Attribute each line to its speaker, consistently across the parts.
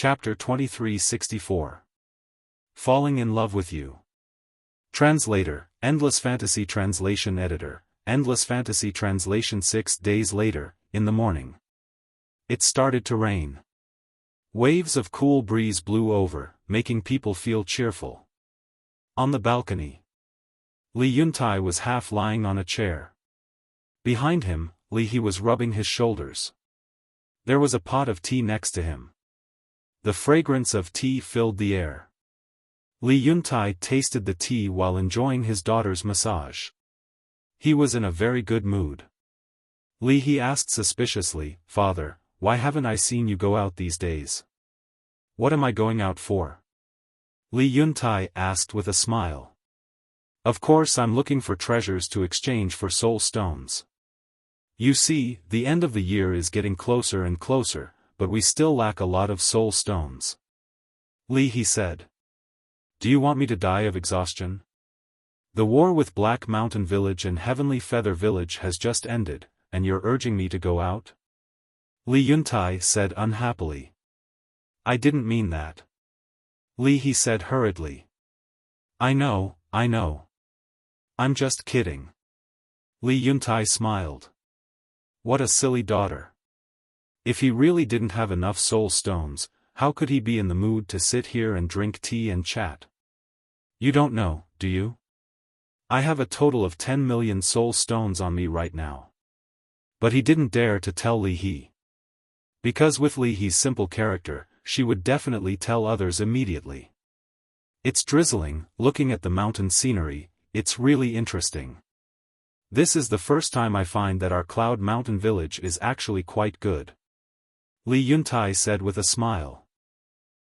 Speaker 1: Chapter 2364. Falling in Love with You. Translator, Endless Fantasy Translation Editor, Endless Fantasy Translation. 6 days later, in the morning. It started to rain. Waves of cool breeze blew over, making people feel cheerful. On the balcony, Li Yuntai was half lying on a chair. Behind him, Li He was rubbing his shoulders. There was a pot of tea next to him. The fragrance of tea filled the air. Li Yuntai tasted the tea while enjoying his daughter's massage. He was in a very good mood. Li He asked suspiciously, "Father, why haven't I seen you go out these days? What am I going out for?" Li Yuntai asked with a smile. "Of course I'm looking for treasures to exchange for soul stones. You see, the end of the year is getting closer and closer, but we still lack a lot of soul stones." Li He said. "Do you want me to die of exhaustion? The war with Black Mountain Village and Heavenly Feather Village has just ended, and you're urging me to go out?" Li Yuntai said unhappily. "I didn't mean that." Li He said hurriedly. I know. I'm just kidding." Li Yuntai smiled. What a silly daughter. If he really didn't have enough soul stones, how could he be in the mood to sit here and drink tea and chat? "You don't know, do you? I have a total of 10 million soul stones on me right now." But he didn't dare to tell Li He. Because with Li He's simple character, she would definitely tell others immediately. "It's drizzling, looking at the mountain scenery, it's really interesting. This is the first time I find that our Cloud Mountain Village is actually quite good," Li Yuntai said with a smile.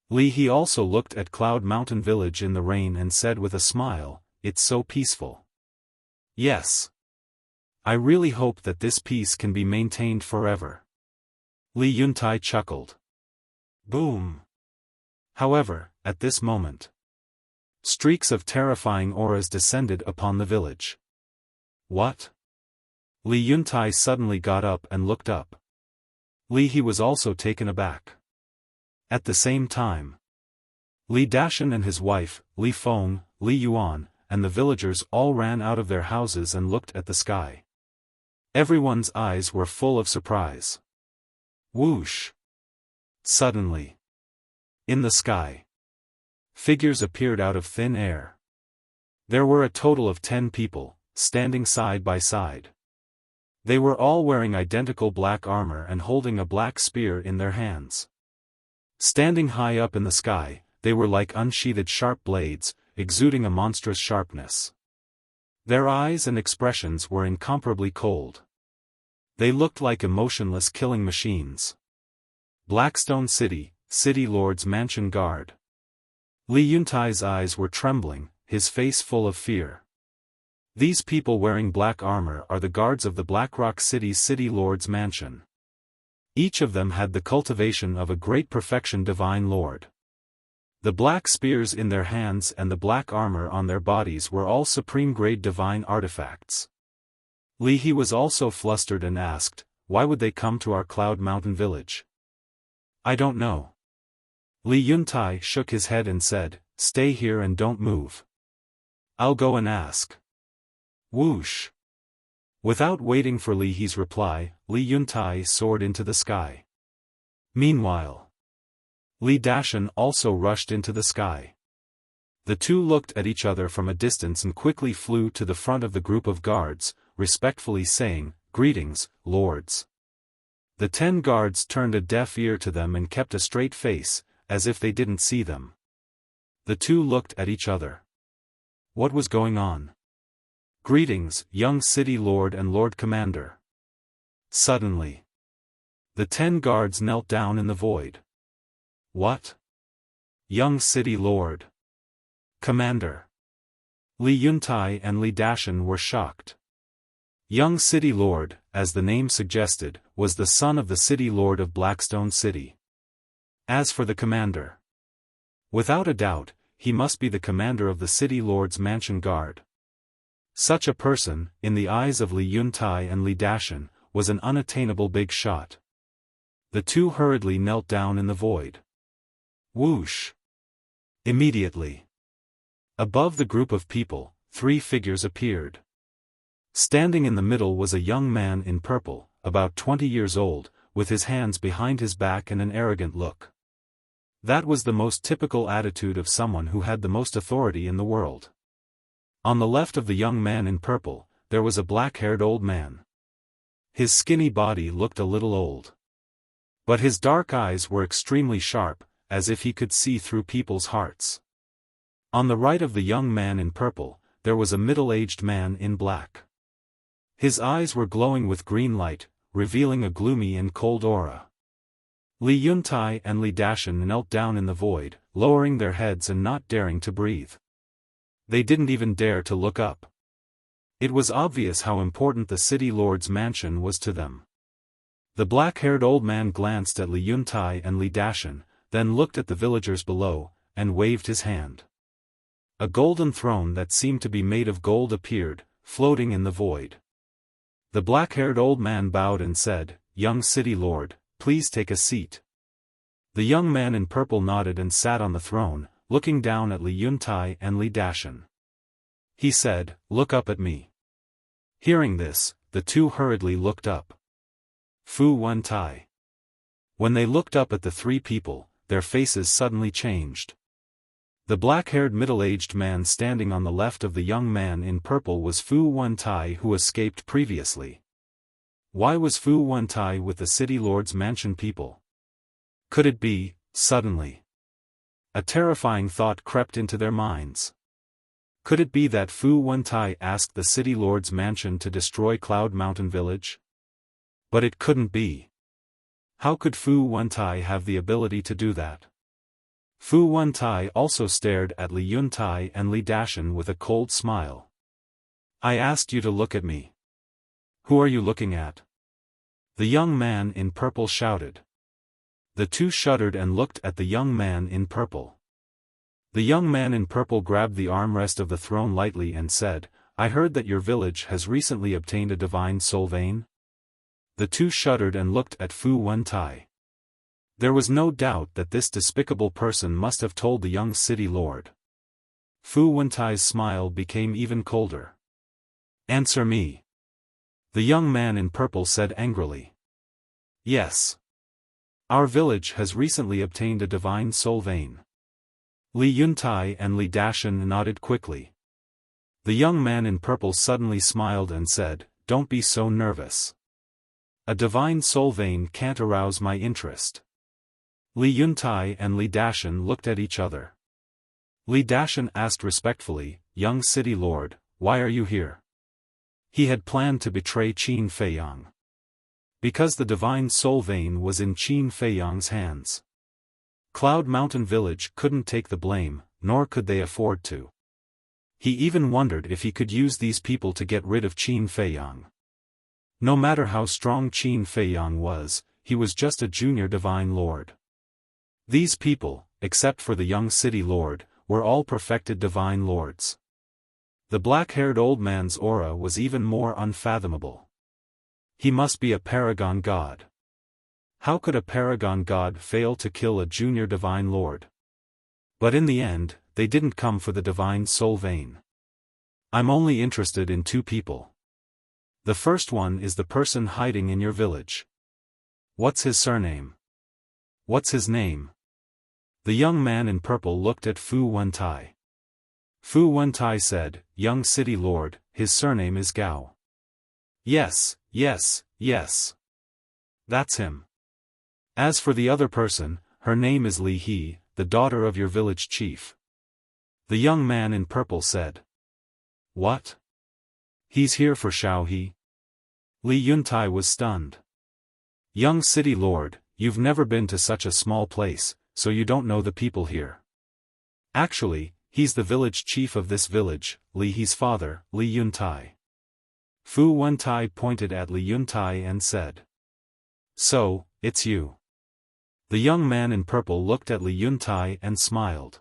Speaker 1: Li He also looked at Cloud Mountain Village in the rain and said with a smile, "It's so peaceful." "Yes. I really hope that this peace can be maintained forever." Li Yuntai chuckled. Boom. However, at this moment, streaks of terrifying auras descended upon the village. What? Li Yuntai suddenly got up and looked up. Li He was also taken aback. At the same time, Li Dashan and his wife, Li Feng, Li Yuan, and the villagers all ran out of their houses and looked at the sky. Everyone's eyes were full of surprise. Whoosh! Suddenly, in the sky, figures appeared out of thin air. There were a total of 10 people, standing side by side. They were all wearing identical black armor and holding a black spear in their hands. Standing high up in the sky, they were like unsheathed sharp blades, exuding a monstrous sharpness. Their eyes and expressions were incomparably cold. They looked like emotionless killing machines. Blackstone City, City Lord's Mansion Guard. Li Yuntai's eyes were trembling, his face full of fear. These people wearing black armor are the guards of the Blackrock City's City Lord's mansion. Each of them had the cultivation of a great perfection divine lord. The black spears in their hands and the black armor on their bodies were all supreme-grade divine artifacts. Li He was also flustered and asked, "Why would they come to our Cloud Mountain Village?" "I don't know." Li Yuntai shook his head and said, "Stay here and don't move. I'll go and ask." Whoosh! Without waiting for Li He's reply, Li Yuntai soared into the sky. Meanwhile, Li Dashan also rushed into the sky. The two looked at each other from a distance and quickly flew to the front of the group of guards, respectfully saying, "Greetings, lords." The 10 guards turned a deaf ear to them and kept a straight face, as if they didn't see them. The two looked at each other. What was going on? "Greetings, young City Lord and Lord Commander." Suddenly, the 10 guards knelt down in the void. What? Young City Lord? Commander? Li Yuntai and Li Dashan were shocked. Young City Lord, as the name suggested, was the son of the City Lord of Blackstone City. As for the commander, without a doubt, he must be the commander of the City Lord's Mansion Guard. Such a person, in the eyes of Li Yuntai and Li Dashan, was an unattainable big shot. The two hurriedly knelt down in the void. Whoosh! Immediately. Above the group of people, 3 figures appeared. Standing in the middle was a young man in purple, about 20 years old, with his hands behind his back and an arrogant look. That was the most typical attitude of someone who had the most authority in the world. On the left of the young man in purple, there was a black-haired old man. His skinny body looked a little old. But his dark eyes were extremely sharp, as if he could see through people's hearts. On the right of the young man in purple, there was a middle-aged man in black. His eyes were glowing with green light, revealing a gloomy and cold aura. Li Yuntai and Li Dashan knelt down in the void, lowering their heads and not daring to breathe. They didn't even dare to look up. It was obvious how important the city lord's mansion was to them. The black-haired old man glanced at Li Yuntai and Li Dashan, then looked at the villagers below, and waved his hand. A golden throne that seemed to be made of gold appeared, floating in the void. The black-haired old man bowed and said, "Young city lord, please take a seat." The young man in purple nodded and sat on the throne, looking down at Li Yuntai and Li Dashan. He said, "Look up at me." Hearing this, the two hurriedly looked up. Fu Wentai. When they looked up at the 3 people, their faces suddenly changed. The black-haired middle-aged man standing on the left of the young man in purple was Fu Wentai, who escaped previously. Why was Fu Wentai with the city lord's mansion people? Could it be, suddenly? A terrifying thought crept into their minds. Could it be that Fu Wentai asked the city lord's mansion to destroy Cloud Mountain Village? But it couldn't be. How could Fu Wentai have the ability to do that? Fu Wentai also stared at Li Yuntai and Li Dashan with a cold smile. "I asked you to look at me. Who are you looking at?" The young man in purple shouted. The two shuddered and looked at the young man in purple. The young man in purple grabbed the armrest of the throne lightly and said, "I heard that your village has recently obtained a divine soul vein." The two shuddered and looked at Fu Wentai. There was no doubt that this despicable person must have told the young city lord. Fu Wentai's smile became even colder. "Answer me." The young man in purple said angrily. "Yes. Our village has recently obtained a divine soul vein." Li Yuntai and Li Dashan nodded quickly. The young man in purple suddenly smiled and said, "Don't be so nervous. A divine soul vein can't arouse my interest." Li Yuntai and Li Dashan looked at each other. Li Dashan asked respectfully, "Young city lord, why are you here?" He had planned to betray Qin Feiyang. Because the divine soul vein was in Qin Feiyang's hands. Cloud Mountain Village couldn't take the blame, nor could they afford to. He even wondered if he could use these people to get rid of Qin Feiyang. No matter how strong Qin Feiyang was, he was just a junior divine lord. These people, except for the young city lord, were all perfected divine lords. The black-haired old man's aura was even more unfathomable. He must be a paragon god. How could a paragon god fail to kill a junior divine lord? But in the end, they didn't come for the divine soul vein. "I'm only interested in 2 people. The first one is the person hiding in your village. What's his surname? What's his name?" The young man in purple looked at Fu Wentai. Fu Wentai said, "Young city lord, his surname is Gao." "Yes, yes, yes. That's him. As for the other person, her name is Li He, the daughter of your village chief." The young man in purple said. "What? He's here for Xiao He?" Li Yuntai was stunned. "Young city lord, you've never been to such a small place, so you don't know the people here. Actually, he's the village chief of this village, Li He's father, Li Yuntai." Fu Wentai pointed at Li Yuntai and said. "So, it's you." The young man in purple looked at Li Yuntai and smiled.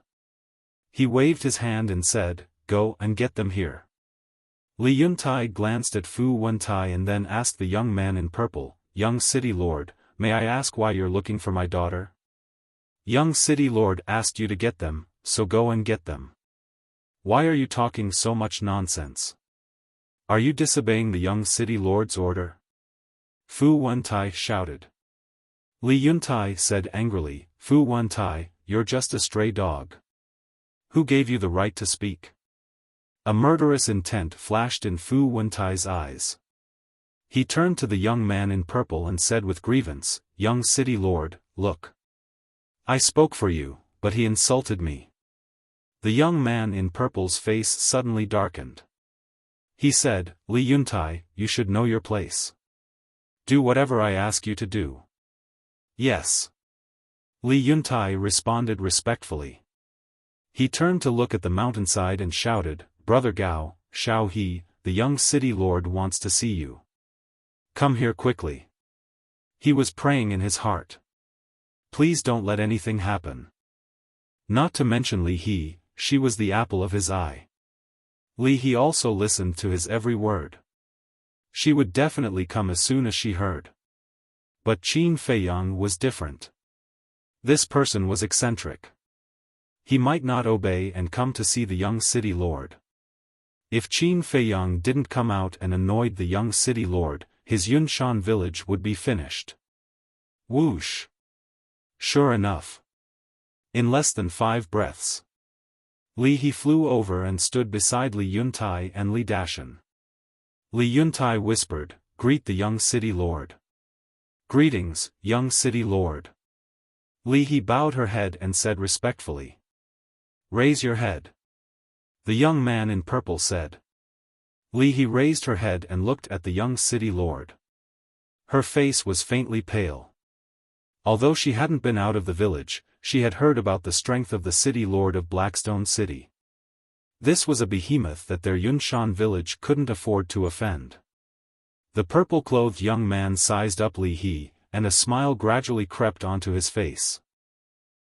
Speaker 1: He waved his hand and said, "Go and get them here." Li Yuntai glanced at Fu Wentai and then asked the young man in purple, "Young city lord, may I ask why you're looking for my daughter?" Young city lord asked you to get them, so go and get them. Why are you talking so much nonsense? Are you disobeying the young city lord's order? Fu Wentai shouted. Li Yuntai said angrily, Fu Wentai, you're just a stray dog. Who gave you the right to speak? A murderous intent flashed in Fu Wentai's eyes. He turned to the young man in purple and said with grievance, Young city lord, look. I spoke for you, but he insulted me. The young man in purple's face suddenly darkened. He said, Li Yuntai, you should know your place. Do whatever I ask you to do. Yes. Li Yuntai responded respectfully. He turned to look at the mountainside and shouted, Brother Gao, Xiao He, the young city lord wants to see you. Come here quickly. He was praying in his heart. Please don't let anything happen. Not to mention Li He, she was the apple of his eye. Li He also listened to his every word. She would definitely come as soon as she heard. But Qin Feiyang was different. This person was eccentric. He might not obey and come to see the young city lord. If Qin Feiyang didn't come out and annoyed the young city lord, his Yunshan village would be finished. Whoosh! Sure enough. In less than 5 breaths, Li He flew over and stood beside Li Yuntai and Li Dashan. Li Yuntai whispered, Greet the young city lord. Greetings, young city lord. Li He bowed her head and said respectfully. Raise your head. The young man in purple said. Li He raised her head and looked at the young city lord. Her face was faintly pale. Although she hadn't been out of the village, she had heard about the strength of the city lord of Blackstone City. This was a behemoth that their Yunshan village couldn't afford to offend. The purple-clothed young man sized up Li He, and a smile gradually crept onto his face.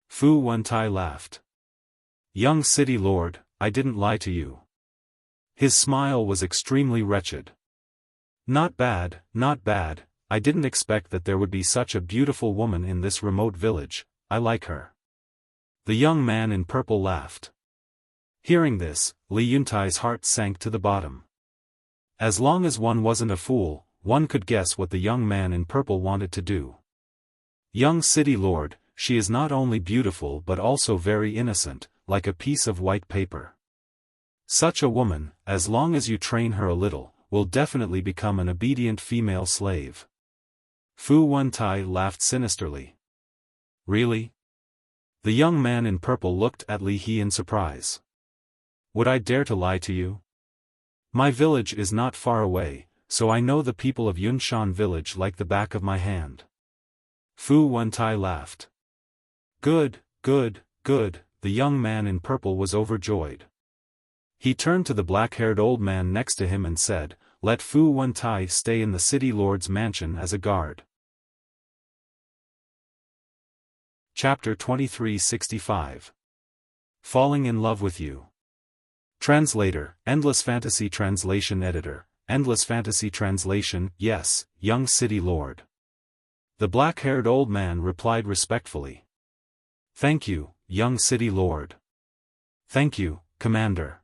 Speaker 1: Fu Wentai laughed. Young city lord, I didn't lie to you. His smile was extremely wretched. Not bad, not bad, I didn't expect that there would be such a beautiful woman in this remote village, I like her. The young man in purple laughed. Hearing this, Li Yuntai's heart sank to the bottom. As long as one wasn't a fool, one could guess what the young man in purple wanted to do. Young city lord, she is not only beautiful but also very innocent, like a piece of white paper. Such a woman, as long as you train her a little, will definitely become an obedient female slave. Fu Wentai laughed sinisterly. Really? The young man in purple looked at Li He in surprise. Would I dare to lie to you? My village is not far away, so I know the people of Yunshan village like the back of my hand. Fu Wentai laughed. Good, good, good, the young man in purple was overjoyed. He turned to the black-haired old man next to him and said, Let Fu Wentai stay in the city lord's mansion as a guard. Chapter 2365. Falling in Love with You. Translator, Endless Fantasy Translation Editor, Endless Fantasy Translation, yes, young city lord. The black-haired old man replied respectfully. Thank you, young city lord. Thank you, commander.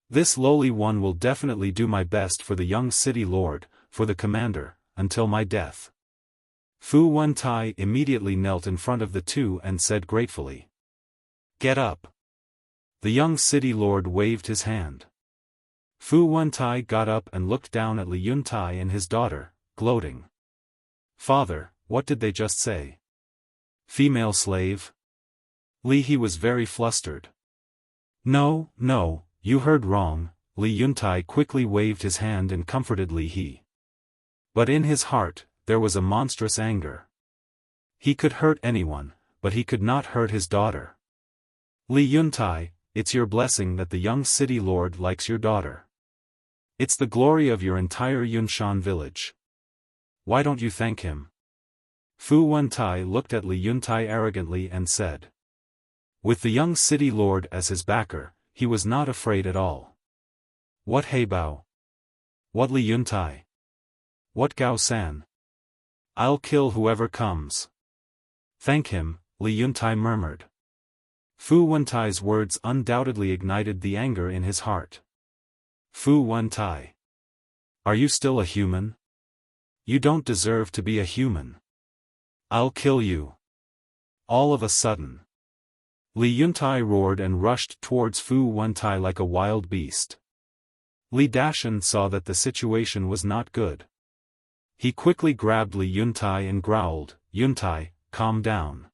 Speaker 1: This lowly one will definitely do my best for the young city lord, for the commander, until my death. Fu Wentai immediately knelt in front of the two and said gratefully. Get up. The young city lord waved his hand. Fu Wentai got up and looked down at Li Yuntai and his daughter, gloating. Father, what did they just say? Female slave? Li He was very flustered. No, no, you heard wrong, Li Yuntai quickly waved his hand and comforted Li He. But in his heart, there was a monstrous anger. He could hurt anyone, but he could not hurt his daughter. Li Yuntai, it's your blessing that the young city lord likes your daughter. It's the glory of your entire Yunshan village. Why don't you thank him? Fu Wentai looked at Li Yuntai arrogantly and said. With the young city lord as his backer, he was not afraid at all. What Heibao? What Li Yuntai? What Gao San? I'll kill whoever comes. Thank him, Li Yuntai murmured. Fu Wentai's words undoubtedly ignited the anger in his heart. Fu Wentai. Are you still a human? You don't deserve to be a human. I'll kill you. All of a sudden, Li Yuntai roared and rushed towards Fu Wentai like a wild beast. Li Dashan saw that the situation was not good. He quickly grabbed Li Yuntai and growled, "Yuntai, calm down."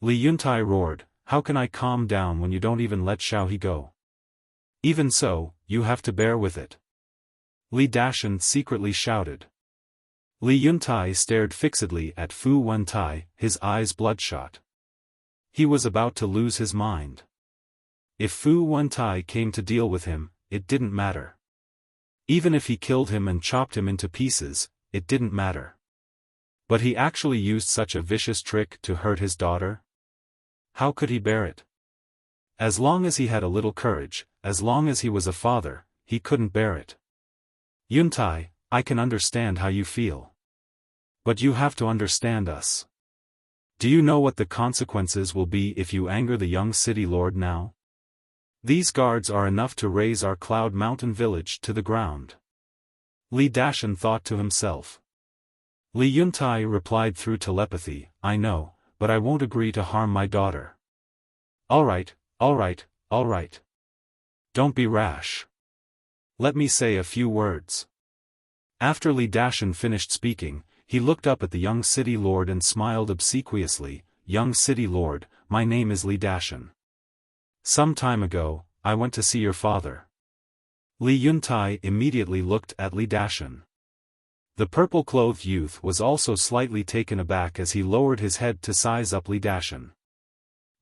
Speaker 1: Li Yuntai roared, "How can I calm down when you don't even let Xiaohe go? Even so, you have to bear with it." Li Dashan secretly shouted. Li Yuntai stared fixedly at Fu Wentai, his eyes bloodshot. He was about to lose his mind. If Fu Wentai came to deal with him, it didn't matter. Even if he killed him and chopped him into pieces, it didn't matter. But he actually used such a vicious trick to hurt his daughter? How could he bear it? As long as he had a little courage, as long as he was a father, he couldn't bear it. Yuntai, I can understand how you feel. But you have to understand us. Do you know what the consequences will be if you anger the young city lord now? These guards are enough to raise our Cloud Mountain village to the ground. Li Dashan thought to himself. Li Yuntai replied through telepathy, I know, but I won't agree to harm my daughter. Alright, alright, alright. Don't be rash. Let me say a few words. After Li Dashan finished speaking, he looked up at the young city lord and smiled obsequiously, Young city lord, my name is Li Dashan. Some time ago, I went to see your father. Li Yuntai immediately looked at Li Dashan. The purple-clothed youth was also slightly taken aback as he lowered his head to size up Li Dashan.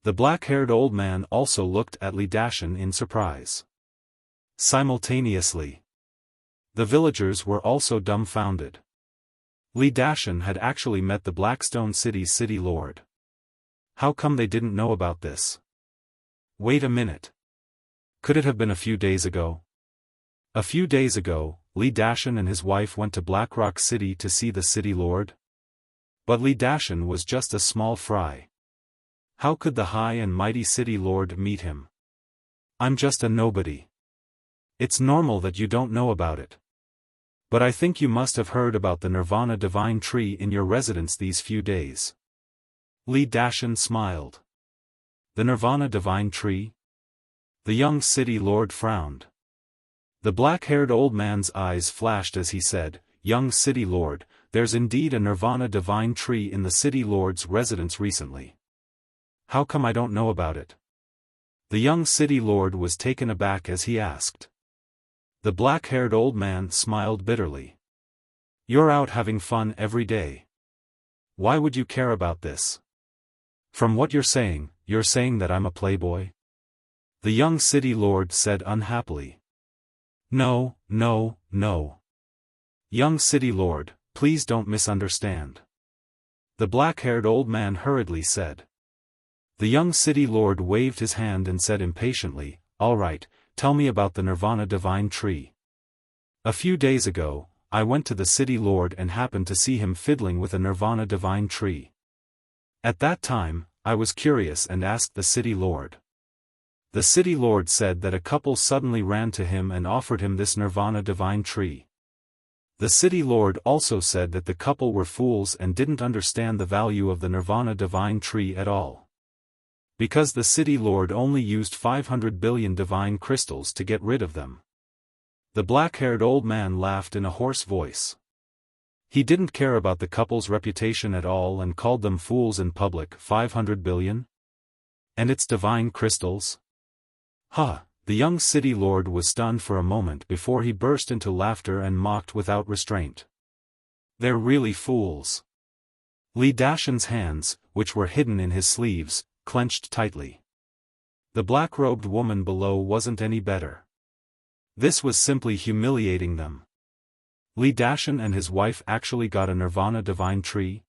Speaker 1: The black-haired old man also looked at Li Dashan in surprise. Simultaneously, the villagers were also dumbfounded. Li Dashan had actually met the Blackstone City's city lord. How come they didn't know about this? Wait a minute. Could it have been a few days ago? A few days ago, Li Dashan and his wife went to Blackrock City to see the city lord? But Li Dashan was just a small fry. How could the high and mighty city lord meet him? I'm just a nobody. It's normal that you don't know about it. But I think you must have heard about the Nirvana Divine Tree in your residence these few days. Li Dashan smiled. The Nirvana Divine Tree? The young city lord frowned. The black-haired old man's eyes flashed as he said, Young city lord, there's indeed a Nirvana Divine Tree in the city lord's residence recently. How come I don't know about it? The young city lord was taken aback as he asked. The black-haired old man smiled bitterly. You're out having fun every day. Why would you care about this? From what you're saying that I'm a playboy? The young city lord said unhappily. No, no, no. Young city lord, please don't misunderstand. The black-haired old man hurriedly said. The young city lord waved his hand and said impatiently, All right, tell me about the Nirvana Divine Tree. A few days ago, I went to the city lord and happened to see him fiddling with a Nirvana Divine Tree. At that time, I was curious and asked the city lord. The city lord said that a couple suddenly ran to him and offered him this Nirvana Divine Tree. The city lord also said that the couple were fools and didn't understand the value of the Nirvana Divine Tree at all. Because the city lord only used 500 billion divine crystals to get rid of them. The black-haired old man laughed in a hoarse voice. He didn't care about the couple's reputation at all and called them fools in public. 500 billion? And it's divine crystals? Huh, the young city lord was stunned for a moment before he burst into laughter and mocked without restraint. They're really fools. Li Dashan's hands, which were hidden in his sleeves, clenched tightly. The black-robed woman below wasn't any better. This was simply humiliating them. Li Dashan and his wife actually got a Nirvana Divine Tree?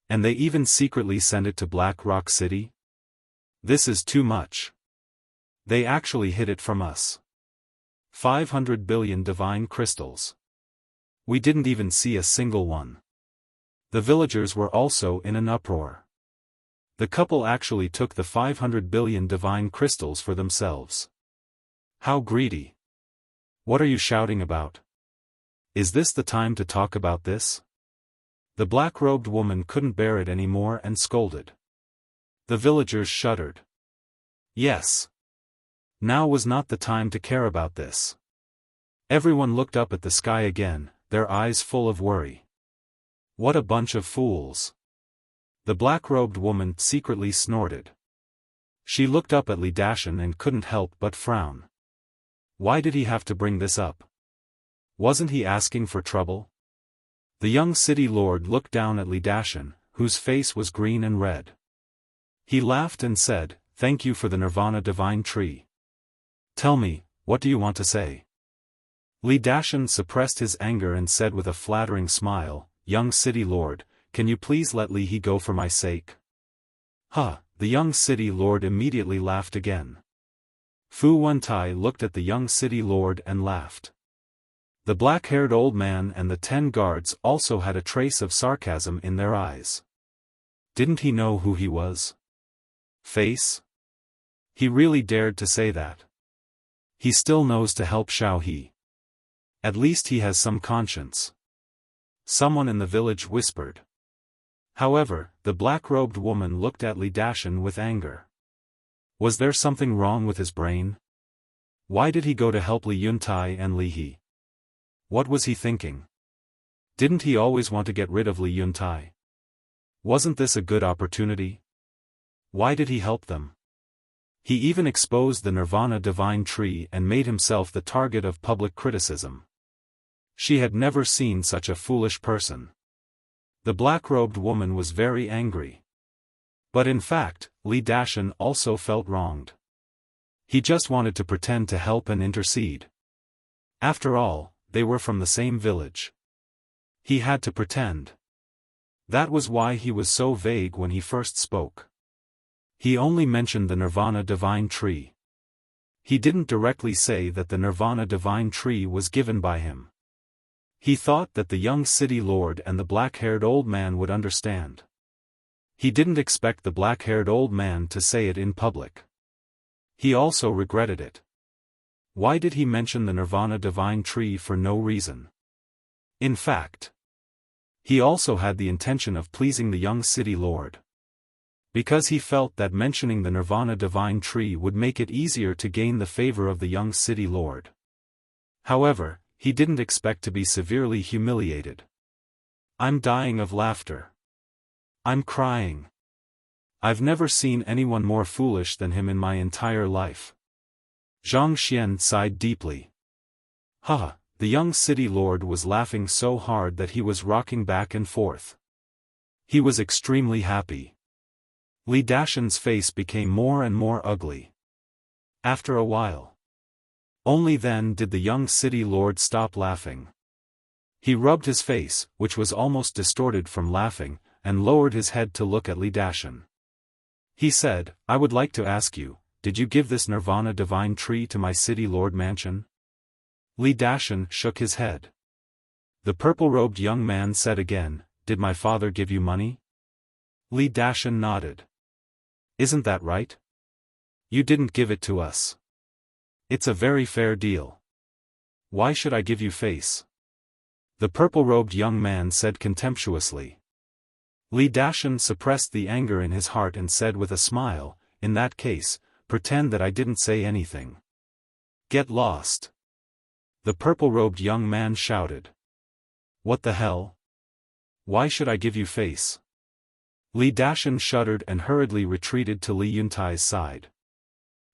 Speaker 1: And they even secretly sent it to Black Rock City? This is too much. They actually hid it from us. 500 billion divine crystals. We didn't even see a single one. The villagers were also in an uproar. The couple actually took the 500 billion divine crystals for themselves. How greedy! What are you shouting about? Is this the time to talk about this? The black-robed woman couldn't bear it anymore and scolded. The villagers shuddered. Yes. Now was not the time to care about this. Everyone looked up at the sky again, their eyes full of worry. What a bunch of fools! The black-robed woman secretly snorted. She looked up at Li Dashan and couldn't help but frown. Why did he have to bring this up? Wasn't he asking for trouble? The young city lord looked down at Li Dashan, whose face was green and red. He laughed and said, "Thank you for the Nirvana divine tree. Tell me, what do you want to say?" Li Dashan suppressed his anger and said with a flattering smile, "Young city lord, can you please let Li He go for my sake?" "Huh," the young city lord immediately laughed again. Fu Wentai looked at the young city lord and laughed. The black-haired old man and the 10 guards also had a trace of sarcasm in their eyes. Didn't he know who he was? Face? He really dared to say that. He still knows to help Xiao He. At least he has some conscience. Someone in the village whispered. However, the black-robed woman looked at Li Dashan with anger. Was there something wrong with his brain? Why did he go to help Li Yuntai and Li He? What was he thinking? Didn't he always want to get rid of Li Yuntai? Wasn't this a good opportunity? Why did he help them? He even exposed the Nirvana divine tree and made himself the target of public criticism. She had never seen such a foolish person. The black-robed woman was very angry. But in fact, Li Dashan also felt wronged. He just wanted to pretend to help and intercede. After all, they were from the same village. He had to pretend. That was why he was so vague when he first spoke. He only mentioned the Nirvana divine tree. He didn't directly say that the Nirvana divine tree was given by him. He thought that the young city lord and the black-haired old man would understand. He didn't expect the black-haired old man to say it in public. He also regretted it. Why did he mention the Nirvana divine tree for no reason? In fact, he also had the intention of pleasing the young city lord. Because he felt that mentioning the Nirvana divine tree would make it easier to gain the favor of the young city lord. However, he didn't expect to be severely humiliated. I'm dying of laughter. I'm crying. I've never seen anyone more foolish than him in my entire life. Zhang Xian sighed deeply. Haha, the young city lord was laughing so hard that he was rocking back and forth. He was extremely happy. Li Dashan's face became more and more ugly. After a while. Only then did the young city lord stop laughing. He rubbed his face, which was almost distorted from laughing, and lowered his head to look at Li Dashan. He said, I would like to ask you, did you give this Nirvana divine tree to my city lord mansion? Li Dashan shook his head. The purple-robed young man said again, did my father give you money? Li Dashan nodded. Isn't that right? You didn't give it to us. It's a very fair deal. Why should I give you face? The purple-robed young man said contemptuously. Li Dashan suppressed the anger in his heart and said with a smile, in that case, pretend that I didn't say anything. Get lost. The purple-robed young man shouted. What the hell? Why should I give you face? Li Dashan shuddered and hurriedly retreated to Li Yuntai's side.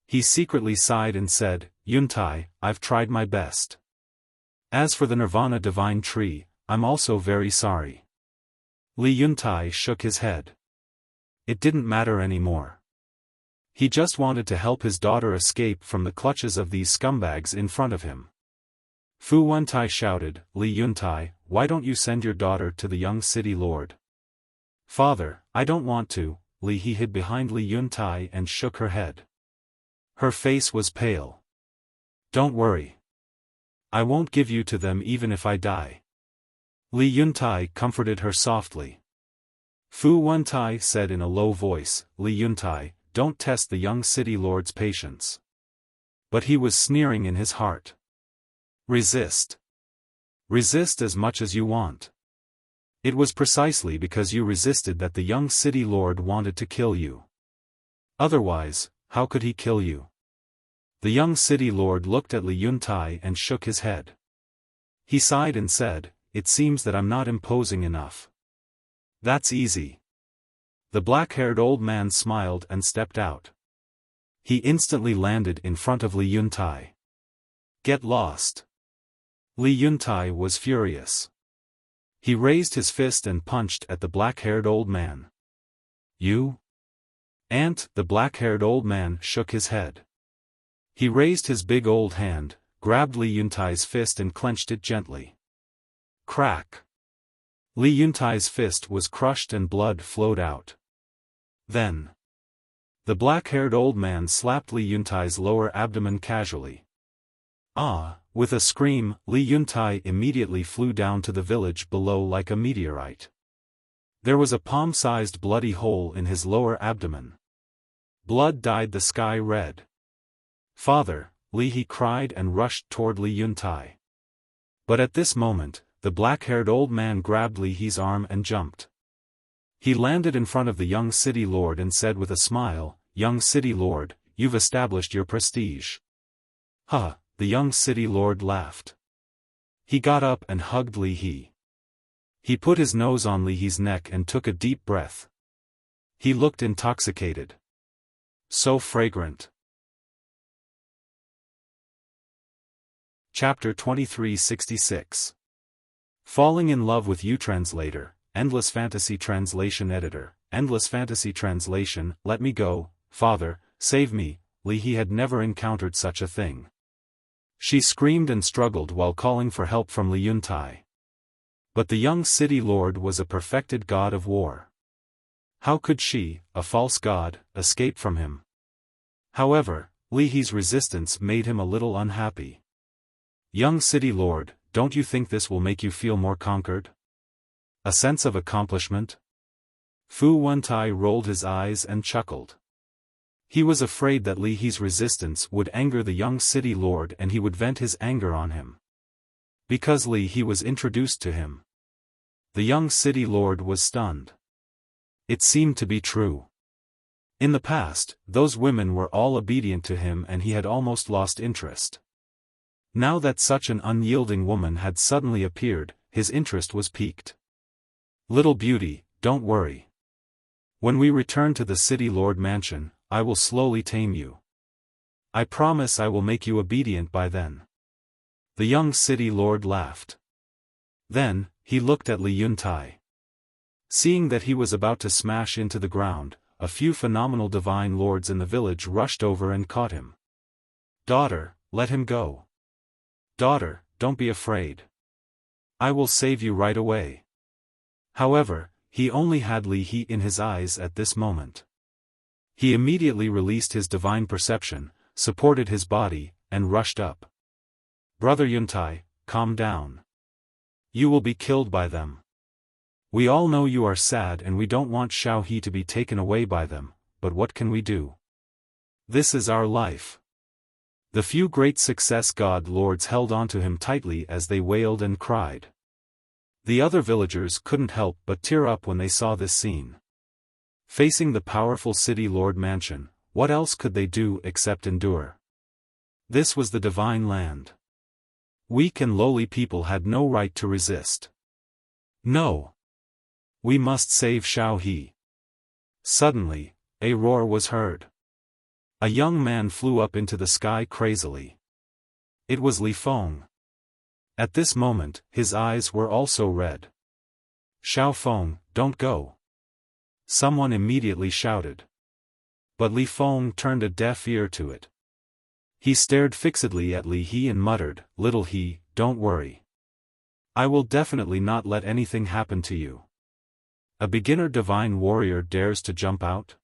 Speaker 1: He secretly sighed and said, Yuntai, I've tried my best. As for the Nirvana divine tree, I'm also very sorry. Li Yuntai shook his head. It didn't matter anymore. He just wanted to help his daughter escape from the clutches of these scumbags in front of him. Fu Wentai shouted, Li Yuntai, why don't you send your daughter to the young city lord? Father, I don't want to. Li He hid behind Li Yuntai and shook her head. Her face was pale. Don't worry. I won't give you to them even if I die. Li Yuntai comforted her softly. Fu Wentai said in a low voice, Li Yuntai, don't test the young city lord's patience. But he was sneering in his heart. Resist. Resist as much as you want. It was precisely because you resisted that the young city lord wanted to kill you. Otherwise, how could he kill you? The young city lord looked at Li Yuntai and shook his head. He sighed and said, it seems that I'm not imposing enough. That's easy. The black-haired old man smiled and stepped out. He instantly landed in front of Li Yuntai. Get lost. Li Yuntai was furious. He raised his fist and punched at the black-haired old man. You? Aunt, the black-haired old man shook his head. He raised his big old hand, grabbed Li Yuntai's fist and clenched it gently. Crack. Li Yuntai's fist was crushed and blood flowed out. Then, the black-haired old man slapped Li Yuntai's lower abdomen casually. Ah! With a scream, Li Yuntai immediately flew down to the village below like a meteorite. There was a palm-sized bloody hole in his lower abdomen. Blood dyed the sky red. Father, Li, he cried and rushed toward Li Yuntai. But at this moment, the black-haired old man grabbed Li He's arm and jumped. He landed in front of the young city lord and said with a smile, Young city lord, you've established your prestige. Huh, the young city lord laughed. He got up and hugged Li He. He put his nose on Li He's neck and took a deep breath. He looked intoxicated. So fragrant. Chapter 2366. Falling in Love with You. Translator, Endless Fantasy Translation Editor, Endless Fantasy Translation. Let me go, father, save me. Li He had never encountered such a thing. She screamed and struggled while calling for help from Li Yuntai. But the young city lord was a perfected god of war. How could she, a false god, escape from him? However, Li He's resistance made him a little unhappy. Young city lord, don't you think this will make you feel more conquered? A sense of accomplishment? Fu Wentai rolled his eyes and chuckled. He was afraid that Li He's resistance would anger the young city lord and he would vent his anger on him. Because Li He was introduced to him. The young city lord was stunned. It seemed to be true. In the past, those women were all obedient to him and he had almost lost interest. Now that such an unyielding woman had suddenly appeared, his interest was piqued. Little beauty, don't worry. When we return to the city lord mansion, I will slowly tame you. I promise I will make you obedient by then. The young city lord laughed. Then, he looked at Li Yuntai. Seeing that he was about to smash into the ground, a few phenomenal divine lords in the village rushed over and caught him. Daughter, let him go. Daughter, don't be afraid. I will save you right away. However, he only had Li He in his eyes at this moment. He immediately released his divine perception, supported his body, and rushed up. Brother Yuntai, calm down. You will be killed by them. We all know you are sad and we don't want Xiao He to be taken away by them, but what can we do? This is our life. The few great success god lords held onto him tightly as they wailed and cried. The other villagers couldn't help but tear up when they saw this scene. Facing the powerful city lord mansion, what else could they do except endure? This was the divine land. Weak and lowly people had no right to resist. No. We must save Xiao He. Suddenly, a roar was heard. A young man flew up into the sky crazily. It was Li Feng. At this moment, his eyes were also red. Xiaofan, don't go. Someone immediately shouted. But Li Feng turned a deaf ear to it. He stared fixedly at Li He and muttered, Little He, don't worry. I will definitely not let anything happen to you. A beginner divine warrior dares to jump out?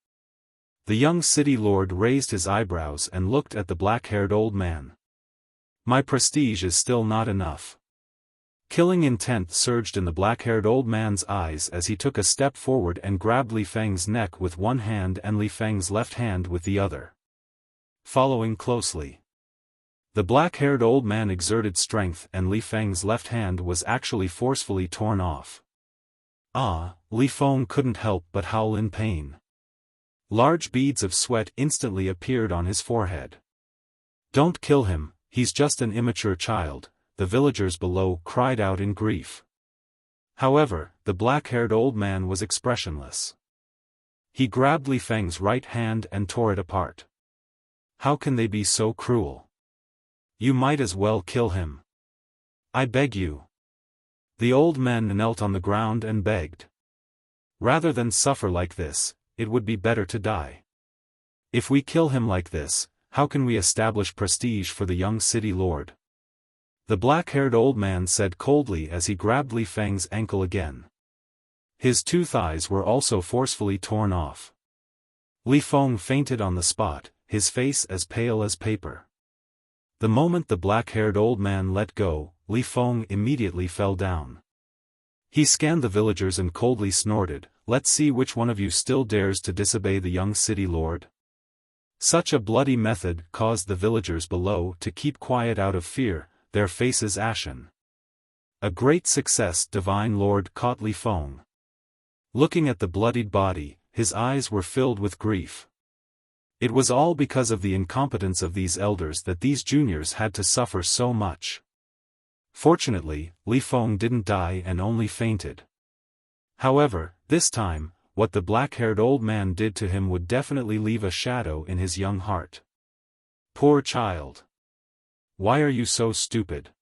Speaker 1: The young city lord raised his eyebrows and looked at the black-haired old man. My prestige is still not enough. Killing intent surged in the black-haired old man's eyes as he took a step forward and grabbed Li Feng's neck with one hand and Li Feng's left hand with the other. Following closely. The black-haired old man exerted strength and Li Feng's left hand was actually forcefully torn off. Ah, Li Feng couldn't help but howl in pain. Large beads of sweat instantly appeared on his forehead. "Don't kill him, he's just an immature child," the villagers below cried out in grief. However, the black-haired old man was expressionless. He grabbed Li Feng's right hand and tore it apart. "How can they be so cruel? You might as well kill him. I beg you." The old man knelt on the ground and begged. "Rather than suffer like this, it would be better to die. If we kill him like this, how can we establish prestige for the young city lord?" The black-haired old man said coldly as he grabbed Li Feng's ankle again. His two thighs were also forcefully torn off. Li Feng fainted on the spot, his face as pale as paper. The moment the black-haired old man let go, Li Feng immediately fell down. He scanned the villagers and coldly snorted, "Let's see which one of you still dares to disobey the young city lord." Such a bloody method caused the villagers below to keep quiet out of fear, their faces ashen. "A great success, divine lord," caught Li Feng. Looking at the bloodied body, his eyes were filled with grief. It was all because of the incompetence of these elders that these juniors had to suffer so much. Fortunately, Li Feng didn't die and only fainted. However, this time, what the black-haired old man did to him would definitely leave a shadow in his young heart. Poor child. Why are you so stupid?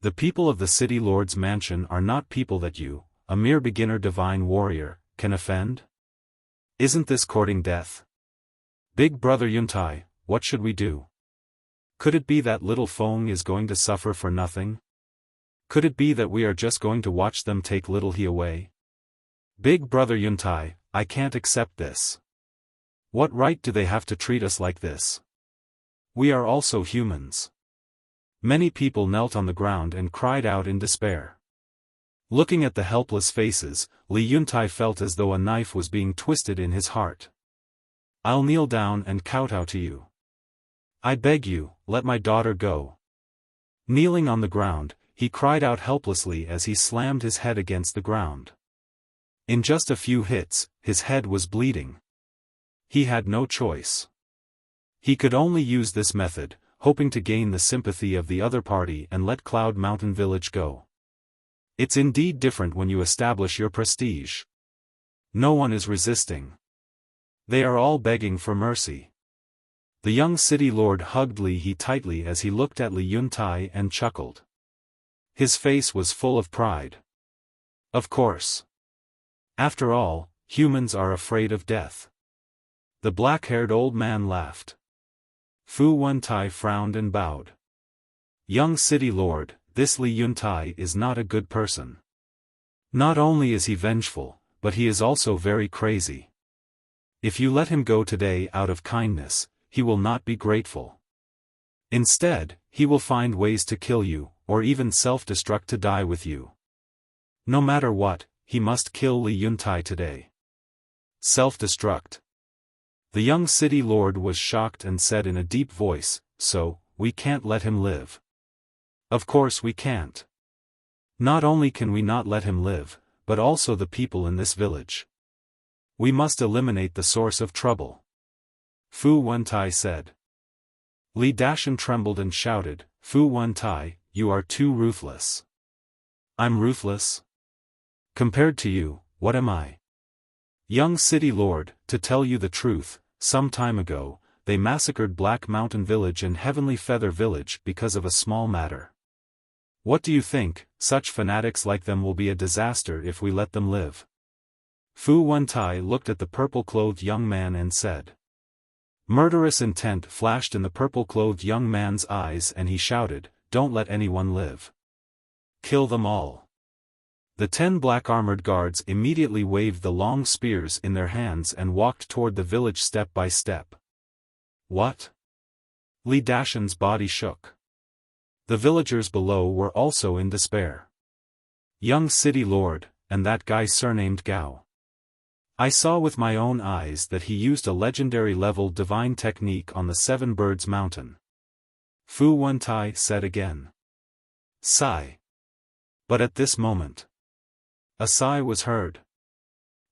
Speaker 1: The people of the city lord's mansion are not people that you, a mere beginner divine warrior, can offend? Isn't this courting death? Big brother Yuntai, what should we do? Could it be that little Feng is going to suffer for nothing? Could it be that we are just going to watch them take little he away? Big brother Yuntai, I can't accept this. What right do they have to treat us like this? We are also humans. Many people knelt on the ground and cried out in despair. Looking at the helpless faces, Li Yuntai felt as though a knife was being twisted in his heart. "I'll kneel down and kowtow to you. I beg you, let my daughter go." Kneeling on the ground, he cried out helplessly as he slammed his head against the ground. In just a few hits, his head was bleeding. He had no choice. He could only use this method, hoping to gain the sympathy of the other party and let Cloud Mountain Village go. It's indeed different when you establish your prestige. No one is resisting. They are all begging for mercy. The young city lord hugged Li He tightly as he looked at Li Yuntai and chuckled. His face was full of pride. Of course. After all, humans are afraid of death. The black-haired old man laughed. Fu Wentai frowned and bowed. Young city lord, this Li Yuntai is not a good person. Not only is he vengeful, but he is also very crazy. If you let him go today out of kindness, he will not be grateful. Instead, he will find ways to kill you, or even self-destruct to die with you. No matter what, he must kill Li Yuntai today. Self-destruct. The young city lord was shocked and said in a deep voice, "So, we can't let him live." Of course we can't. Not only can we not let him live, but also the people in this village. We must eliminate the source of trouble. Fu Wentai said. Li Dashan trembled and shouted, "Fu Wentai, you are too ruthless." I'm ruthless? Compared to you, what am I? Young city lord, to tell you the truth, some time ago, they massacred Black Mountain Village and Heavenly Feather Village because of a small matter. What do you think? Such fanatics like them will be a disaster if we let them live. Fu Wentai looked at the purple-clothed young man and said. Murderous intent flashed in the purple-clothed young man's eyes and he shouted, "Don't let anyone live. Kill them all." The 10 black-armored guards immediately waved the long spears in their hands and walked toward the village step by step. What? Li Dashan's body shook. The villagers below were also in despair. Young city lord, and that guy surnamed Gao. I saw with my own eyes that he used a legendary level divine technique on the Seven Birds Mountain. Fu Wentai said again. Sigh. But at this moment, a sigh was heard.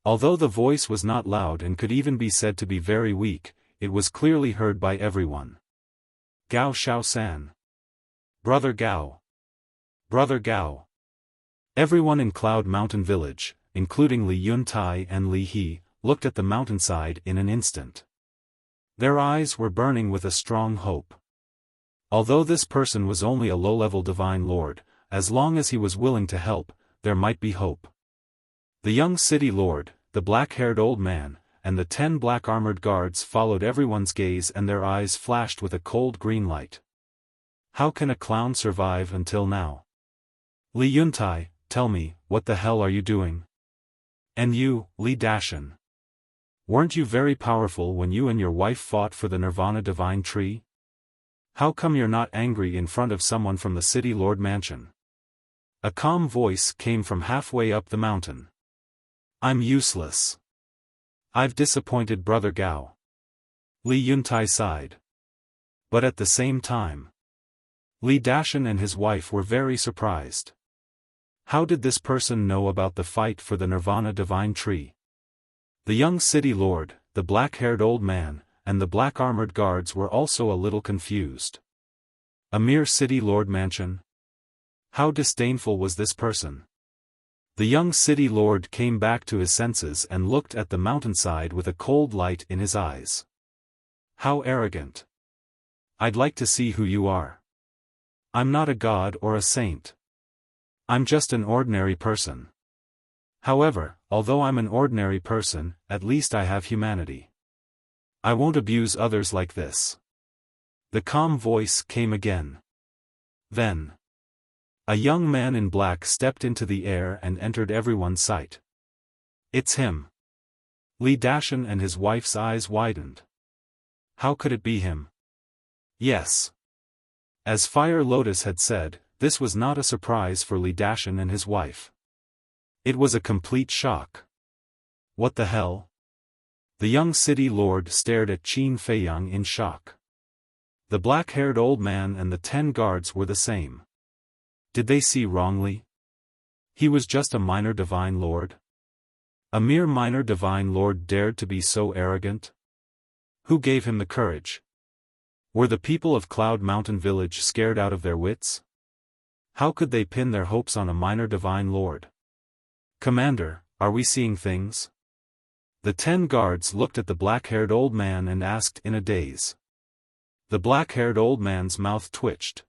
Speaker 1: Although the voice was not loud and could even be said to be very weak, it was clearly heard by everyone. Gao Xiaosan. Brother Gao. Brother Gao. Everyone in Cloud Mountain Village, including Li Yuntai and Li He, looked at the mountainside in an instant. Their eyes were burning with a strong hope. Although this person was only a low-level divine lord, as long as he was willing to help, there might be hope. The young city lord, the black-haired old man, and the 10 black-armored guards followed everyone's gaze, and their eyes flashed with a cold green light. How can a clown survive until now? Li Yuntai, tell me, what the hell are you doing? And you, Li Dashan? Weren't you very powerful when you and your wife fought for the Nirvana Divine Tree? How come you're not angry in front of someone from the City Lord Mansion? A calm voice came from halfway up the mountain. I'm useless. I've disappointed Brother Gao. Li Yuntai sighed. But at the same time, Li Dashan and his wife were very surprised. How did this person know about the fight for the Nirvana Divine Tree? The young city lord, the black-haired old man, and the black-armored guards were also a little confused. A mere city lord mansion? How disdainful was this person? The young city lord came back to his senses and looked at the mountainside with a cold light in his eyes. How arrogant. I'd like to see who you are. I'm not a god or a saint. I'm just an ordinary person. However, although I'm an ordinary person, at least I have humanity. I won't abuse others like this. The calm voice came again. Then, a young man in black stepped into the air and entered everyone's sight. It's him. Li Dashan and his wife's eyes widened. How could it be him? Yes. As Fire Lotus had said, this was not a surprise for Li Dashan and his wife. It was a complete shock. What the hell? The young city lord stared at Qin Feiyang in shock. The black-haired old man and the 10 guards were the same. Did they see wrongly? He was just a minor divine lord? A mere minor divine lord dared to be so arrogant? Who gave him the courage? Were the people of Cloud Mountain Village scared out of their wits? How could they pin their hopes on a minor divine lord? Commander, are we seeing things? The 10 guards looked at the black-haired old man and asked in a daze. The black-haired old man's mouth twitched.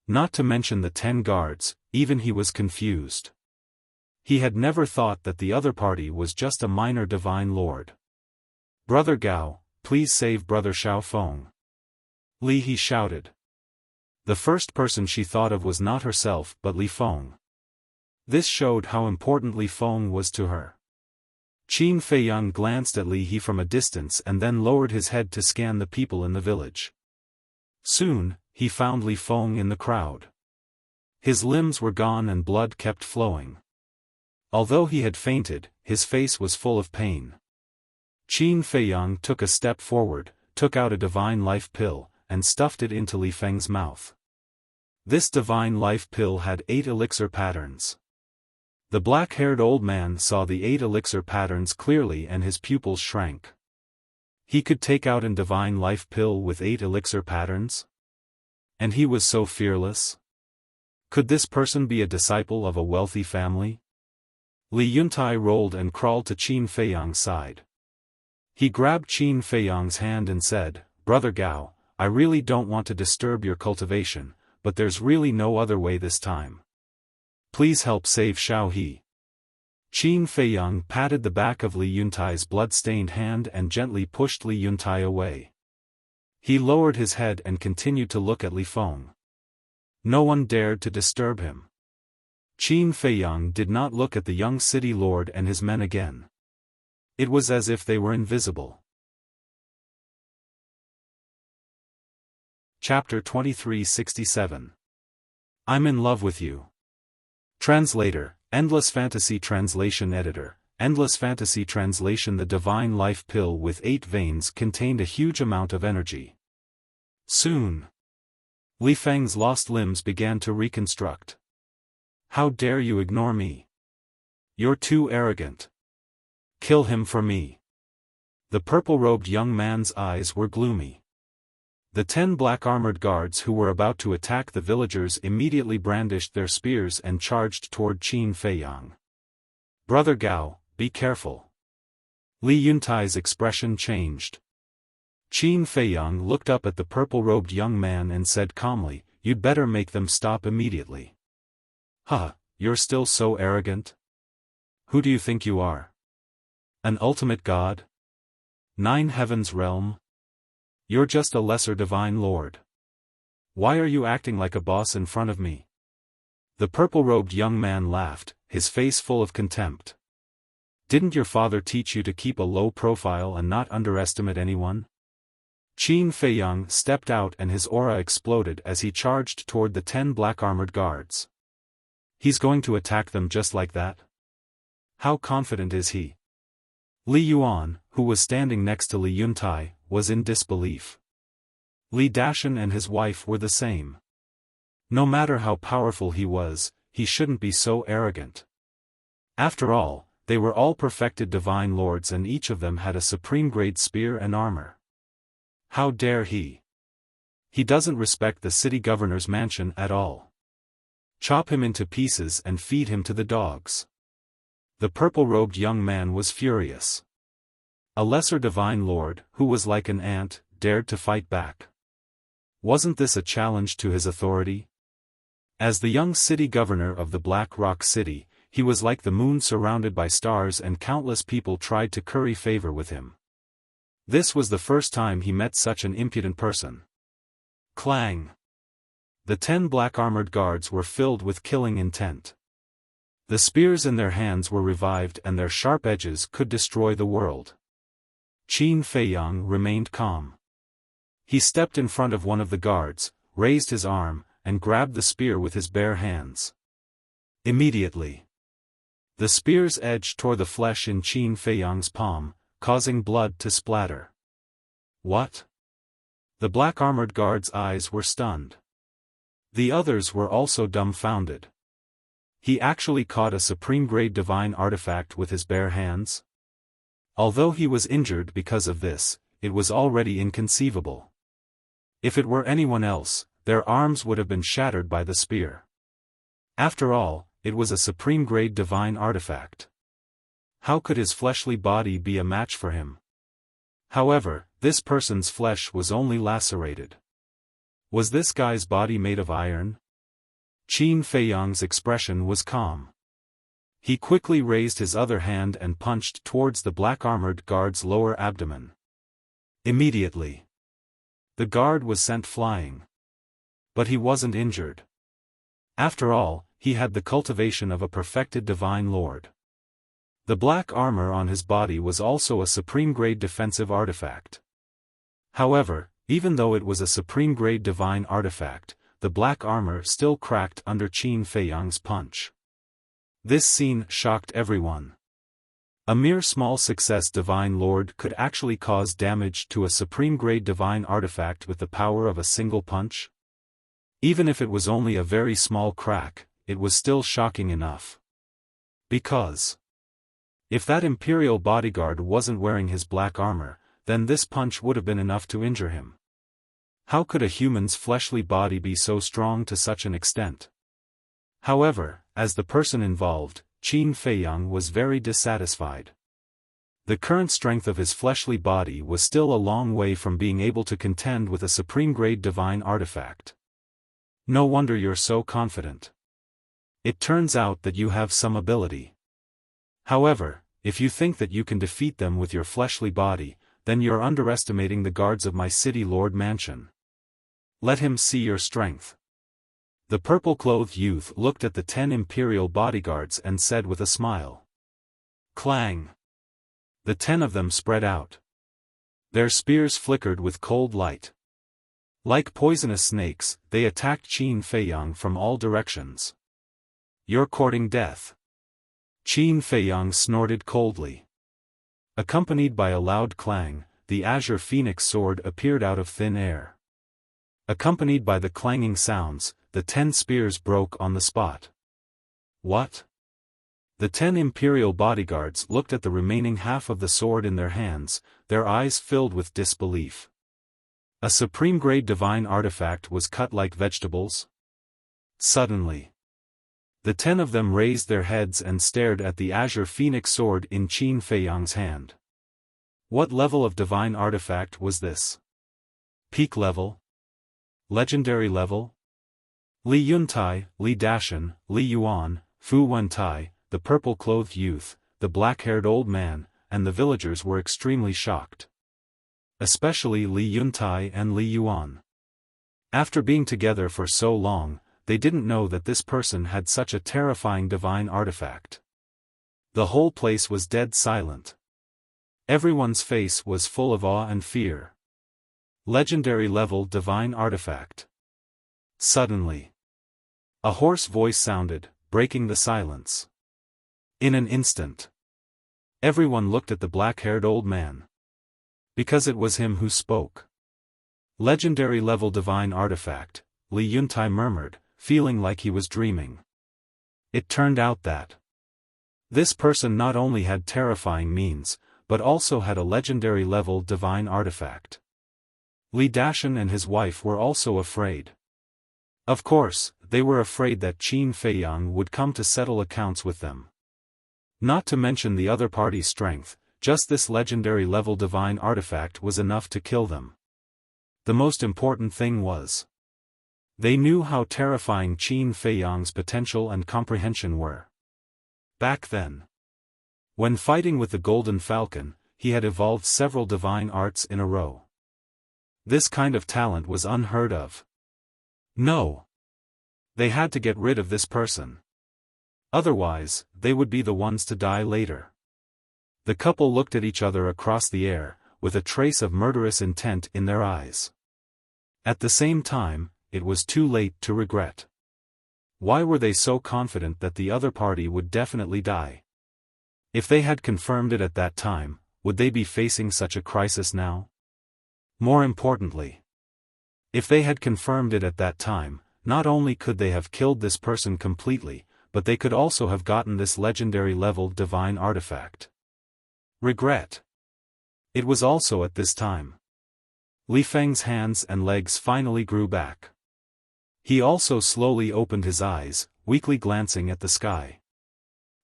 Speaker 1: Not to mention the 10 guards, even he was confused. He had never thought that the other party was just a minor divine lord. Brother Gao, please save Brother Xiaofan. Li He shouted. The first person she thought of was not herself but Li Feng. This showed how important Li Feng was to her. Qin Feiyang glanced at Li He from a distance and then lowered his head to scan the people in the village. Soon, he found Li Feng in the crowd. His limbs were gone and blood kept flowing. Although he had fainted, his face was full of pain. Qin Feiyang took a step forward, took out a divine life pill, and stuffed it into Li Feng's mouth. This divine life pill had 8 elixir patterns. The black-haired old man saw the 8 elixir patterns clearly and his pupils shrank. He could take out a divine life pill with 8 elixir patterns? And he was so fearless? Could this person be a disciple of a wealthy family? Li Yuntai rolled and crawled to Qin Feiyang's side. He grabbed Qin Feiyang's hand and said, Brother Gao, I really don't want to disturb your cultivation, but there's really no other way this time. Please help save Xiao He. Qin Feiyang patted the back of Li Yuntai's blood-stained hand and gently pushed Li Yuntai away. He lowered his head and continued to look at Li Feng. No one dared to disturb him. Qin Feiyang did not look at the young city lord and his men again. It was as if they were invisible. Chapter 2367. I'm in love with you. Translator, Endless Fantasy Translation Editor, Endless Fantasy Translation. The divine life pill with 8 veins contained a huge amount of energy. Soon, Li Feng's lost limbs began to reconstruct. How dare you ignore me? You're too arrogant. Kill him for me. The purple-robed young man's eyes were gloomy. The 10 black-armored guards who were about to attack the villagers immediately brandished their spears and charged toward Qin Feiyang. Brother Gao, be careful. Li Yuntai's expression changed. Qin Feiyang looked up at the purple-robed young man and said calmly, "You'd better make them stop immediately." "Huh, you're still so arrogant? Who do you think you are? An ultimate god? 9 heavens realm? You're just a lesser divine lord. Why are you acting like a boss in front of me?" The purple-robed young man laughed, his face full of contempt. "Didn't your father teach you to keep a low profile and not underestimate anyone?" Qin Feiyang stepped out and his aura exploded as he charged toward the 10 black-armored guards. He's going to attack them just like that? How confident is he? Li Yuan, who was standing next to Li Yuntai, was in disbelief. Li Dashan and his wife were the same. No matter how powerful he was, he shouldn't be so arrogant. After all, they were all perfected divine lords and each of them had a supreme-grade spear and armor. How dare he? He doesn't respect the city governor's mansion at all. Chop him into pieces and feed him to the dogs. The purple-robed young man was furious. A lesser divine lord, who was like an ant, dared to fight back. Wasn't this a challenge to his authority? As the young city governor of the Black Rock City, he was like the moon surrounded by stars and countless people tried to curry favor with him. This was the first time he met such an impudent person. Clang! The 10 black-armored guards were filled with killing intent. The spears in their hands were revived and their sharp edges could destroy the world. Qin Feiyang remained calm. He stepped in front of one of the guards, raised his arm, and grabbed the spear with his bare hands. Immediately, the spear's edge tore the flesh in Qin Feiyang's palm, causing blood to splatter. What? The black-armored guard's eyes were stunned. The others were also dumbfounded. He actually caught a supreme-grade divine artifact with his bare hands? Although he was injured because of this, it was already inconceivable. If it were anyone else, their arms would have been shattered by the spear. After all, it was a supreme-grade divine artifact. How could his fleshly body be a match for him? However, this person's flesh was only lacerated. Was this guy's body made of iron? Qin Feiyang's expression was calm. He quickly raised his other hand and punched towards the black-armored guard's lower abdomen. Immediately, the guard was sent flying. But he wasn't injured. After all, he had the cultivation of a perfected divine lord. The black armor on his body was also a supreme-grade defensive artifact. However, even though it was a supreme-grade divine artifact, the black armor still cracked under Qin Feiyang's punch. This scene shocked everyone. A mere small success divine lord could actually cause damage to a supreme-grade divine artifact with the power of a single punch? Even if it was only a very small crack, it was still shocking enough. Because if that imperial bodyguard wasn't wearing his black armor, then this punch would have been enough to injure him. How could a human's fleshly body be so strong to such an extent? However, as the person involved, Qin Feiyang was very dissatisfied. The current strength of his fleshly body was still a long way from being able to contend with a supreme-grade divine artifact. No wonder you're so confident. It turns out that you have some ability. However, if you think that you can defeat them with your fleshly body, then you're underestimating the guards of my city lord mansion. Let him see your strength. The purple-clothed youth looked at the 10 imperial bodyguards and said with a smile. Clang! The 10 of them spread out. Their spears flickered with cold light. Like poisonous snakes, they attacked Qin Feiyang from all directions. You're courting death. Qin Feiyang snorted coldly. Accompanied by a loud clang, the azure phoenix sword appeared out of thin air. Accompanied by the clanging sounds, the 10 spears broke on the spot. What? The 10 imperial bodyguards looked at the remaining half of the sword in their hands, their eyes filled with disbelief. A supreme-grade divine artifact was cut like vegetables? Suddenly, the 10 of them raised their heads and stared at the azure phoenix sword in Qin Feiyang's hand. What level of divine artifact was this? Peak level? Legendary level? Li Yuntai, Li Dashan, Li Yuan, Fu Wentai, the purple-clothed youth, the black-haired old man, and the villagers were extremely shocked. Especially Li Yuntai and Li Yuan. After being together for so long, they didn't know that this person had such a terrifying divine artifact. The whole place was dead silent. Everyone's face was full of awe and fear. Legendary level divine artifact. Suddenly, a hoarse voice sounded, breaking the silence. In an instant, everyone looked at the black-haired old man. Because it was him who spoke. Legendary level divine artifact, Li Yuntai murmured, feeling like he was dreaming. It turned out that this person not only had terrifying means, but also had a legendary level divine artifact. Li Dashan and his wife were also afraid. Of course, they were afraid that Qin Feiyang would come to settle accounts with them. Not to mention the other party's strength, just this legendary level divine artifact was enough to kill them. The most important thing was, they knew how terrifying Qin Feiyang's potential and comprehension were. Back then, when fighting with the Golden Falcon, he had evolved several divine arts in a row. This kind of talent was unheard of. No. They had to get rid of this person. Otherwise, they would be the ones to die later. The couple looked at each other across the air, with a trace of murderous intent in their eyes. At the same time, it was too late to regret. Why were they so confident that the other party would definitely die? If they had confirmed it at that time, would they be facing such a crisis now? More importantly, if they had confirmed it at that time, not only could they have killed this person completely, but they could also have gotten this legendary level divine artifact. Regret. It was also at this time. Li Feng's hands and legs finally grew back. He also slowly opened his eyes, weakly glancing at the sky.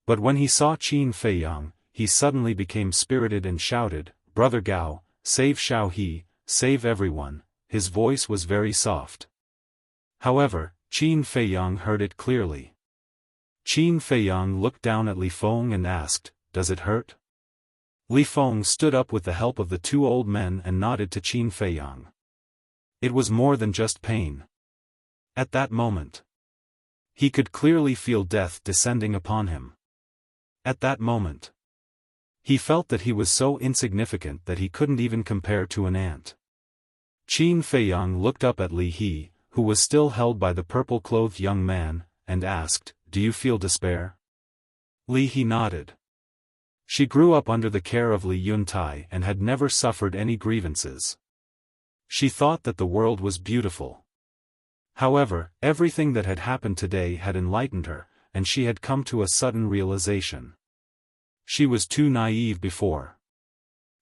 Speaker 1: But when he saw Qin Feiyang, he suddenly became spirited and shouted, "Brother Gao, save Xiao He, save everyone." His voice was very soft. However, Qin Feiyang heard it clearly. Qin Feiyang looked down at Li Feng and asked, "Does it hurt?" Li Feng stood up with the help of the 2 old men and nodded to Qin Feiyang. It was more than just pain. At that moment, he could clearly feel death descending upon him. At that moment, he felt that he was so insignificant that he couldn't even compare to an ant. Qin Feiyang looked up at Li He, who was still held by the purple-clothed young man, and asked, "Do you feel despair?" Li He nodded. She grew up under the care of Li Yuntai and had never suffered any grievances. She thought that the world was beautiful. However, everything that had happened today had enlightened her, and she had come to a sudden realization. She was too naive before.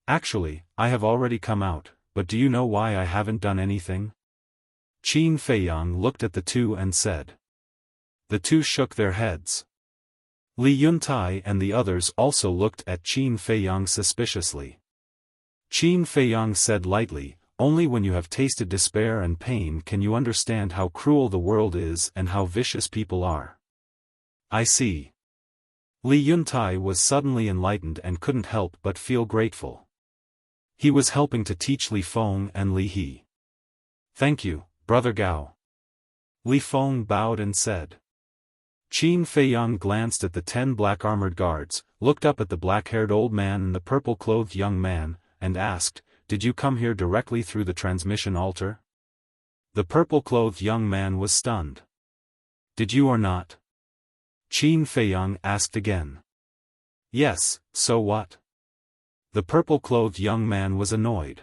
Speaker 1: "Actually, I have already come out, but do you know why I haven't done anything?" Qin Feiyang looked at the 2 and said. The 2 shook their heads. Li Yuntai and the others also looked at Qin Feiyang suspiciously. Qin Feiyang said lightly, "Only when you have tasted despair and pain can you understand how cruel the world is and how vicious people are." "I see." Li Yuntai was suddenly enlightened and couldn't help but feel grateful. He was helping to teach Li Feng and Li He. "Thank you, Brother Gao." Li Feng bowed and said. Qin Feiyang glanced at the 10 black-armored guards, looked up at the black-haired old man and the purple-clothed young man, and asked, "Did you come here directly through the transmission altar?" The purple-clothed young man was stunned. "Did you or not?" Qin Feiyang asked again. Yes, so what? The purple-clothed young man was annoyed.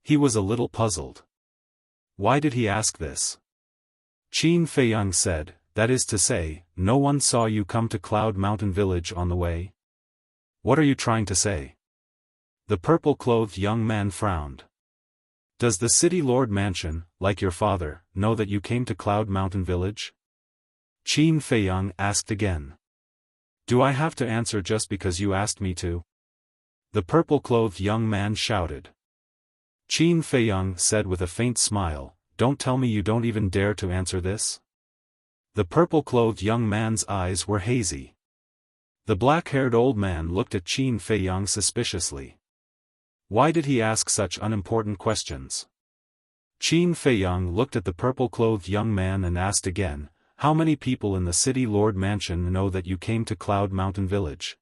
Speaker 1: He was a little puzzled. Why did he ask this? Qin Feiyang said, that is to say, no one saw you come to Cloud Mountain Village on the way? What are you trying to say? The purple-clothed young man frowned. Does the city lord mansion, like your father, know that you came to Cloud Mountain Village? Qin Feiyang asked again. Do I have to answer just because you asked me to? The purple-clothed young man shouted. Qin Feiyang said with a faint smile, don't tell me you don't even dare to answer this? The purple-clothed young man's eyes were hazy. The black-haired old man looked at Qin Feiyang suspiciously. Why did he ask such unimportant questions? Qin Feiyang looked at the purple-clothed young man and asked again, how many people in the city lord mansion know that you came to Cloud Mountain Village?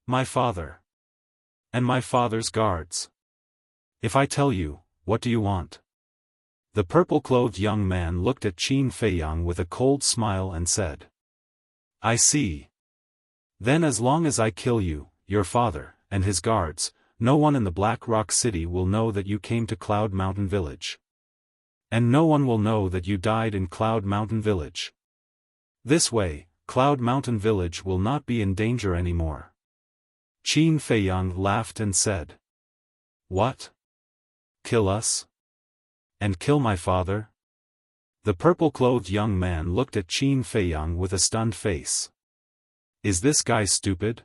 Speaker 1: My father. And my father's guards. If I tell you, what do you want? The purple-clothed young man looked at Qin Feiyang with a cold smile and said. I see. Then as long as I kill you, your father, and his guards, no one in the Black Rock City will know that you came to Cloud Mountain Village. And no one will know that you died in Cloud Mountain Village. This way, Cloud Mountain Village will not be in danger anymore. Qin Feiyang laughed and said. What? Kill us? And kill my father? The purple-clothed young man looked at Qin Feiyang with a stunned face. Is this guy stupid?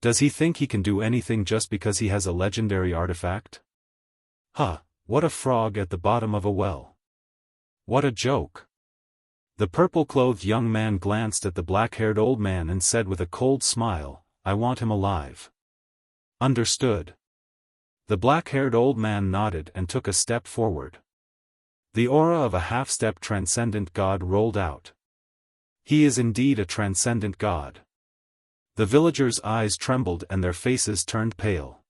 Speaker 1: Does he think he can do anything just because he has a legendary artifact? Huh, what a frog at the bottom of a well. What a joke. The purple-clothed young man glanced at the black-haired old man and said with a cold smile, I want him alive. Understood. The black-haired old man nodded and took a step forward. The aura of a half-step transcendent god rolled out. He is indeed a transcendent god. The villagers' eyes trembled and their faces turned pale.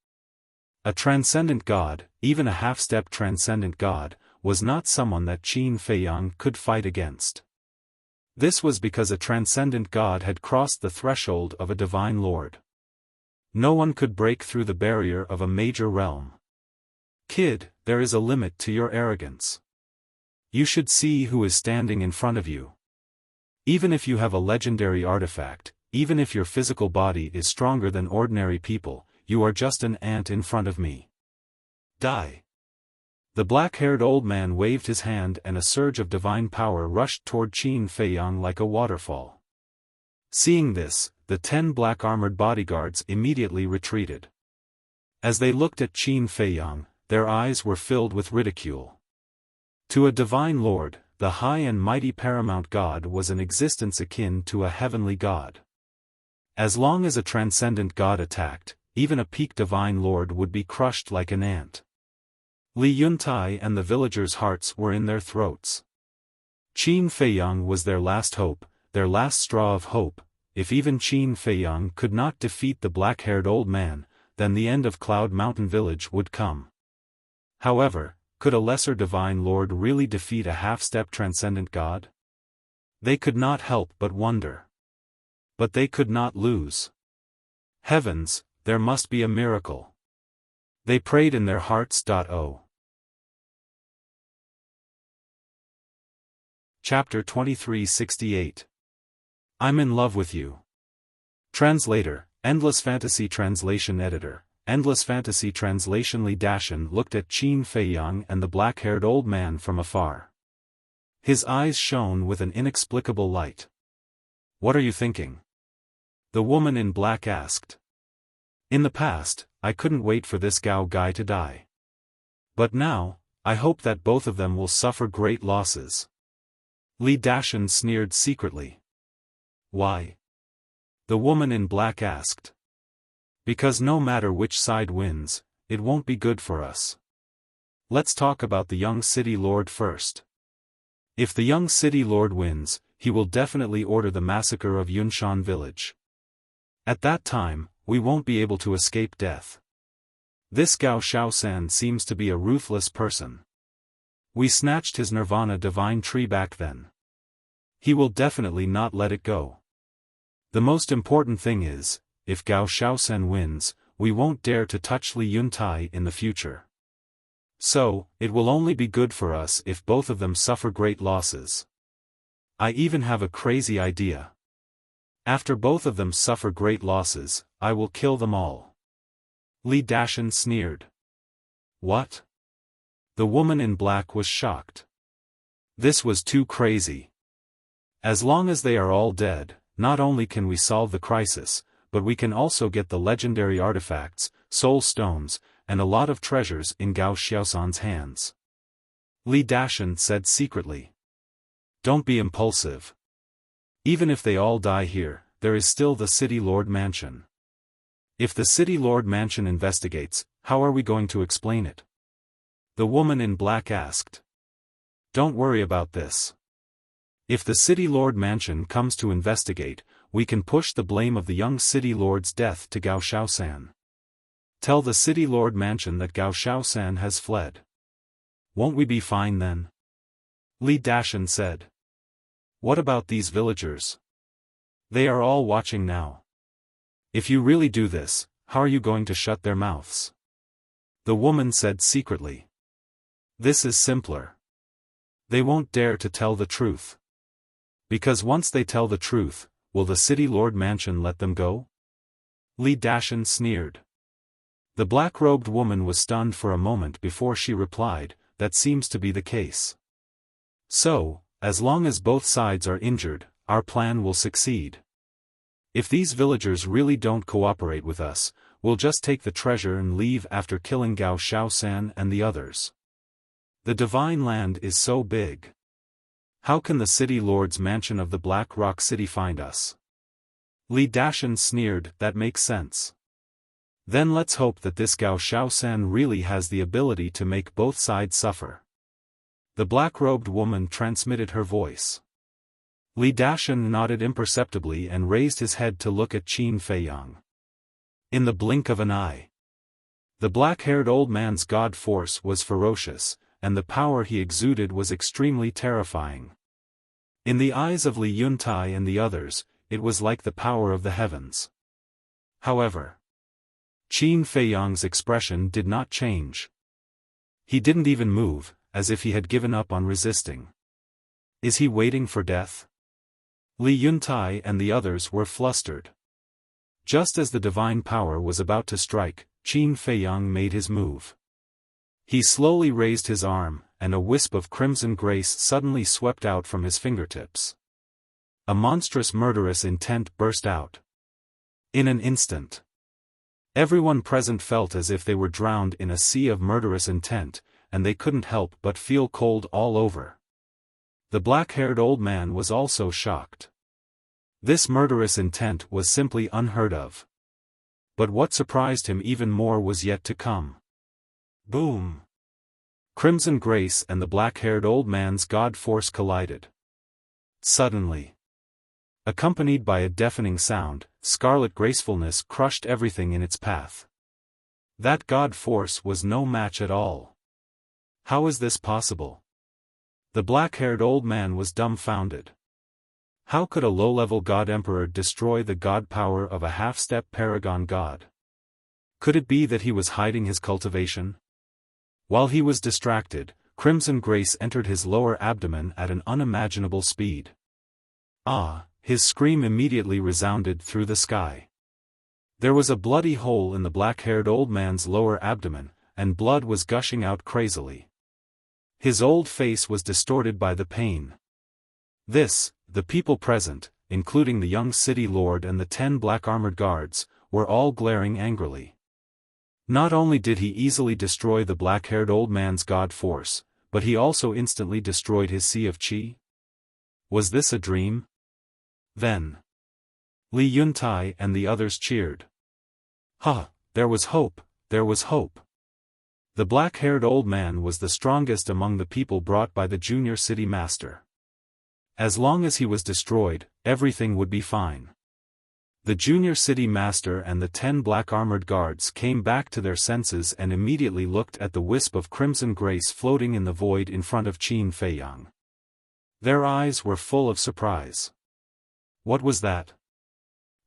Speaker 1: A transcendent god, even a half-step transcendent god, was not someone that Qin Feiyang could fight against. This was because a transcendent god had crossed the threshold of a divine lord. No one could break through the barrier of a major realm. Kid, there is a limit to your arrogance. You should see who is standing in front of you. Even if you have a legendary artifact, even if your physical body is stronger than ordinary people, you are just an ant in front of me. Die. The black-haired old man waved his hand and a surge of divine power rushed toward Qin Feiyang like a waterfall. Seeing this, the 10 black-armored bodyguards immediately retreated. As they looked at Qin Feiyang, their eyes were filled with ridicule. To a divine lord, the high and mighty paramount god was an existence akin to a heavenly god. As long as a transcendent god attacked, even a peak divine lord would be crushed like an ant. Li Yuntai and the villagers' hearts were in their throats. Qin Feiyang was their last hope, their last straw of hope. If even Qin Feiyang could not defeat the black-haired old man, then the end of Cloud Mountain Village would come. However, could a lesser divine lord really defeat a half-step transcendent god? They could not help but wonder. But they could not lose. Heavens, there must be a miracle. They prayed in their hearts. Chapter 2368. I'm in love with you. Translator, Endless Fantasy Translation Editor, Endless Fantasy Translation. Li Dashan looked at Qin Feiyang and the black-haired old man from afar. His eyes shone with an inexplicable light. What are you thinking? The woman in black asked. In the past, I couldn't wait for this Gao guy to die. But now, I hope that both of them will suffer great losses. Li Dashan sneered secretly. Why? The woman in black asked. Because no matter which side wins, it won't be good for us. Let's talk about the young city lord first. If the young city lord wins, he will definitely order the massacre of Yunshan village. At that time, we won't be able to escape death. This Gao Xiaofan seems to be a ruthless person. We snatched his Nirvana divine tree back then. He will definitely not let it go. The most important thing is, if Gao Xiaosan wins, we won't dare to touch Li Yuntai in the future. So, it will only be good for us if both of them suffer great losses. I even have a crazy idea. After both of them suffer great losses, I will kill them all. Li Dashan sneered. What? The woman in black was shocked. This was too crazy. As long as they are all dead, not only can we solve the crisis, but we can also get the legendary artifacts, soul stones, and a lot of treasures in Gao Xiaosan's hands. Li Dashan said secretly. Don't be impulsive. Even if they all die here, there is still the City Lord Mansion. If the City Lord Mansion investigates, how are we going to explain it? The woman in black asked. Don't worry about this. If the City Lord Mansion comes to investigate, we can push the blame of the young City Lord's death to Gao Xiaosan. Tell the City Lord Mansion that Gao Xiaosan has fled. Won't we be fine then? Li Dashan said. What about these villagers? They are all watching now. If you really do this, how are you going to shut their mouths? The woman said secretly. This is simpler. They won't dare to tell the truth. Because once they tell the truth, will the City Lord Mansion let them go? Li Dashan sneered. The black-robed woman was stunned for a moment before she replied, that seems to be the case. So, as long as both sides are injured, our plan will succeed. If these villagers really don't cooperate with us, we'll just take the treasure and leave after killing Gao Xiaosan and the others. The Divine Land is so big. How can the City Lord's Mansion of the Black Rock City find us? Li Dashan sneered, that makes sense. Then let's hope that this Gao Xiaosan really has the ability to make both sides suffer. The black-robed woman transmitted her voice. Li Dashan nodded imperceptibly and raised his head to look at Qin Feiyang. In the blink of an eye, the black-haired old man's god force was ferocious, and the power he exuded was extremely terrifying. In the eyes of Li Yuntai and the others, it was like the power of the heavens. However, Qin Feiyang's expression did not change. He didn't even move, as if he had given up on resisting. Is he waiting for death? Li Yuntai and the others were flustered. Just as the divine power was about to strike, Qin Feiyang made his move. He slowly raised his arm, and a wisp of crimson grace suddenly swept out from his fingertips. A monstrous murderous intent burst out. In an instant, everyone present felt as if they were drowned in a sea of murderous intent, and they couldn't help but feel cold all over. The black-haired old man was also shocked. This murderous intent was simply unheard of. But what surprised him even more was yet to come. Boom! Crimson Grace and the black-haired old man's god force collided. Suddenly, accompanied by a deafening sound, scarlet gracefulness crushed everything in its path. That god force was no match at all. How is this possible? The black-haired old man was dumbfounded. How could a low-level god emperor destroy the god power of a half-step paragon god? Could it be that he was hiding his cultivation? While he was distracted, Crimson Grace entered his lower abdomen at an unimaginable speed. Ah! His scream immediately resounded through the sky. There was a bloody hole in the black-haired old man's lower abdomen, and blood was gushing out crazily. His old face was distorted by the pain. The people present, including the young city lord and the 10 black-armored guards, were all glaring angrily. Not only did he easily destroy the black-haired old man's god force, but he also instantly destroyed his sea of qi. Was this a dream? Then, Li Yuntai and the others cheered. Ha! There was hope, there was hope. The black-haired old man was the strongest among the people brought by the junior city master. As long as he was destroyed, everything would be fine. The junior city master and the 10 black-armored guards came back to their senses and immediately looked at the wisp of crimson grace floating in the void in front of Qin Feiyang. Their eyes were full of surprise. What was that?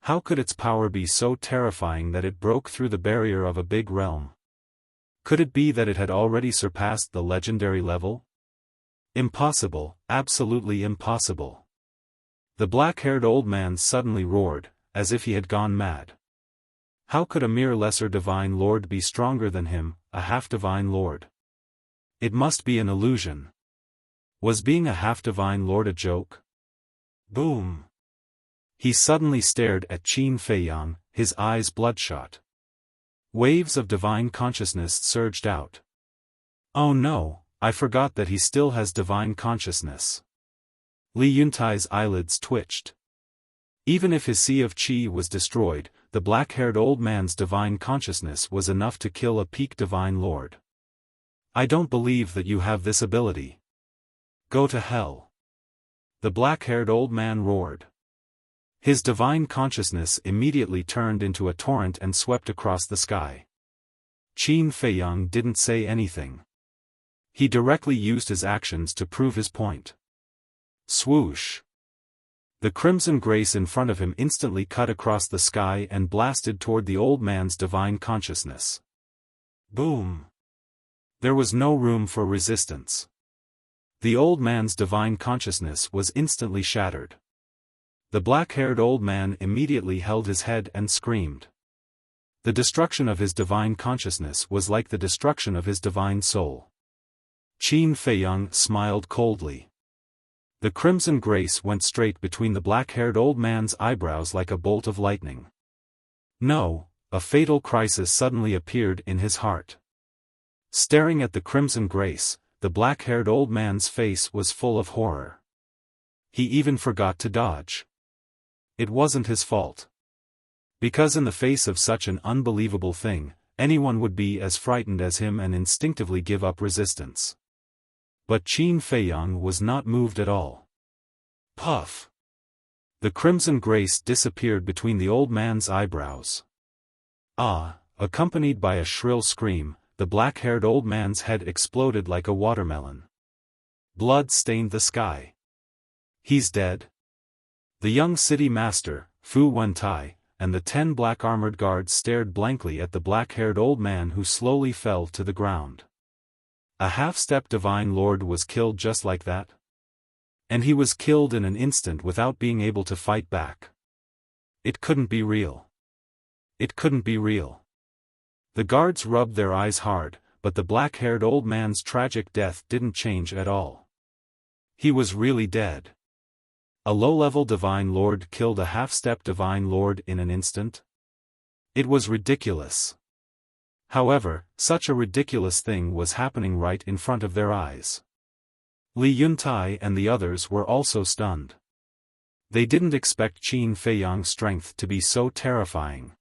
Speaker 1: How could its power be so terrifying that it broke through the barrier of a big realm? Could it be that it had already surpassed the legendary level? Impossible, absolutely impossible. The black-haired old man suddenly roared, as if he had gone mad. How could a mere lesser divine lord be stronger than him, a half-divine lord? It must be an illusion. Was being a half-divine lord a joke? Boom! He suddenly stared at Qin Feiyang, his eyes bloodshot. Waves of divine consciousness surged out. Oh no, I forgot that he still has divine consciousness. Li Yuntai's eyelids twitched. Even if his sea of qi was destroyed, the black-haired old man's divine consciousness was enough to kill a peak divine lord. I don't believe that you have this ability. Go to hell. The black-haired old man roared. His divine consciousness immediately turned into a torrent and swept across the sky. Qin Feiyang didn't say anything. He directly used his actions to prove his point. Swoosh! The crimson grace in front of him instantly cut across the sky and blasted toward the old man's divine consciousness. Boom! There was no room for resistance. The old man's divine consciousness was instantly shattered. The black-haired old man immediately held his head and screamed. The destruction of his divine consciousness was like the destruction of his divine soul. Qin Feiyang smiled coldly. The crimson grace went straight between the black-haired old man's eyebrows like a bolt of lightning. No, a fatal crisis suddenly appeared in his heart. Staring at the crimson grace, the black-haired old man's face was full of horror. He even forgot to dodge. It wasn't his fault. Because in the face of such an unbelievable thing, anyone would be as frightened as him and instinctively give up resistance. But Qin Feiyang was not moved at all. Puff! The crimson grace disappeared between the old man's eyebrows. Ah! Accompanied by a shrill scream, the black-haired old man's head exploded like a watermelon. Blood stained the sky. He's dead. The young city master, Fu Wentai, and the 10 black-armored guards stared blankly at the black-haired old man who slowly fell to the ground. A half-step divine lord was killed just like that? And he was killed in an instant without being able to fight back. It couldn't be real. It couldn't be real. The guards rubbed their eyes hard, but the black-haired old man's tragic death didn't change at all. He was really dead. A low-level divine lord killed a half-step divine lord in an instant? It was ridiculous. However, such a ridiculous thing was happening right in front of their eyes. Li Yuntai and the others were also stunned. They didn't expect Qin Feiyang's strength to be so terrifying.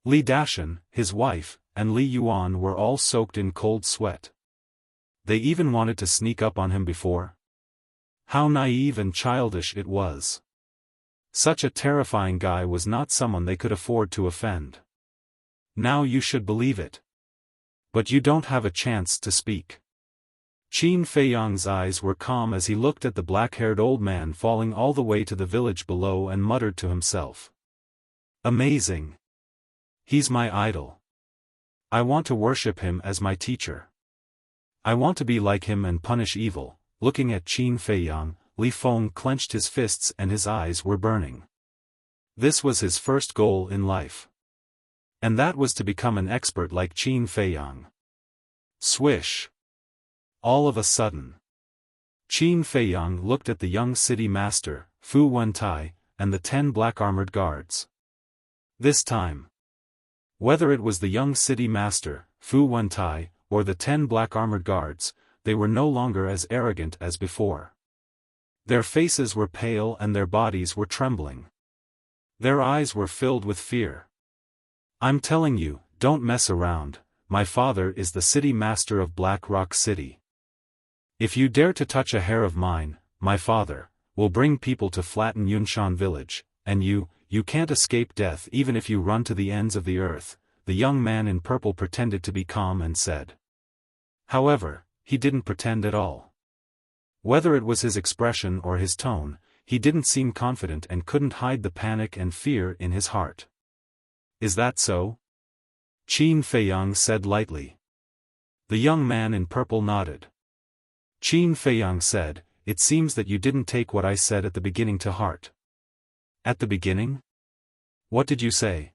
Speaker 1: Li Dashan, his wife, and Li Yuan were all soaked in cold sweat. They even wanted to sneak up on him before. How naive and childish it was. Such a terrifying guy was not someone they could afford to offend. Now you should believe it. But you don't have a chance to speak. Qin Feiyang's eyes were calm as he looked at the black-haired old man falling all the way to the village below and muttered to himself. Amazing. He's my idol. I want to worship him as my teacher. I want to be like him and punish evil. Looking at Qin Feiyang, Li Feng clenched his fists and his eyes were burning. This was his first goal in life. And that was to become an expert like Qin Feiyang. Swish! All of a sudden, Qin Feiyang looked at the young city master, Fu Wentai, and the 10 black-armored guards. This time, whether it was the young city master, Fu Wentai, or the 10 black-armored guards, they were no longer as arrogant as before. Their faces were pale and their bodies were trembling. Their eyes were filled with fear. I'm telling you, don't mess around, my father is the city master of Black Rock City. If you dare to touch a hair of mine, my father, will bring people to flatten Yunshan village, and you can't escape death even if you run to the ends of the earth, the young man in purple pretended to be calm and said. However, he didn't pretend at all. Whether it was his expression or his tone, he didn't seem confident and couldn't hide the panic and fear in his heart. "Is that so?" Qin Feiyang said lightly. The young man in purple nodded. Qin Feiyang said, "It seems that you didn't take what I said at the beginning to heart." "At the beginning? What did you say?"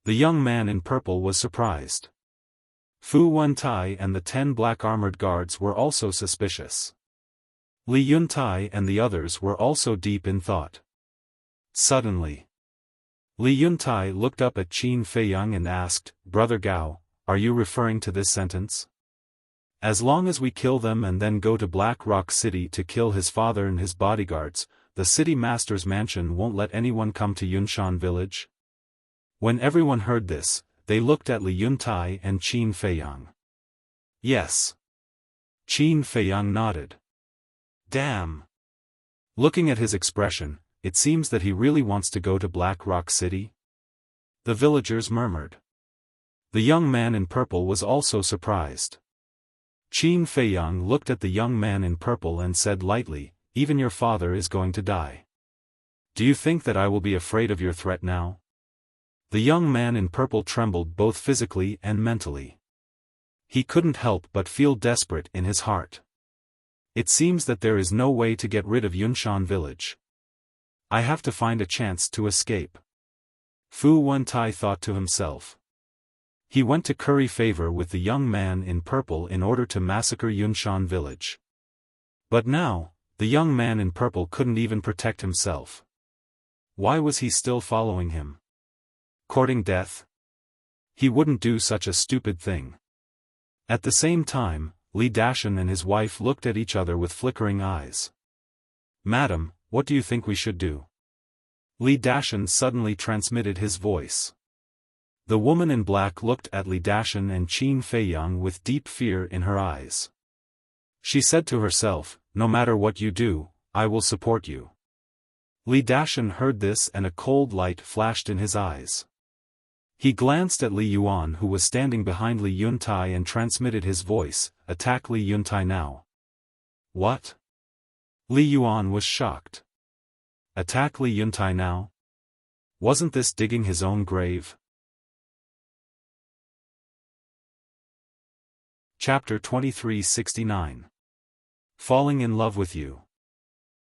Speaker 1: The young man in purple was surprised. Fu Wentai and the 10 black armored guards were also suspicious. Li Yuntai and the others were also deep in thought. Suddenly, Li Yuntai looked up at Qin Feiyang and asked, "Brother Gao, are you referring to this sentence? As long as we kill them and then go to Black Rock City to kill his father and his bodyguards, the city master's mansion won't let anyone come to Yunshan village?" When everyone heard this, they looked at Li Yuntai and Qin Feiyang. "Yes." Qin Feiyang nodded. "Damn." Looking at his expression, it seems that he really wants to go to Black Rock City? The villagers murmured. The young man in purple was also surprised. Qin Feiyang looked at the young man in purple and said lightly, "Even your father is going to die. Do you think that I will be afraid of your threat now?" The young man in purple trembled both physically and mentally. He couldn't help but feel desperate in his heart. It seems that there is no way to get rid of Yunshan village. I have to find a chance to escape. Fu Wentai thought to himself. He went to curry favor with the young man in purple in order to massacre Yunshan village. But now, the young man in purple couldn't even protect himself. Why was he still following him? Courting death? He wouldn't do such a stupid thing. At the same time, Li Dashan and his wife looked at each other with flickering eyes. "Madam, what do you think we should do?" Li Dashan suddenly transmitted his voice. The woman in black looked at Li Dashan and Qin Feiyang with deep fear in her eyes. She said to herself, "No matter what you do, I will support you." Li Dashan heard this and a cold light flashed in his eyes. He glanced at Li Yuan who was standing behind Li Yuntai and transmitted his voice, "Attack Li Yuntai now." "What?" Li Yuan was shocked. Attack Li Yuntai now? Wasn't this digging his own grave? Chapter 2369. Falling in Love with You.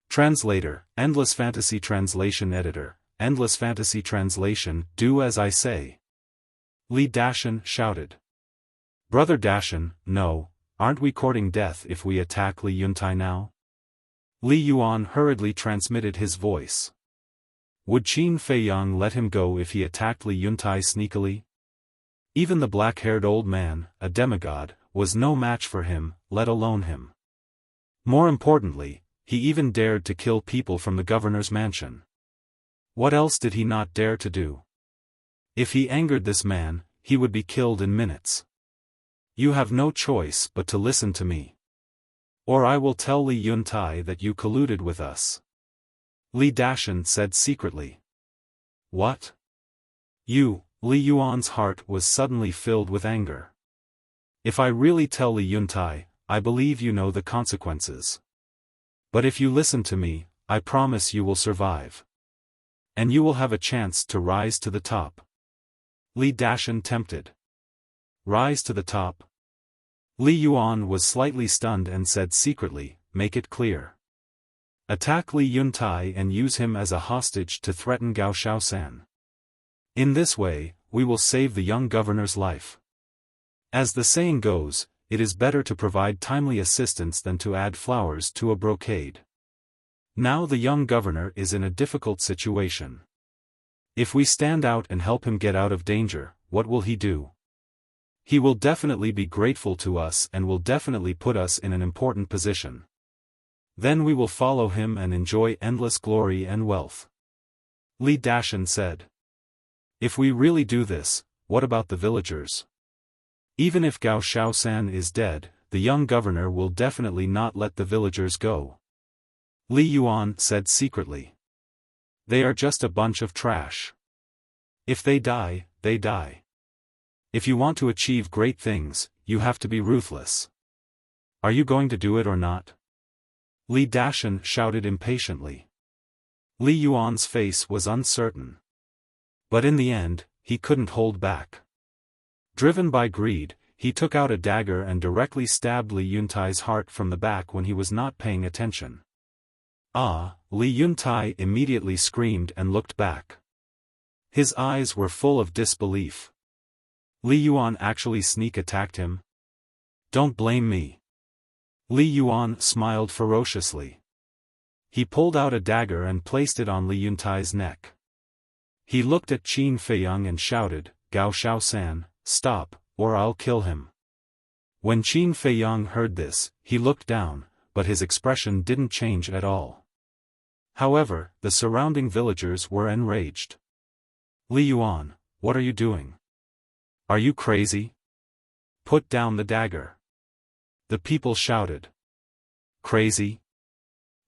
Speaker 1: Translator, Endless Fantasy Translation Editor, Endless Fantasy Translation, do as I say. Li Dashan shouted. Brother Dashan, no, aren't we courting death if we attack Li Yuntai now? Li Yuan hurriedly transmitted his voice. Would Qin Feiyang let him go if he attacked Li Yuntai sneakily? Even the black-haired old man, a demigod, was no match for him, let alone him. More importantly, he even dared to kill people from the governor's mansion. What else did he not dare to do? If he angered this man, he would be killed in minutes. You have no choice but to listen to me. Or I will tell Li Yuntai that you colluded with us. Li Dashan said secretly. What? You, Li Yuan's heart was suddenly filled with anger. If I really tell Li Yuntai, I believe you know the consequences. But if you listen to me, I promise you will survive. And you will have a chance to rise to the top. Li Dashan tempted. Rise to the top? Li Yuan was slightly stunned and said secretly, make it clear. Attack Li Yuntai and use him as a hostage to threaten Gao Xiaofan. In this way, we will save the young governor's life. As the saying goes, it is better to provide timely assistance than to add flowers to a brocade. Now the young governor is in a difficult situation. If we stand out and help him get out of danger, what will he do? He will definitely be grateful to us and will definitely put us in an important position. Then we will follow him and enjoy endless glory and wealth. Li Dashan said. If we really do this, what about the villagers? Even if Gao Xiaofan is dead, the young governor will definitely not let the villagers go. Li Yuan said secretly. They are just a bunch of trash. If they die, they die. If you want to achieve great things, you have to be ruthless. Are you going to do it or not? Li Dashan shouted impatiently. Li Yuan's face was uncertain. But in the end, he couldn't hold back. Driven by greed, he took out a dagger and directly stabbed Li Yuntai's heart from the back when he was not paying attention. Ah! Li Yuntai immediately screamed and looked back. His eyes were full of disbelief. Li Yuan actually sneak attacked him? Don't blame me. Li Yuan smiled ferociously. He pulled out a dagger and placed it on Li Yuntai's neck. He looked at Qin Feiyang and shouted, "Gao Xiaosan, stop, or I'll kill him." When Qin Feiyang heard this, he looked down, but his expression didn't change at all. However, the surrounding villagers were enraged. "Li Yuan, what are you doing? Are you crazy? Put down the dagger." The people shouted. "Crazy?"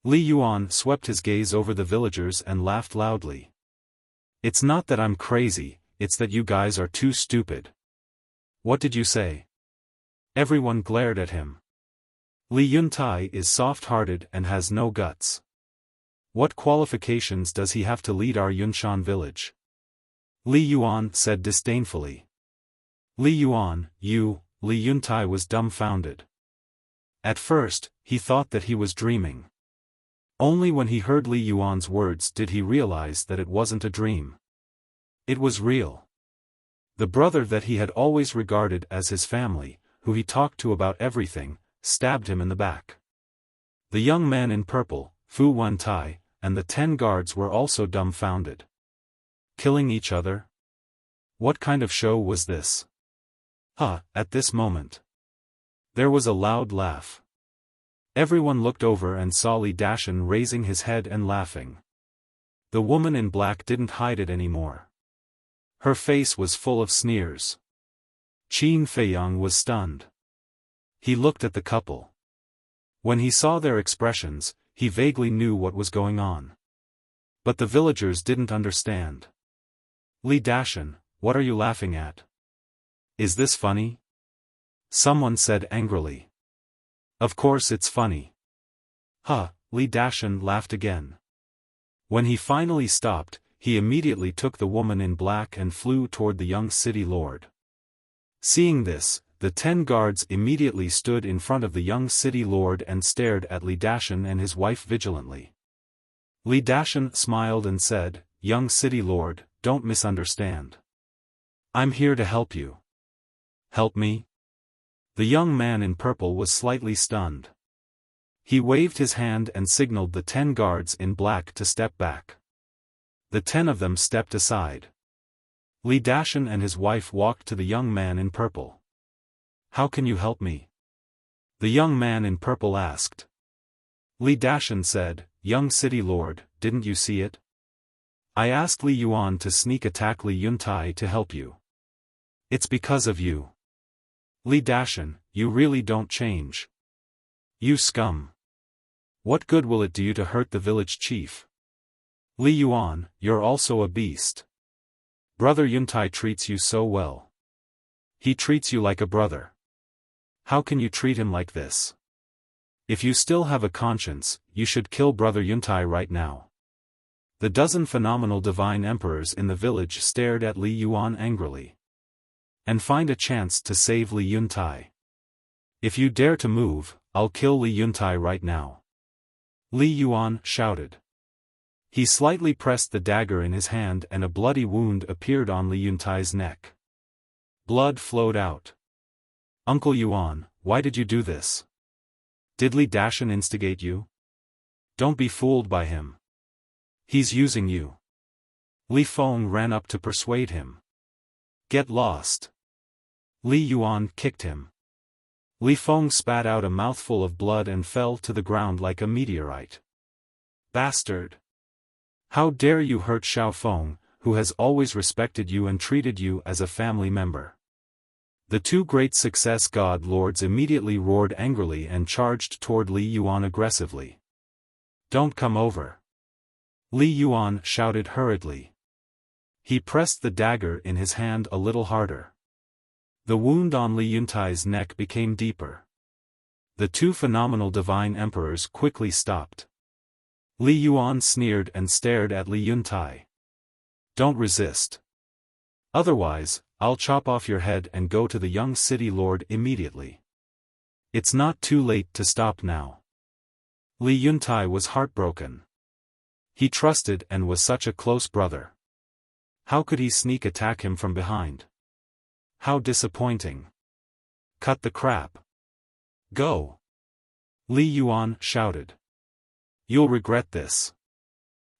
Speaker 1: Li Yuan swept his gaze over the villagers and laughed loudly. "It's not that I'm crazy, it's that you guys are too stupid." "What did you say?" Everyone glared at him. Li Yuntai is soft-hearted and has no guts. What qualifications does he have to lead our Yunshan village? Li Yuan said disdainfully. Li Yuan, Li Yuntai was dumbfounded. At first, he thought that he was dreaming. Only when he heard Li Yuan's words did he realize that it wasn't a dream. It was real. The brother that he had always regarded as his family, who he talked to about everything, stabbed him in the back. The young man in purple, Fu Wentai, and the 10 guards were also dumbfounded. Killing each other? What kind of show was this? At this moment. There was a loud laugh. Everyone looked over and saw Li Dashan raising his head and laughing. The woman in black didn't hide it anymore. Her face was full of sneers. Qin Feiyang was stunned. He looked at the couple. When he saw their expressions, he vaguely knew what was going on. But the villagers didn't understand. "Li Dashan, what are you laughing at? Is this funny?" Someone said angrily. "Of course it's funny." Li Dashan laughed again. When he finally stopped, he immediately took the woman in black and flew toward the young city lord. Seeing this, the 10 guards immediately stood in front of the young city lord and stared at Li Dashan and his wife vigilantly. Li Dashan smiled and said, "Young city lord, don't misunderstand. I'm here to help you." "Help me?" The young man in purple was slightly stunned. He waved his hand and signaled the 10 guards in black to step back. The 10 of them stepped aside. Li Dashan and his wife walked to the young man in purple. "How can you help me?" the young man in purple asked. Li Dashan said, "Young city lord, didn't you see it? I asked Li Yuan to sneak attack Li Yuntai to help you. It's because of you. Li Dashan, you really don't change. You scum. What good will it do you to hurt the village chief? Li Yuan, you're also a beast. Brother Yuntai treats you so well. He treats you like a brother. How can you treat him like this? If you still have a conscience, you should kill Brother Yuntai right now." The dozen phenomenal divine emperors in the village stared at Li Yuan angrily. "And find a chance to save Li Yuntai. If you dare to move, I'll kill Li Yuntai right now." Li Yuan shouted. He slightly pressed the dagger in his hand and a bloody wound appeared on Li Yuntai's neck. Blood flowed out. "Uncle Yuan, why did you do this? Did Li Dashan instigate you? Don't be fooled by him. He's using you." Li Feng ran up to persuade him. "Get lost." Li Yuan kicked him. Li Feng spat out a mouthful of blood and fell to the ground like a meteorite. "Bastard! How dare you hurt Xiaofan, who has always respected you and treated you as a family member." The 2 great success god lords immediately roared angrily and charged toward Li Yuan aggressively. "Don't come over." Li Yuan shouted hurriedly. He pressed the dagger in his hand a little harder. The wound on Li Yuntai's neck became deeper. The 2 phenomenal divine emperors quickly stopped. Li Yuan sneered and stared at Li Yuntai. Don't resist. Otherwise, I'll chop off your head and go to the young city lord immediately. It's not too late to stop now. Li Yuntai was heartbroken. He trusted and was such a close brother. How could he sneak attack him from behind? How disappointing. Cut the crap. Go. Li Yuan shouted. You'll regret this.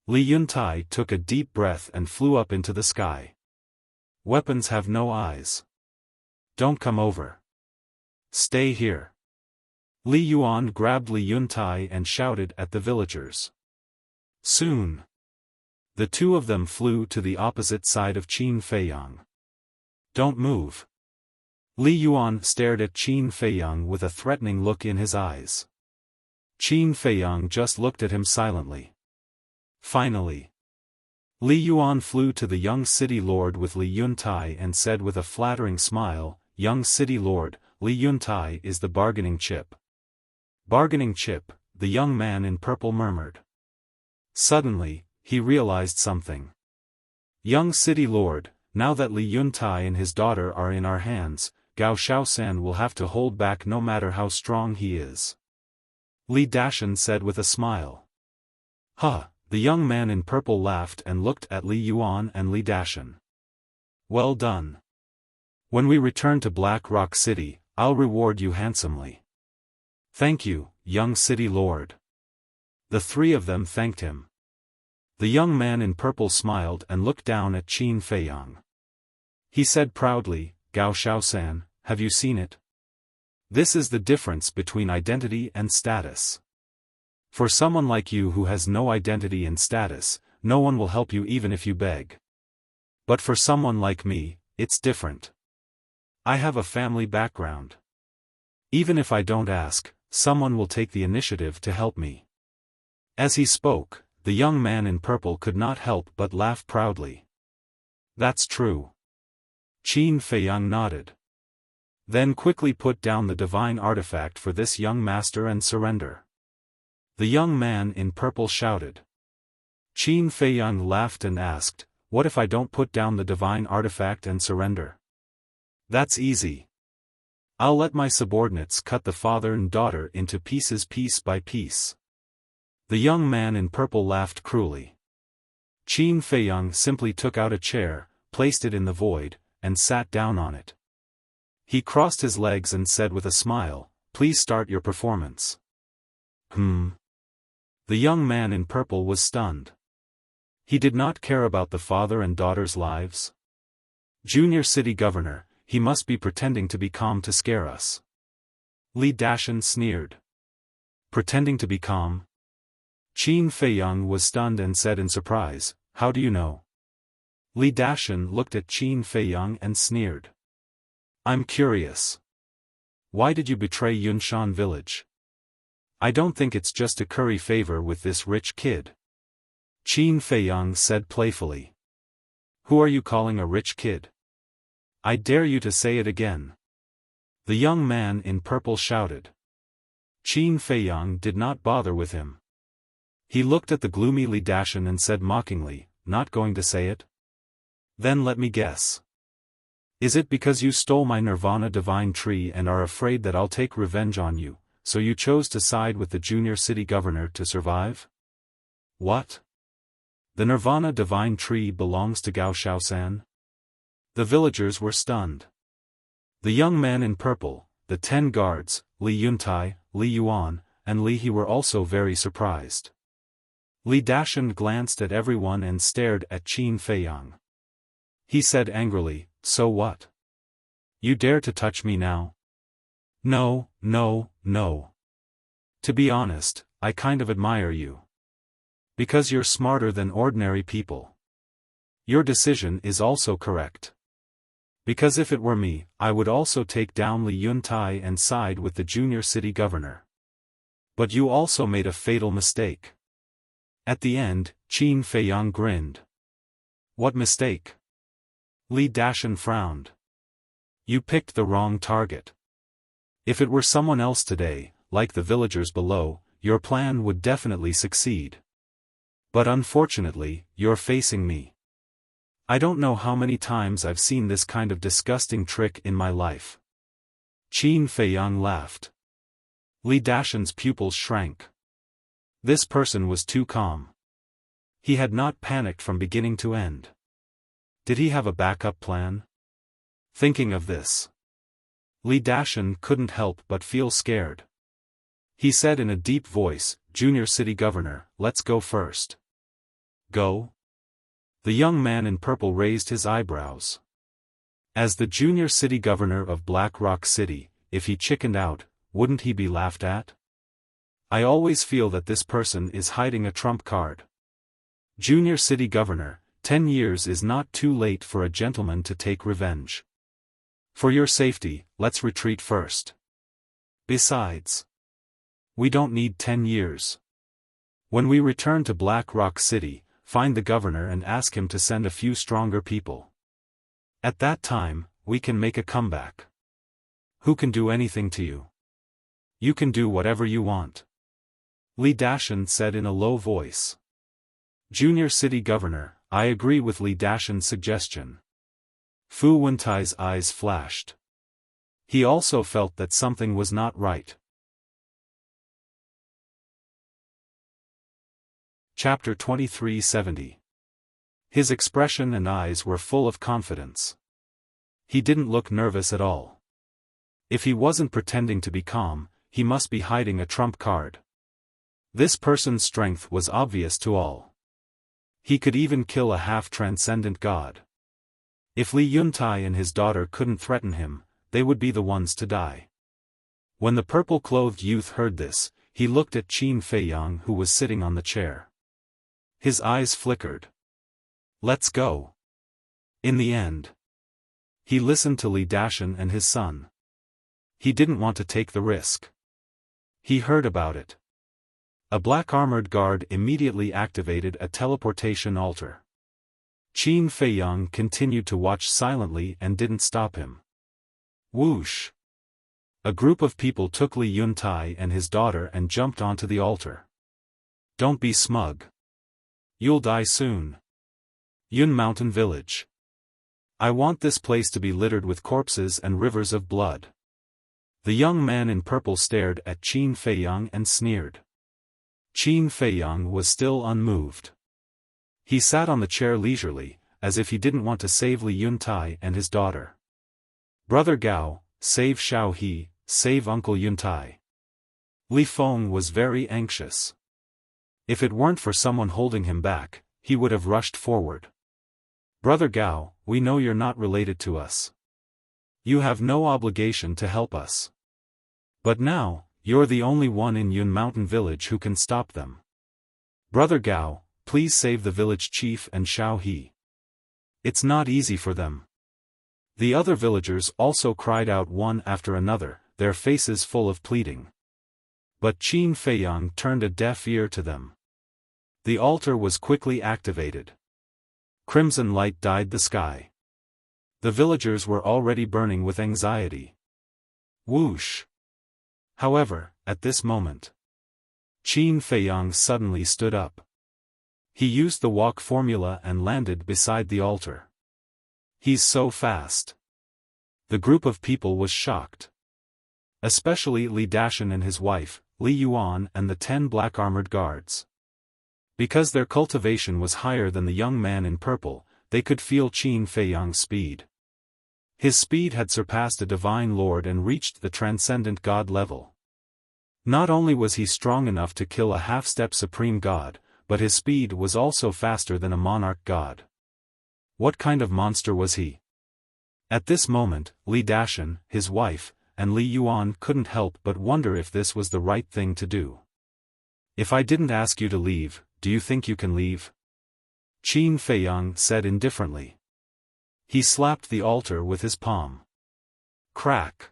Speaker 1: Li Yuntai took a deep breath and flew up into the sky. Weapons have no eyes. Don't come over. Stay here. Li Yuan grabbed Li Yuntai and shouted at the villagers. Soon. The two of them flew to the opposite side of Qin Feiyang. Don't move. Li Yuan stared at Qin Feiyang with a threatening look in his eyes. Qin Feiyang just looked at him silently. Finally, Li Yuan flew to the young city lord with Li Yuntai and said with a flattering smile, "Young city lord, Li Yuntai is the bargaining chip." Bargaining chip, the young man in purple murmured. Suddenly, he realized something. Young city lord, now that Li Yuntai and his daughter are in our hands, Gao Xiaofan will have to hold back no matter how strong he is. Li Dashan said with a smile. Huh, the young man in purple laughed and looked at Li Yuan and Li Dashan. Well done. When we return to Black Rock City, I'll reward you handsomely. Thank you, young city lord. The three of them thanked him. The young man in purple smiled and looked down at Qin Feiyang. He said proudly, Gao Xiaosan, have you seen it? This is the difference between identity and status. For someone like you who has no identity and status, no one will help you even if you beg. But for someone like me, it's different. I have a family background. Even if I don't ask, someone will take the initiative to help me. As he spoke, the young man in purple could not help but laugh proudly. That's true. Qin Feiyang nodded. Then quickly put down the divine artifact for this young master and surrender. The young man in purple shouted. Qin Feiyang laughed and asked, what if I don't put down the divine artifact and surrender? That's easy. I'll let my subordinates cut the father and daughter into pieces piece by piece. The young man in purple laughed cruelly. Qin Feiyang simply took out a chair, placed it in the void, and sat down on it. He crossed his legs and said with a smile, please start your performance. The young man in purple was stunned. He did not care about the father and daughter's lives. Junior city governor, he must be pretending to be calm to scare us. Li Dashan sneered. Pretending to be calm? Qin Feiyang was stunned and said in surprise, how do you know? Li Dashan looked at Qin Feiyang and sneered. I'm curious. Why did you betray Yunshan village? I don't think it's just to curry favor with this rich kid. Qin Feiyang said playfully. Who are you calling a rich kid? I dare you to say it again. The young man in purple shouted. Qin Feiyang did not bother with him. He looked at the gloomy Li Dashan and said mockingly, not going to say it? Then let me guess. Is it because you stole my Nirvana divine tree and are afraid that I'll take revenge on you, so you chose to side with the junior city governor to survive? What? The Nirvana divine tree belongs to Gao Xiaosan? The villagers were stunned. The young man in purple, the 10 guards, Li Yuntai, Li Yuan, and Li He were also very surprised. Li Dashan glanced at everyone and stared at Qin Feiyang. He said angrily, so what? You dare to touch me now? No, no, no. To be honest, I kind of admire you. Because you're smarter than ordinary people. Your decision is also correct. Because if it were me, I would also take down Li Yuntai and side with the junior city governor. But you also made a fatal mistake. At the end, Qin Feiyang grinned. What mistake? Li Dashan frowned. You picked the wrong target. If it were someone else today, like the villagers below, your plan would definitely succeed. But unfortunately, you're facing me. I don't know how many times I've seen this kind of disgusting trick in my life. Qin Feiyang laughed. Li Dashan's pupils shrank. This person was too calm. He had not panicked from beginning to end. Did he have a backup plan? Thinking of this, Li Dashan couldn't help but feel scared. He said in a deep voice, "Junior City Governor, let's go first." Go? The young man in purple raised his eyebrows. As the junior city governor of Black Rock City, if he chickened out, wouldn't he be laughed at? I always feel that this person is hiding a trump card. Junior city governor, 10 years is not too late for a gentleman to take revenge. For your safety, let's retreat first. Besides, we don't need 10 years. When we return to Black Rock City, find the governor and ask him to send a few stronger people. At that time, we can make a comeback. Who can do anything to you? You can do whatever you want. Li Dashan said in a low voice. Junior city governor, I agree with Li Dashan's suggestion. Fu Wentai's eyes flashed. He also felt that something was not right. Chapter 2370. His expression and eyes were full of confidence. He didn't look nervous at all. If he wasn't pretending to be calm, he must be hiding a trump card. This person's strength was obvious to all. He could even kill a half-transcendent god. If Li Yuntai and his daughter couldn't threaten him, they would be the ones to die. When the purple-clothed youth heard this, he looked at Qin Feiyang who was sitting on the chair. His eyes flickered. Let's go. In the end, he listened to Li Dashan and his son. He didn't want to take the risk. He heard about it. A black armored guard immediately activated a teleportation altar. Qin Feiyang continued to watch silently and didn't stop him. Whoosh! A group of people took Li Yuntai and his daughter and jumped onto the altar. Don't be smug. You'll die soon. Yun Mountain Village. I want this place to be littered with corpses and rivers of blood. The young man in purple stared at Qin Feiyang and sneered. Qin Feiyang was still unmoved. He sat on the chair leisurely, as if he didn't want to save Li Yuntai and his daughter. Brother Gao, save Xiao He, save Uncle Yuntai. Li Feng was very anxious. If it weren't for someone holding him back, he would have rushed forward. Brother Gao, we know you're not related to us. You have no obligation to help us. But now, you're the only one in Yun Mountain Village who can stop them. Brother Gao, please save the village chief and Xiao He. It's not easy for them. The other villagers also cried out one after another, their faces full of pleading. But Qin Feiyang turned a deaf ear to them. The altar was quickly activated. Crimson light dyed the sky. The villagers were already burning with anxiety. Whoosh! However, at this moment, Qin Feiyang suddenly stood up. He used the walk formula and landed beside the altar. He's so fast. The group of people was shocked. Especially Li Dashan and his wife, Li Yuan and the 10 black armored guards. Because their cultivation was higher than the young man in purple, they could feel Qin Feiyang's speed. His speed had surpassed a divine lord and reached the transcendent god level. Not only was he strong enough to kill a half-step supreme god, but his speed was also faster than a monarch god. What kind of monster was he? At this moment, Li Dashan, his wife, and Li Yuan couldn't help but wonder if this was the right thing to do. If I didn't ask you to leave, do you think you can leave? Qin Feiyang said indifferently. He slapped the altar with his palm. Crack!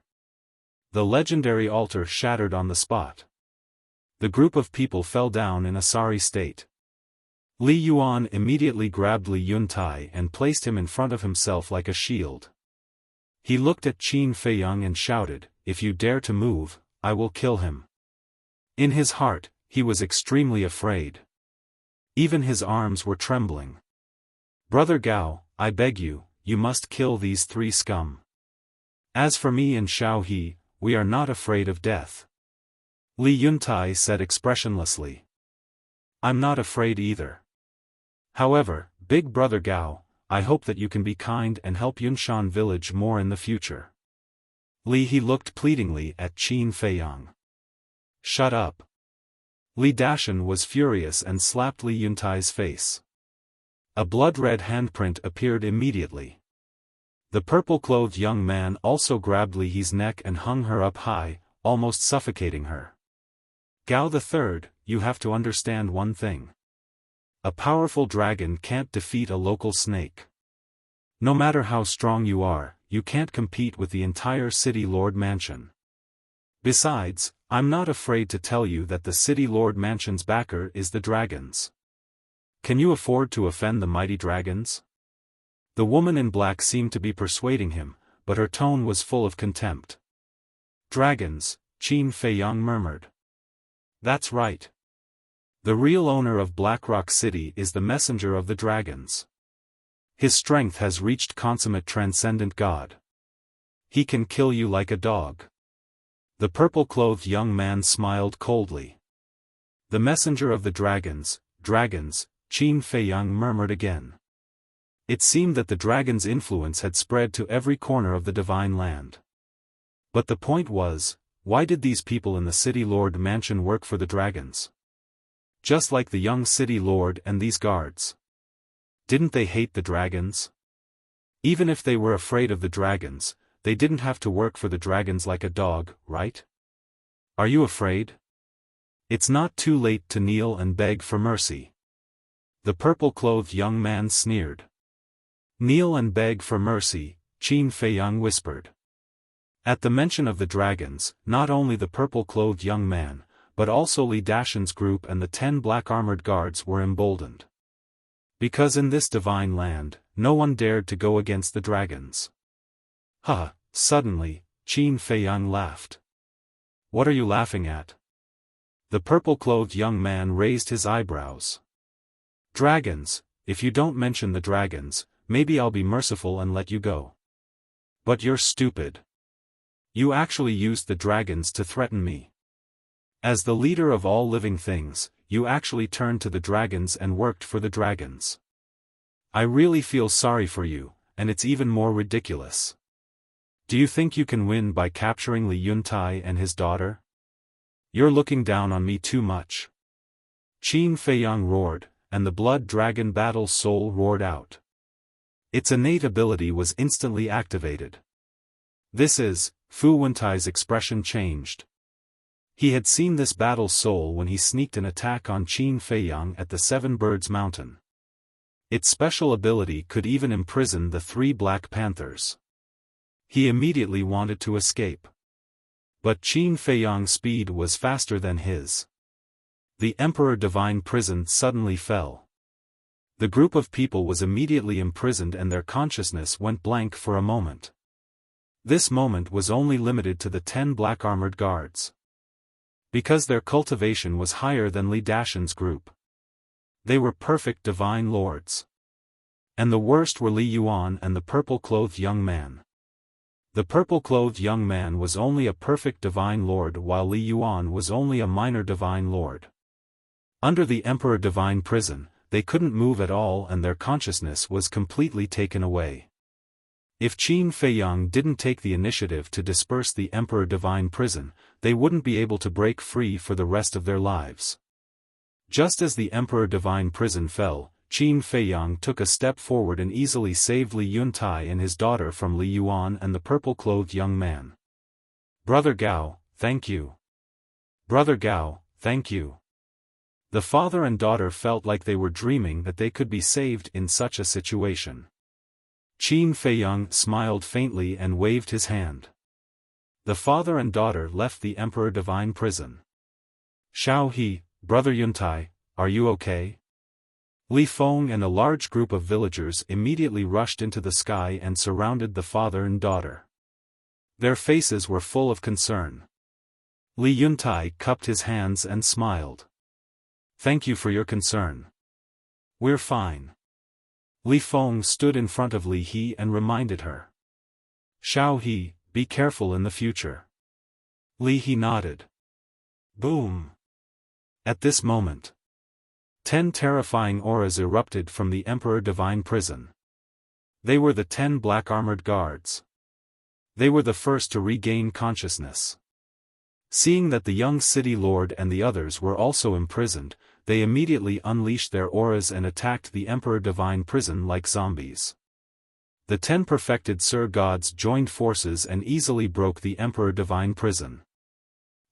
Speaker 1: The legendary altar shattered on the spot. The group of people fell down in a sorry state. Li Yuan immediately grabbed Li Yuntai and placed him in front of himself like a shield. He looked at Qin Feiyang and shouted, "If you dare to move, I will kill him." In his heart, he was extremely afraid. Even his arms were trembling. "Brother Gao, I beg you, you must kill these 3 scum. As for me and Xiao He, we are not afraid of death." Li Yuntai said expressionlessly. "I'm not afraid either. However, Big Brother Gao, I hope that you can be kind and help Yunshan village more in the future." Li He looked pleadingly at Qin Feiyang. "Shut up." Li Dashan was furious and slapped Li Yuntai's face. A blood-red handprint appeared immediately. The purple-clothed young man also grabbed Li He's neck and hung her up high, almost suffocating her. "Gao the Third, you have to understand one thing. A powerful dragon can't defeat a local snake. No matter how strong you are, you can't compete with the entire City Lord Mansion. Besides, I'm not afraid to tell you that the City Lord Mansion's backer is the dragons. Can you afford to offend the mighty dragons?" The woman in black seemed to be persuading him, but her tone was full of contempt. "Dragons," Qin Feiyang murmured. "That's right. The real owner of Blackrock City is the messenger of the dragons. His strength has reached consummate transcendent god. He can kill you like a dog." The purple-clothed young man smiled coldly. "The messenger of the dragons, Qin Feiyang murmured again. It seemed that the dragon's influence had spread to every corner of the divine land. But the point was, why did these people in the City Lord Mansion work for the dragons? Just like the young City Lord and these guards. Didn't they hate the dragons? Even if they were afraid of the dragons, they didn't have to work for the dragons like a dog, right? Are you afraid? It's not too late to kneel and beg for mercy." The purple-clothed young man sneered. "Kneel and beg for mercy," Qin Feiyang whispered. At the mention of the dragons, not only the purple-clothed young man, but also Li Dashan's group and the 10 black-armored guards were emboldened. Because in this divine land, no one dared to go against the dragons. "Ha!" Suddenly, Qin Feiyang laughed. "What are you laughing at?" The purple-clothed young man raised his eyebrows. "Dragons, if you don't mention the dragons, maybe I'll be merciful and let you go. But you're stupid. You actually used the dragons to threaten me. As the leader of all living things, you actually turned to the dragons and worked for the dragons. I really feel sorry for you, and it's even more ridiculous. Do you think you can win by capturing Li Yuntai and his daughter? You're looking down on me too much." Qin Feiyang roared, and the blood dragon battle soul roared out. Its innate ability was instantly activated. Fu Wentai's expression changed. He had seen this battle soul when he sneaked an attack on Qin Feiyang at the Seven Birds Mountain. Its special ability could even imprison the 3 Black Panthers. He immediately wanted to escape. But Qin Feiyang's speed was faster than his. The Emperor Divine Prison suddenly fell. The group of people was immediately imprisoned and their consciousness went blank for a moment. This moment was only limited to the 10 black-armored guards. Because their cultivation was higher than Li Dashan's group. They were perfect divine lords. And the worst were Li Yuan and the purple-clothed young man. The purple-clothed young man was only a perfect divine lord while Li Yuan was only a minor divine lord. Under the Emperor Divine Prison, they couldn't move at all and their consciousness was completely taken away. If Qin Feiyang didn't take the initiative to disperse the Emperor Divine Prison, they wouldn't be able to break free for the rest of their lives. Just as the Emperor Divine Prison fell, Qin Feiyang took a step forward and easily saved Li Yuntai and his daughter from Li Yuan and the purple-clothed young man. "Brother Gao, thank you. Brother Gao, thank you." The father and daughter felt like they were dreaming that they could be saved in such a situation. Qin Feiyang smiled faintly and waved his hand. The father and daughter left the Emperor Divine Prison. "Xiao He, Brother Yuntai, are you okay?" Li Feng and a large group of villagers immediately rushed into the sky and surrounded the father and daughter. Their faces were full of concern. Li Yuntai cupped his hands and smiled. "Thank you for your concern. We're fine. Li Feng stood in front of Li He and reminded her. Xiao He, be careful in the future. Li He nodded. Boom. At this moment, 10 terrifying auras erupted from the Emperor Divine Prison. They were the 10 black armored guards. They were the first to regain consciousness. Seeing that the young city lord and the others were also imprisoned, they immediately unleashed their auras and attacked the Emperor Divine Prison like zombies. The 10 perfected Sir Gods joined forces and easily broke the Emperor Divine Prison.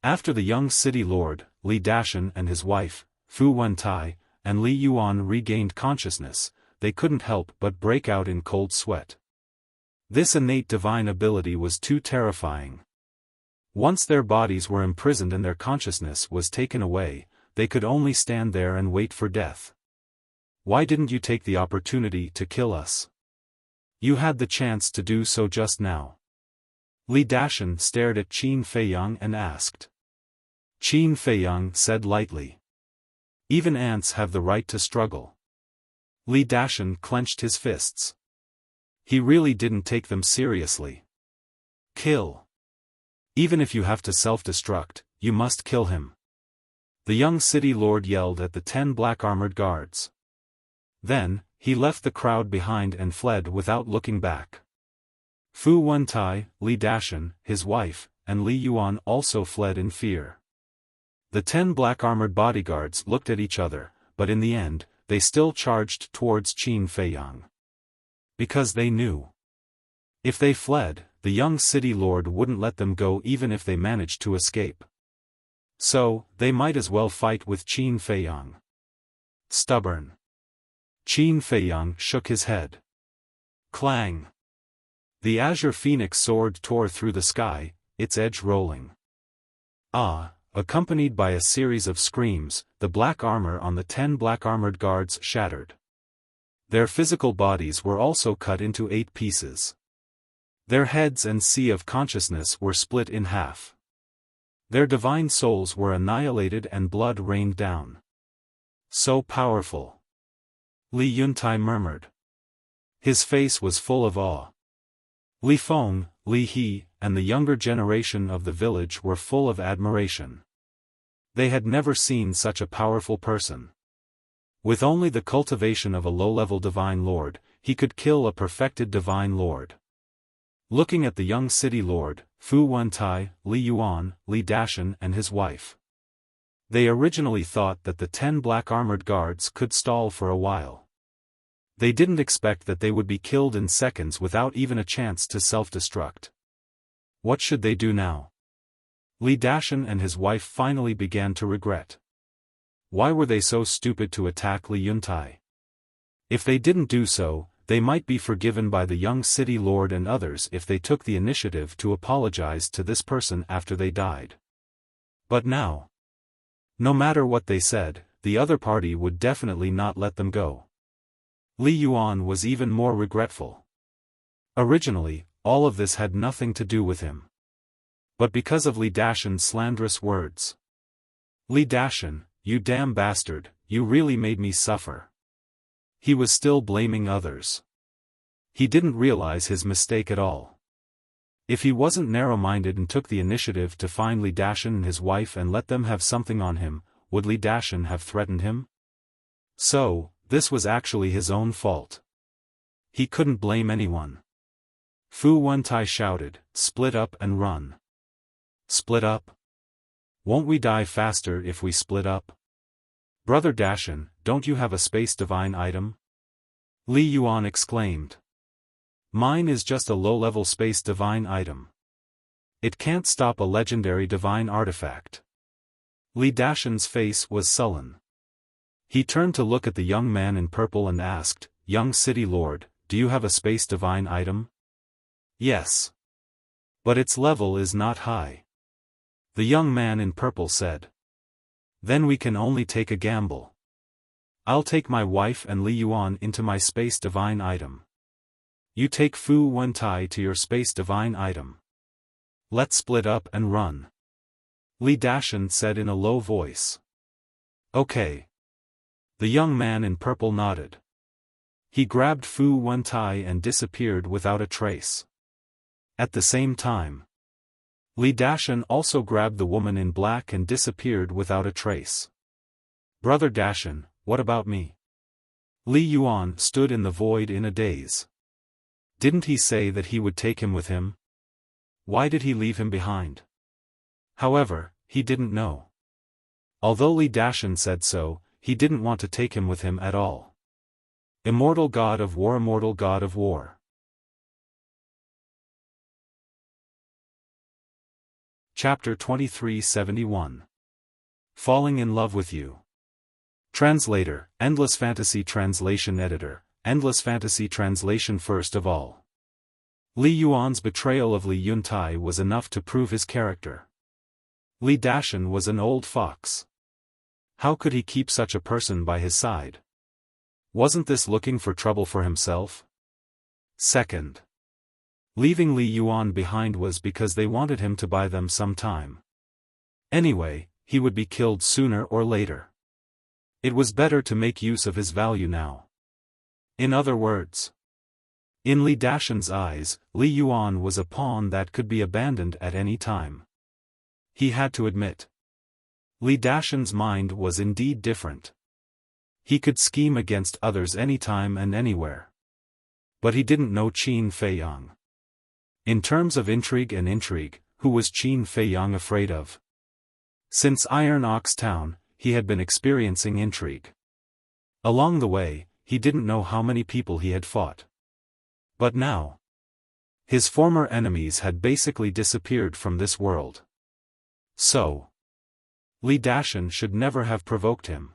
Speaker 1: After the young city lord, Li Dashan and his wife, Fu Wentai, and Li Yuan regained consciousness, they couldn't help but break out in cold sweat. This innate divine ability was too terrifying. Once their bodies were imprisoned and their consciousness was taken away, they could only stand there and wait for death. Why didn't you take the opportunity to kill us? You had the chance to do so just now. Li Dashan stared at Qin Feiyang and asked. Qin Feiyang said lightly. Even ants have the right to struggle. Li Dashan clenched his fists. He really didn't take them seriously. Kill. Even if you have to self-destruct, you must kill him. The young city lord yelled at the 10 black armored guards. Then, he left the crowd behind and fled without looking back. Fu Wentai, Li Dashan, his wife, and Li Yuan also fled in fear. The 10 black armored bodyguards looked at each other, but in the end, they still charged towards Qin Feiyang. Because they knew. If they fled, the young city lord wouldn't let them go even if they managed to escape. So, they might as well fight with Qin Feiyang. Stubborn. Qin Feiyang shook his head. Clang. The azure phoenix sword tore through the sky, its edge rolling. Accompanied by a series of screams, the black armor on the 10 black armored guards shattered. Their physical bodies were also cut into 8 pieces. Their heads and sea of consciousness were split in half. Their divine souls were annihilated and blood rained down. So powerful. Li Yuntai murmured. His face was full of awe. Li Feng, Li He, and the younger generation of the village were full of admiration. They had never seen such a powerful person. With only the cultivation of a low-level divine lord, he could kill a perfected divine lord. Looking at the young city lord, Fu Wentai, Li Yuan, Li Dashan and his wife. They originally thought that the 10 black armored guards could stall for a while. They didn't expect that they would be killed in seconds without even a chance to self-destruct. What should they do now? Li Dashan and his wife finally began to regret. Why were they so stupid to attack Li Yuntai? If they didn't do so, they might be forgiven by the young city lord and others if they took the initiative to apologize to this person after they died. But now, no matter what they said, the other party would definitely not let them go. Li Yuan was even more regretful. Originally, all of this had nothing to do with him. But because of Li Dashan's slanderous words. Li Dashan, you damn bastard, you really made me suffer. He was still blaming others. He didn't realize his mistake at all. If he wasn't narrow-minded and took the initiative to find Li Dashan and his wife and let them have something on him, would Li Dashan have threatened him? So, this was actually his own fault. He couldn't blame anyone. Fu Wentai shouted, split up and run. Split up? Won't we die faster if we split up? Brother Dashan, don't you have a space divine item? Li Yuan exclaimed. Mine is just a low-level space divine item. It can't stop a legendary divine artifact. Li Dashan's face was sullen. He turned to look at the young man in purple and asked, Young city lord, do you have a space divine item? Yes. But its level is not high. The young man in purple said. Then we can only take a gamble. I'll take my wife and Li Yuan into my space divine item. You take Fu Wentai to your space divine item. Let's split up and run. Li Dashan said in a low voice. Okay. The young man in purple nodded. He grabbed Fu Wentai and disappeared without a trace. At the same time, Li Dashan also grabbed the woman in black and disappeared without a trace. Brother Dashan, what about me? Li Yuan stood in the void in a daze. Didn't he say that he would take him with him? Why did he leave him behind? However, he didn't know. Although Li Dashan said so, he didn't want to take him with him at all. Immortal God of War, immortal God of War. Chapter 2371. Falling in Love with You. Translator, Endless Fantasy Translation Editor, Endless Fantasy Translation. First of all, Li Yuan's betrayal of Li Yuntai was enough to prove his character. Li Dashan was an old fox. How could he keep such a person by his side? Wasn't this looking for trouble for himself? Second, leaving Li Yuan behind was because they wanted him to buy them some time. Anyway, he would be killed sooner or later. It was better to make use of his value now. In other words, in Li Dashan's eyes, Li Yuan was a pawn that could be abandoned at any time. He had to admit, Li Dashan's mind was indeed different. He could scheme against others anytime and anywhere. But he didn't know Qin Feiyang. In terms of intrigue, who was Qin Feiyang afraid of? Since Iron Ox Town, he had been experiencing intrigue. Along the way, he didn't know how many people he had fought. But now, his former enemies had basically disappeared from this world. So, Li Dashan should never have provoked him.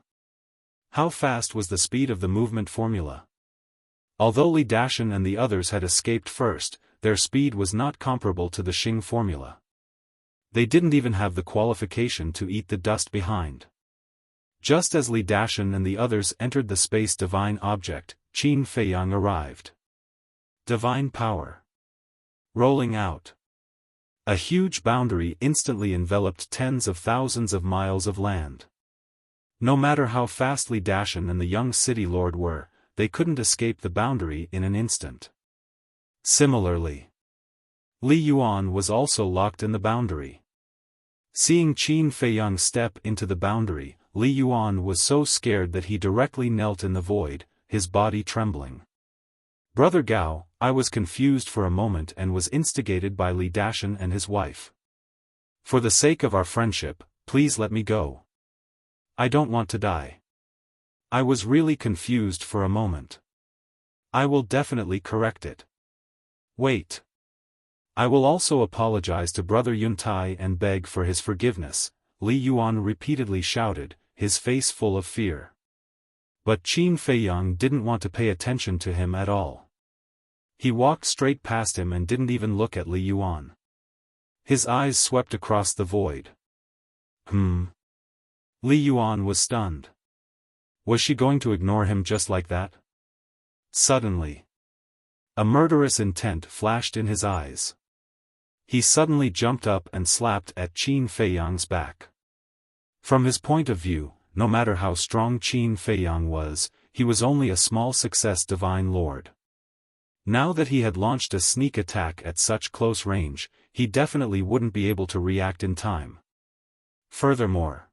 Speaker 1: How fast was the speed of the movement formula? Although Li Dashan and the others had escaped first, their speed was not comparable to the Xing formula. They didn't even have the qualification to eat the dust behind. Just as Li Dashan and the others entered the space divine object, Qin Feiyang arrived. Divine power. Rolling out. A huge boundary instantly enveloped tens of thousands of miles of land. No matter how fast Li Dashan and the young city lord were, they couldn't escape the boundary in an instant. Similarly, Li Yuan was also locked in the boundary. Seeing Qin Feiyang step into the boundary, Li Yuan was so scared that he directly knelt in the void, his body trembling. Brother Gao, I was confused for a moment and was instigated by Li Dashan and his wife. For the sake of our friendship, please let me go. I don't want to die. I was really confused for a moment. I will definitely correct it. Wait. I will also apologize to Brother Yuntai and beg for his forgiveness, Li Yuan repeatedly shouted, his face full of fear. But Qin Feiyang didn't want to pay attention to him at all. He walked straight past him and didn't even look at Li Yuan. His eyes swept across the void. Li Yuan was stunned. Was she going to ignore him just like that? Suddenly, a murderous intent flashed in his eyes. He suddenly jumped up and slapped at Qin Feiyang's back. From his point of view, no matter how strong Qin Feiyang was, he was only a small success divine lord. Now that he had launched a sneak attack at such close range, he definitely wouldn't be able to react in time. Furthermore,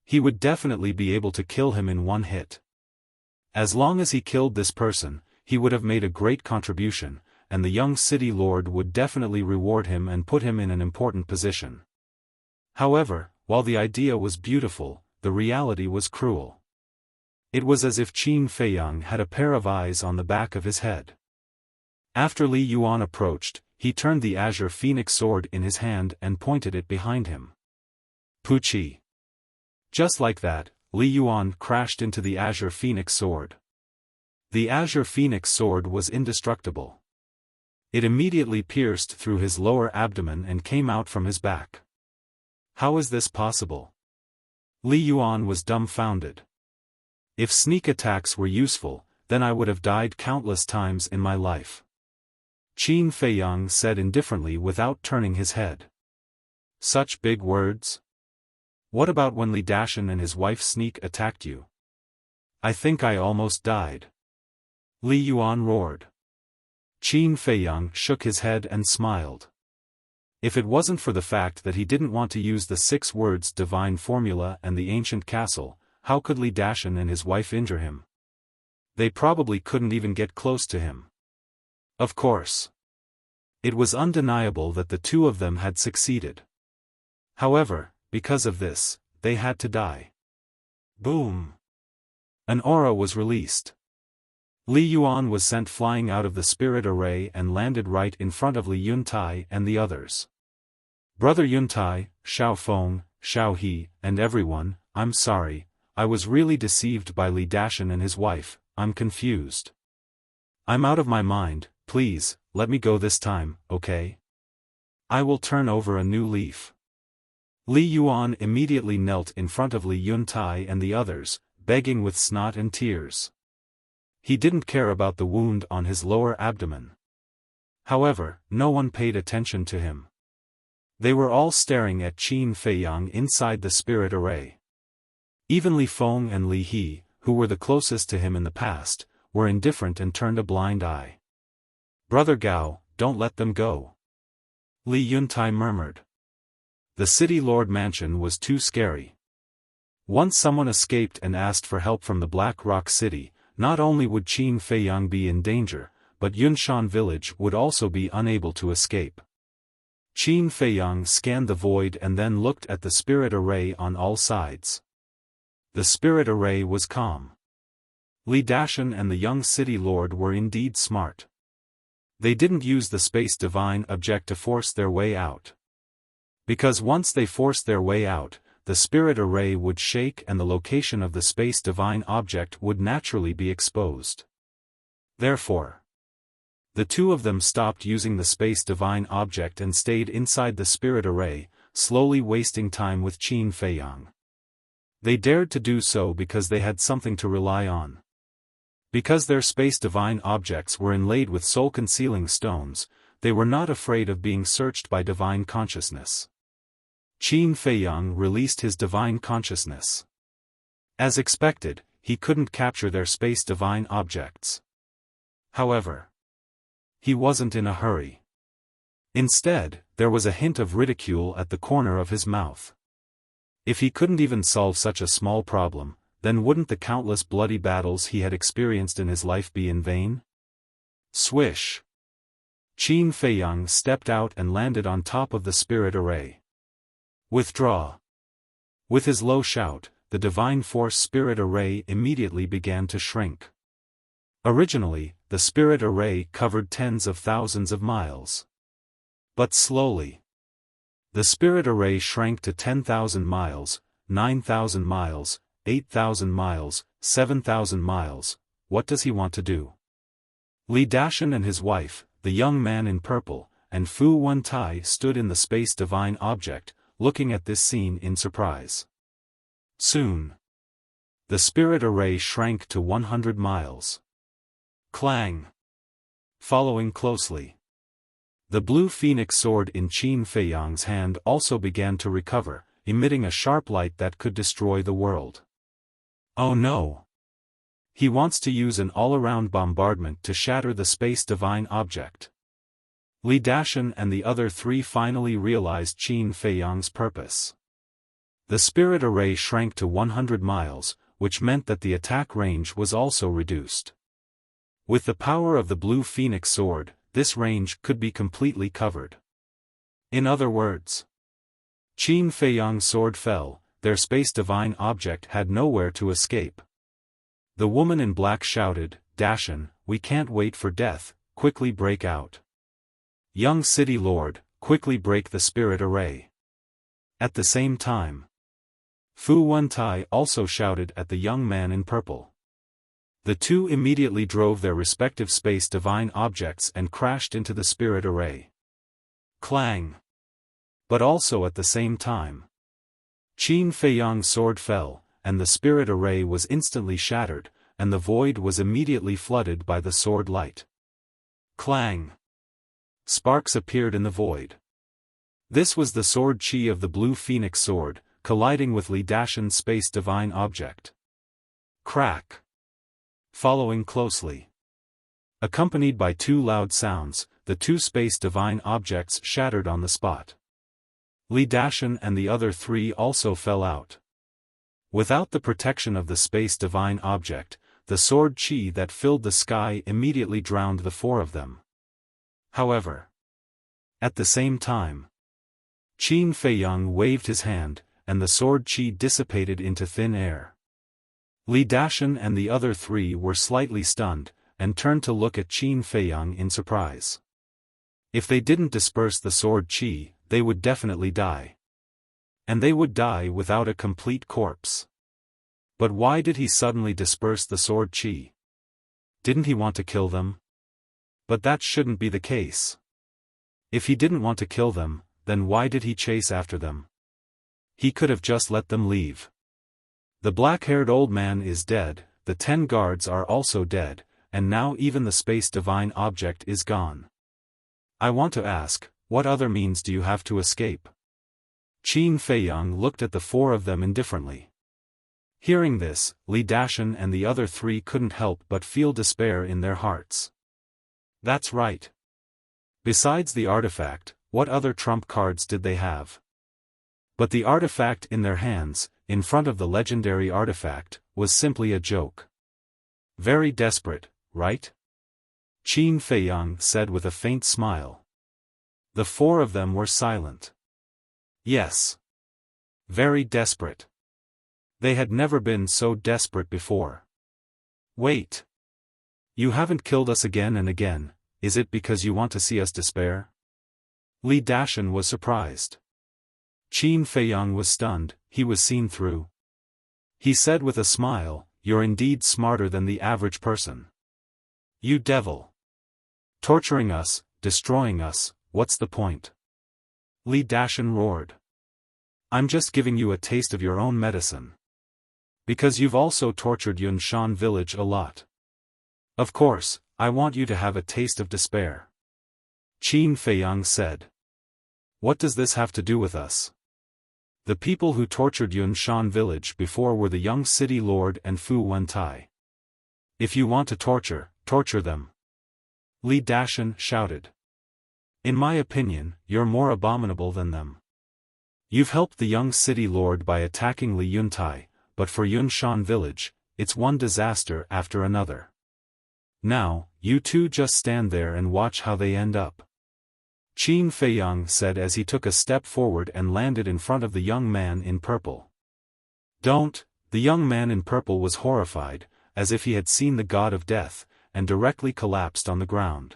Speaker 1: he would definitely be able to kill him in one hit. As long as he killed this person, he would have made a great contribution, and the young city lord would definitely reward him and put him in an important position. However, while the idea was beautiful, the reality was cruel. It was as if Qin Feiyang had a pair of eyes on the back of his head. After Li Yuan approached, he turned the azure phoenix sword in his hand and pointed it behind him. Puchi. Just like that, Li Yuan crashed into the azure phoenix sword. The azure phoenix sword was indestructible. It immediately pierced through his lower abdomen and came out from his back. How is this possible? Li Yuan was dumbfounded. If sneak attacks were useful, then I would have died countless times in my life. Qin Feiyang said indifferently without turning his head. Such big words? What about when Li Dashan and his wife sneak attacked you? I think I almost died. Li Yuan roared. Qin Feiyang shook his head and smiled. If it wasn't for the fact that he didn't want to use the 6 words divine formula and the ancient castle, how could Li Dashan and his wife injure him? They probably couldn't even get close to him. Of course. It was undeniable that the two of them had succeeded. However, because of this, they had to die. Boom! An aura was released. Li Yuan was sent flying out of the spirit array and landed right in front of Li Yuntai and the others. Brother Yuntai, Xiaofan, Xiaohe, and everyone, I'm sorry, I was really deceived by Li Dashan and his wife, I'm confused. I'm out of my mind, please, let me go this time, okay? I will turn over a new leaf. Li Yuan immediately knelt in front of Li Yuntai and the others, begging with snot and tears. He didn't care about the wound on his lower abdomen. However, no one paid attention to him. They were all staring at Qin Feiyang inside the spirit array. Even Li Feng and Li He, who were the closest to him in the past, were indifferent and turned a blind eye. Brother Gao, don't let them go. Li Yuntai murmured. The city lord mansion was too scary. Once someone escaped and asked for help from the Black Rock City, not only would Qin Feiyang be in danger, but Yunshan village would also be unable to escape. Qin Feiyang scanned the void and then looked at the spirit array on all sides. The spirit array was calm. Li Dashan and the young city lord were indeed smart. They didn't use the space divine object to force their way out. Because once they forced their way out, the spirit array would shake and the location of the space divine object would naturally be exposed. Therefore, the two of them stopped using the space divine object and stayed inside the spirit array, slowly wasting time with Qin Feiyang. They dared to do so because they had something to rely on. Because their space divine objects were inlaid with soul-concealing stones, they were not afraid of being searched by divine consciousness. Qin Feiyang released his divine consciousness. As expected, he couldn't capture their space divine objects. However, he wasn't in a hurry. Instead, there was a hint of ridicule at the corner of his mouth. If he couldn't even solve such a small problem, then wouldn't the countless bloody battles he had experienced in his life be in vain? Swish! Qin Feiyang stepped out and landed on top of the spirit array. Withdraw! With his low shout, the divine force spirit array immediately began to shrink. Originally, the spirit array covered tens of thousands of miles. But slowly, the spirit array shrank to 10,000 miles, 9,000 miles, 8,000 miles, 7,000 miles. What does he want to do? Li Dashan and his wife, the young man in purple, and Fu Wentai stood in the space divine object, looking at this scene in surprise. Soon, the spirit array shrank to 100 miles. Clang! Following closely, the blue phoenix sword in Qin Feiyang's hand also began to recover, emitting a sharp light that could destroy the world. Oh no! He wants to use an all-around bombardment to shatter the space divine object. Li Dashan and the other three finally realized Qin Feiyang's purpose. The spirit array shrank to 100 miles, which meant that the attack range was also reduced. With the power of the blue phoenix sword, this range could be completely covered. In other words, Qin Feiyang's sword fell, their space divine object had nowhere to escape. The woman in black shouted, "Dashan, we can't wait for death, quickly break out. Young city lord, quickly break the spirit array." At the same time, Fu Wentai also shouted at the young man in purple. The two immediately drove their respective space divine objects and crashed into the spirit array. Clang! But also at the same time, Qin Feiyang's sword fell, and the spirit array was instantly shattered, and the void was immediately flooded by the sword light. Clang! Sparks appeared in the void. This was the sword chi of the blue phoenix sword, colliding with Li Dashan's space divine object. Crack! following closely. Accompanied by two loud sounds, the two space divine objects shattered on the spot. Li Dashan and the other three also fell out. Without the protection of the space divine object, the sword chi that filled the sky immediately drowned the four of them. However, at the same time, Qin Feiyang waved his hand, and the sword chi dissipated into thin air. Li Dashan and the other three were slightly stunned, and turned to look at Qin Feiyang in surprise. If they didn't disperse the sword chi, they would definitely die. And they would die without a complete corpse. But why did he suddenly disperse the sword chi? Didn't he want to kill them? But that shouldn't be the case. If he didn't want to kill them, then why did he chase after them? He could have just let them leave. The black-haired old man is dead, the 10 guards are also dead, and now even the space divine object is gone. I want to ask, what other means do you have to escape? Qin Feiyang looked at the four of them indifferently. Hearing this, Li Dashan and the other three couldn't help but feel despair in their hearts. That's right. Besides the artifact, what other trump cards did they have? But the artifact in their hands, in front of the legendary artifact, was simply a joke. Very desperate, right? Qin Feiyang said with a faint smile. The four of them were silent. Yes. Very desperate. They had never been so desperate before. Wait. You haven't killed us again and again, is it because you want to see us despair? Li Dashan was surprised. Qin Feiyang was stunned, he was seen through. He said with a smile, "You're indeed smarter than the average person. You devil. Torturing us, destroying us, what's the point?" Li Dashan roared. "I'm just giving you a taste of your own medicine. Because you've also tortured Yunshan village a lot. Of course, I want you to have a taste of despair." Qin Feiyang said. "What does this have to do with us? The people who tortured Yunshan village before were the young city lord and Fu Wentai. If you want to torture, torture them." Li Dashan shouted. "In my opinion, you're more abominable than them. You've helped the young city lord by attacking Li Yuntai, but for Yunshan village, it's one disaster after another. Now, you two just stand there and watch how they end up." Qin Feiyang said as he took a step forward and landed in front of the young man in purple. "Don't!" The young man in purple was horrified, as if he had seen the god of death, and directly collapsed on the ground.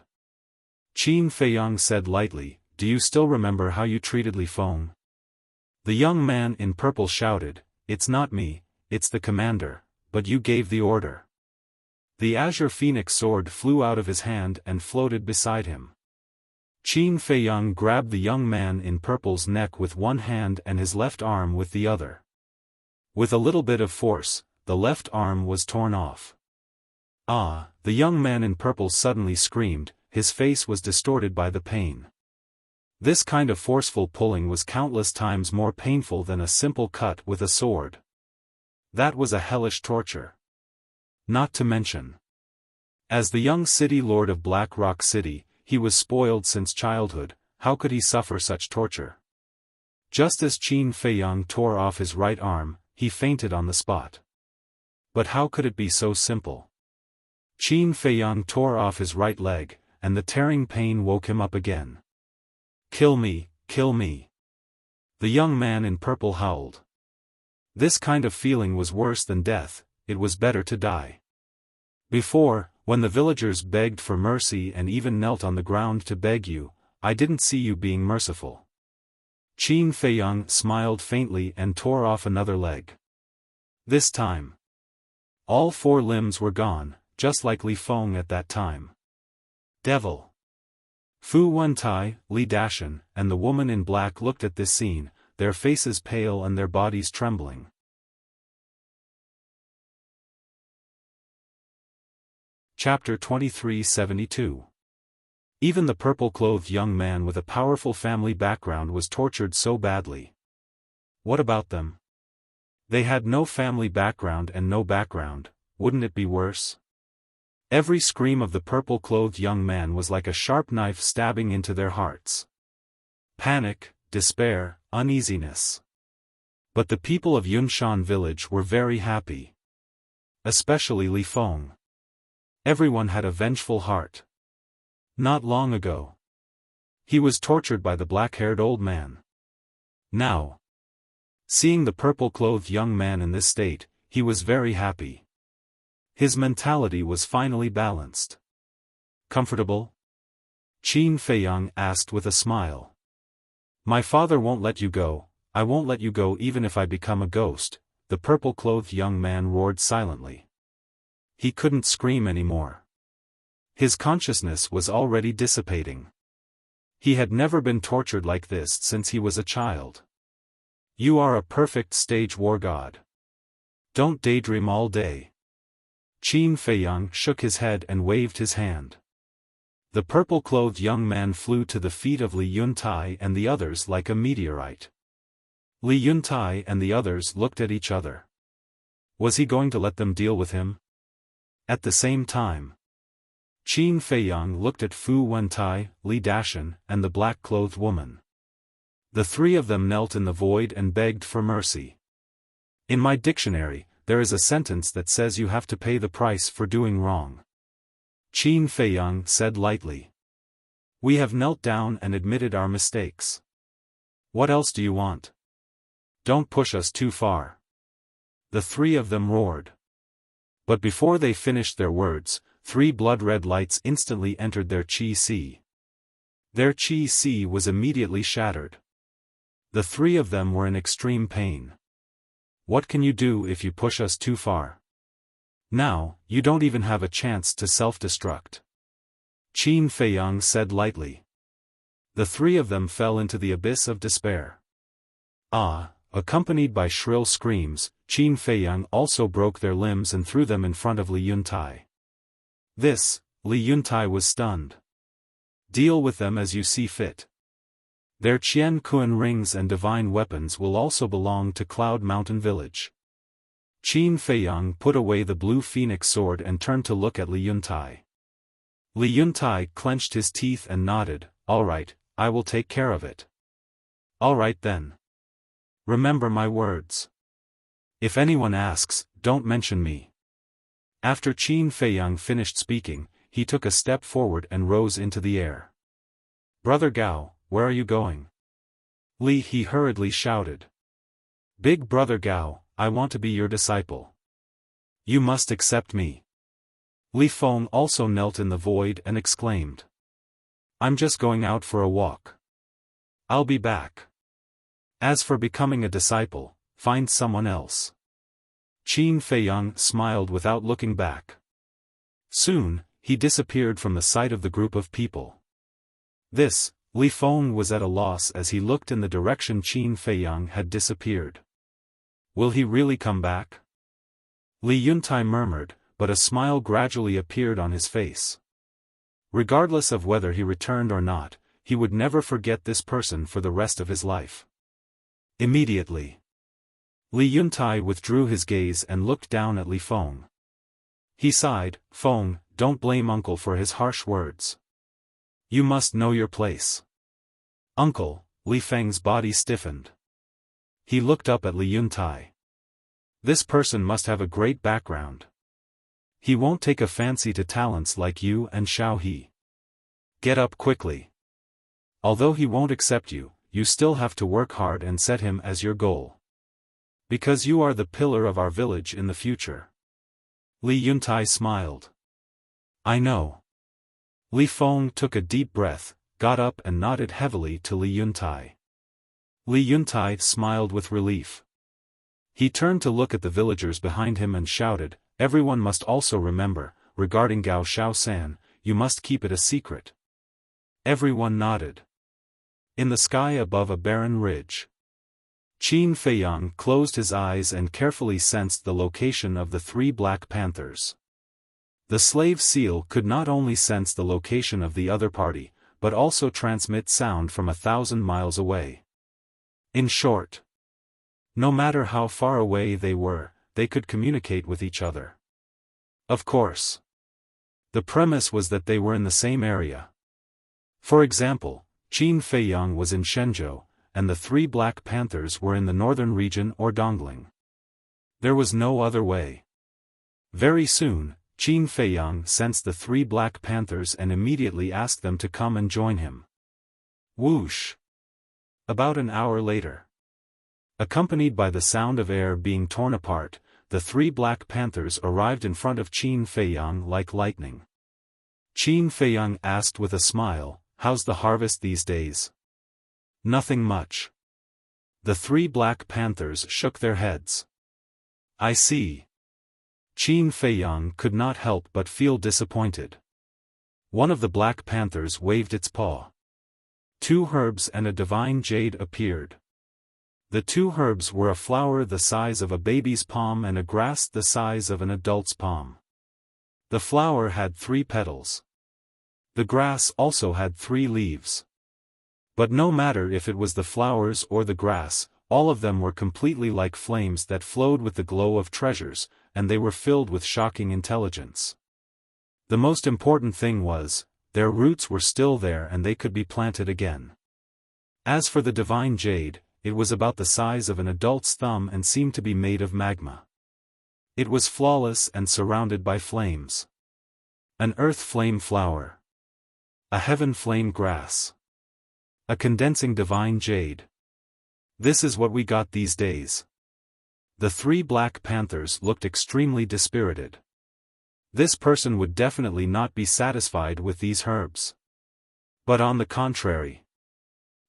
Speaker 1: Qin Feiyang said lightly, "Do you still remember how you treated Li Feng?" The young man in purple shouted, "It's not me, it's the commander, but you gave the order." The azure phoenix sword flew out of his hand and floated beside him. Qin Feiyang grabbed the young man in purple's neck with one hand and his left arm with the other. With a little bit of force, the left arm was torn off. "Ah!" The young man in purple suddenly screamed, his face was distorted by the pain. This kind of forceful pulling was countless times more painful than a simple cut with a sword. That was a hellish torture. Not to mention, as the young city lord of Black Rock City, he was spoiled since childhood, how could he suffer such torture? Just as Qin Feiyang tore off his right arm, he fainted on the spot. But how could it be so simple? Qin Feiyang tore off his right leg, and the tearing pain woke him up again. "Kill me, kill me!" The young man in purple howled. This kind of feeling was worse than death, it was better to die. Before, when the villagers begged for mercy and even knelt on the ground to beg you, I didn't see you being merciful. Qin Feiyang smiled faintly and tore off another leg. This time, all four limbs were gone, just like Li Feng at that time. Devil! Fu Wentai, Li Dashan, and the woman in black looked at this scene, their faces pale and their bodies trembling. Chapter 2372. Even the purple-clothed young man with a powerful family background was tortured so badly. What about them? They had no family background and no background, wouldn't it be worse? Every scream of the purple-clothed young man was like a sharp knife stabbing into their hearts. Panic, despair, uneasiness. But the people of Yunshan village were very happy. Especially Li Feng. Everyone had a vengeful heart. Not long ago, he was tortured by the black-haired old man. Now, seeing the purple-clothed young man in this state, he was very happy. His mentality was finally balanced. Comfortable? Qin Feiyang asked with a smile. My father won't let you go, I won't let you go even if I become a ghost, the purple-clothed young man roared silently. He couldn't scream anymore. His consciousness was already dissipating. He had never been tortured like this since he was a child. You are a perfect stage war god. Don't daydream all day. Qin Feiyang shook his head and waved his hand. The purple-clothed young man flew to the feet of Li Yuntai and the others like a meteorite. Li Yuntai and the others looked at each other. Was he going to let them deal with him? At the same time, Qin Feiyang looked at Fu Wentai, Li Dashan, and the black-clothed woman. The three of them knelt in the void and begged for mercy. In my dictionary, there is a sentence that says you have to pay the price for doing wrong. Qin Feiyang said lightly. We have knelt down and admitted our mistakes. What else do you want? Don't push us too far. The three of them roared. But before they finished their words, 3 blood-red lights instantly entered their Qi-Si. Their Qi-Si was immediately shattered. The three of them were in extreme pain. What can you do if you push us too far? Now, you don't even have a chance to self-destruct. Qin Feiyang said lightly. The three of them fell into the abyss of despair. Ah! Accompanied by shrill screams, Qin Feiyang also broke their limbs and threw them in front of Li Yuntai. Li Yuntai was stunned. Deal with them as you see fit. Their Qian Kuan rings and divine weapons will also belong to Cloud Mountain Village. Qin Feiyang put away the blue phoenix sword and turned to look at Li Yuntai. Li Yuntai clenched his teeth and nodded, all right, I will take care of it. All right then. Remember my words. If anyone asks, don't mention me. After Qin Feiyang finished speaking, he took a step forward and rose into the air. Brother Gao, where are you going? He hurriedly shouted. Big Brother Gao, I want to be your disciple. You must accept me. Li Feng also knelt in the void and exclaimed. I'm just going out for a walk. I'll be back. As for becoming a disciple, find someone else. Qin Feiyang smiled without looking back. Soon, he disappeared from the sight of the group of people. Li Feng was at a loss as he looked in the direction Qin Feiyang had disappeared. Will he really come back? Li Yuntai murmured, but a smile gradually appeared on his face. Regardless of whether he returned or not, he would never forget this person for the rest of his life. Immediately, Li Yuntai withdrew his gaze and looked down at Li Feng. He sighed, Feng, don't blame uncle for his harsh words. You must know your place. Uncle, Li Feng's body stiffened. He looked up at Li Yuntai. This person must have a great background. He won't take a fancy to talents like you and Xiao He. Get up quickly. Although he won't accept you, you still have to work hard and set him as your goal. Because you are the pillar of our village in the future. Li Yuntai smiled. I know. Li Feng took a deep breath, got up and nodded heavily to Li Yuntai. Li Yuntai smiled with relief. He turned to look at the villagers behind him and shouted, everyone must also remember, regarding Gao Xiaosan, you must keep it a secret. Everyone nodded. In the sky above a barren ridge, Qin Feiyang closed his eyes and carefully sensed the location of the 3 black panthers. The slave seal could not only sense the location of the other party, but also transmit sound from 1,000 miles away. In short, no matter how far away they were, they could communicate with each other. Of course, The premise was that they were in the same area. For example, Qin Feiyang was in Shenzhou, and the 3 Black Panthers were in the northern region or Dongling. There was no other way. Very soon, Qin Feiyang sensed the 3 Black Panthers and immediately asked them to come and join him. Whoosh! About an hour later, accompanied by the sound of air being torn apart, the 3 Black Panthers arrived in front of Qin Feiyang like lightning. Qin Feiyang asked with a smile, "How's the harvest these days?" "Nothing much." The 3 Black Panthers shook their heads. "I see." Qin Feiyang could not help but feel disappointed. One of the Black Panthers waved its paw. 2 herbs and a divine jade appeared. The 2 herbs were a flower the size of a baby's palm and a grass the size of an adult's palm. The flower had 3 petals. The grass also had 3 leaves. But no matter if it was the flowers or the grass, all of them were completely like flames that flowed with the glow of treasures, and they were filled with shocking intelligence. The most important thing was, their roots were still there and they could be planted again. As for the divine jade, it was about the size of an adult's thumb and seemed to be made of magma. It was flawless and surrounded by flames. An earth flame flower. A heaven flame grass. A condensing divine jade. This is what we got these days. The 3 Black Panthers looked extremely dispirited. This person would definitely not be satisfied with these herbs. But on the contrary,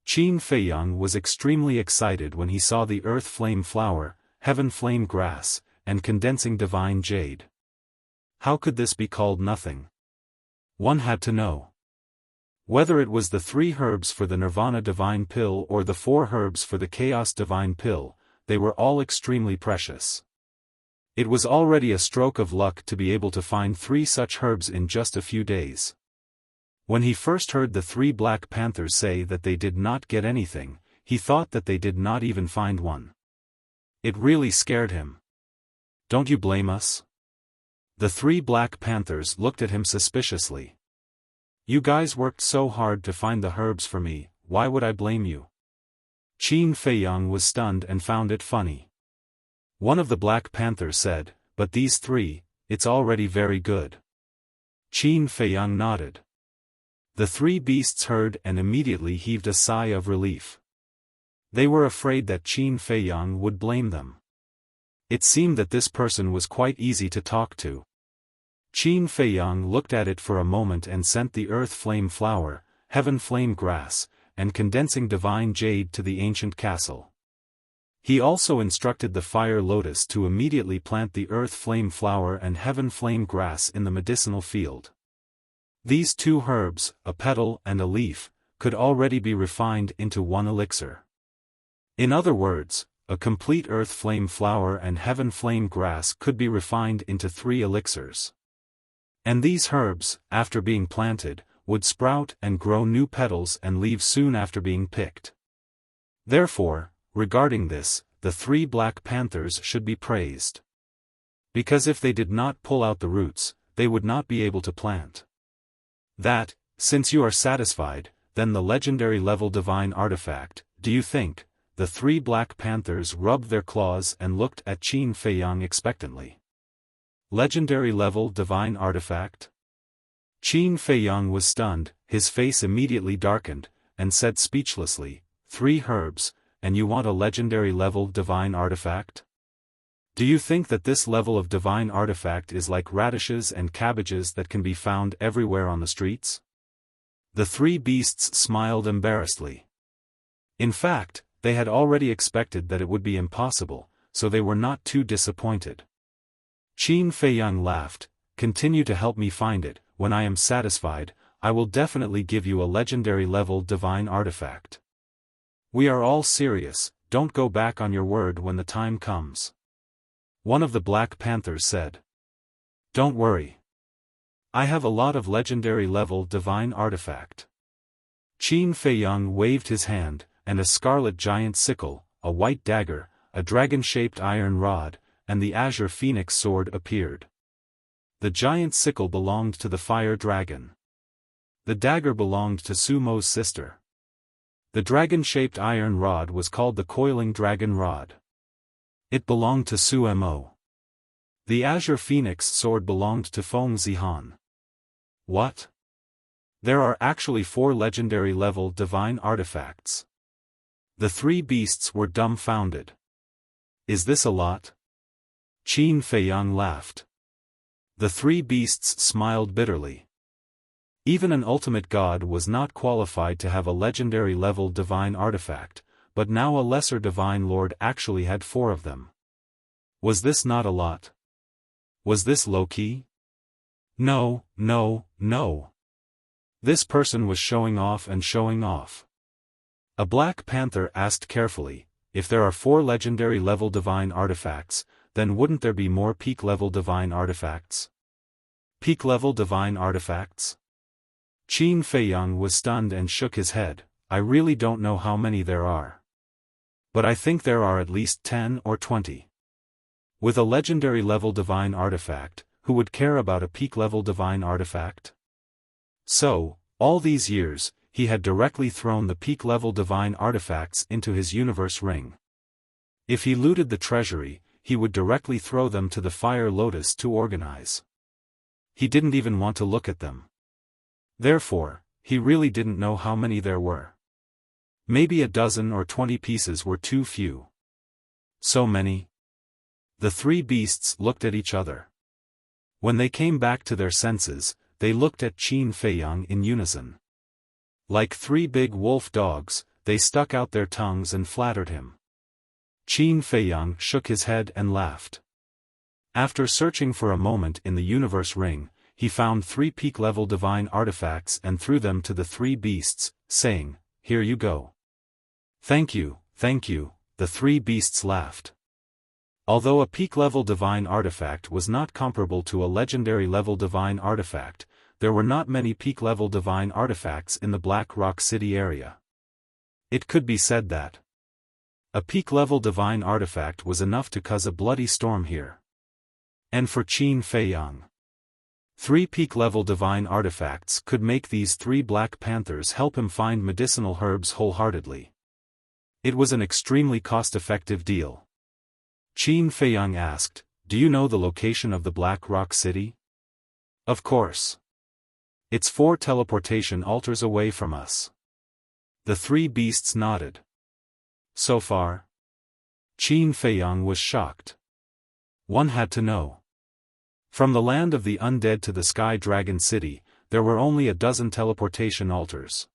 Speaker 1: Qin Feiyang was extremely excited when he saw the earth flame flower, heaven flame grass, and condensing divine jade. How could this be called nothing? One had to know. Whether it was the 3 herbs for the Nirvana divine pill or the 4 herbs for the Chaos divine pill, they were all extremely precious. It was already a stroke of luck to be able to find 3 such herbs in just a few days. When he first heard the 3 Black Panthers say that they did not get anything, he thought that they did not even find one. It really scared him. "Don't you blame us?" The 3 Black Panthers looked at him suspiciously. "You guys worked so hard to find the herbs for me, why would I blame you?" Qin Feiyang was stunned and found it funny. One of the Black Panthers said, "But these 3, it's already very good." Qin Feiyang nodded. The 3 beasts heard and immediately heaved a sigh of relief. They were afraid that Qin Feiyang would blame them. It seemed that this person was quite easy to talk to. Qin Feiyang looked at it for a moment and sent the earth flame flower, heaven flame grass, and condensing divine jade to the ancient castle. He also instructed the fire lotus to immediately plant the earth flame flower and heaven flame grass in the medicinal field. These 2 herbs, a petal and a leaf, could already be refined into 1 elixir. In other words, a complete earth flame flower and heaven flame grass could be refined into 3 elixirs. And these herbs, after being planted, would sprout and grow new petals and leaves soon after being picked. Therefore, regarding this, the 3 Black Panthers should be praised. Because if they did not pull out the roots, they would not be able to plant. That, since you are satisfied, then the legendary level divine artifact, do you think? The 3 Black Panthers rubbed their claws and looked at Qin Feiyang expectantly. Legendary level divine artifact? Qin Feiyang was stunned, his face immediately darkened, and said speechlessly, 3 herbs, and you want a legendary level divine artifact? Do you think that this level of divine artifact is like radishes and cabbages that can be found everywhere on the streets? The 3 beasts smiled embarrassedly. In fact, they had already expected that it would be impossible, so they were not too disappointed. Qin Feiyang laughed, "Continue to help me find it. When I am satisfied, I will definitely give you a legendary level divine artifact. We are all serious, don't go back on your word when the time comes." One of the Black Panthers said. "Don't worry. I have a lot of legendary level divine artifact." Qin Feiyang waved his hand, and a scarlet giant sickle, a white dagger, a dragon-shaped iron rod, and the azure phoenix sword appeared. The giant sickle belonged to the fire dragon. The dagger belonged to Sumo's sister. The dragon-shaped iron rod was called the coiling dragon rod. It belonged to Sumo. The azure phoenix sword belonged to Feng Zihan. What? There are actually 4 legendary level divine artifacts. The 3 beasts were dumbfounded. Is this a lot? Qin Feiyang laughed. The 3 beasts smiled bitterly. Even an ultimate god was not qualified to have a legendary level divine artifact, but now a lesser divine lord actually had 4 of them. Was this not a lot? Was this low-key? No, no, no. This person was showing off and showing off. A Black Panther asked carefully, if there are 4 legendary level divine artifacts, then wouldn't there be more peak level divine artifacts? Peak level divine artifacts? Qin Feiyang was stunned and shook his head. I really don't know how many there are. But I think there are at least 10 or 20. With a legendary level divine artifact, who would care about a peak level divine artifact? So, all these years, he had directly thrown the peak level divine artifacts into his universe ring. If he looted the treasury, he would directly throw them to the Fire Lotus to organize. He didn't even want to look at them. Therefore, he really didn't know how many there were. Maybe a dozen or 20 pieces were too few. So many? The 3 beasts looked at each other. When they came back to their senses, they looked at Qin Feiyang in unison. Like 3 big wolf dogs, they stuck out their tongues and flattered him. Qin Feiyang shook his head and laughed. After searching for a moment in the universe ring, he found 3 peak-level divine artifacts and threw them to the 3 beasts, saying, "Here you go." Thank you, the 3 beasts laughed. Although a peak-level divine artifact was not comparable to a legendary-level divine artifact, there were not many peak-level divine artifacts in the Black Rock City area. It could be said that a peak-level divine artifact was enough to cause a bloody storm here. And for Qin Feiyang, 3 peak-level divine artifacts could make these 3 Black Panthers help him find medicinal herbs wholeheartedly. It was an extremely cost-effective deal. Qin Feiyang asked, "Do you know the location of the Black Rock City?" "Of course. It's 4 teleportation altars away from us." The 3 beasts nodded. So far? Qin Feiyang was shocked. One had to know. From the land of the undead to the Sky Dragon City, there were only a dozen teleportation altars.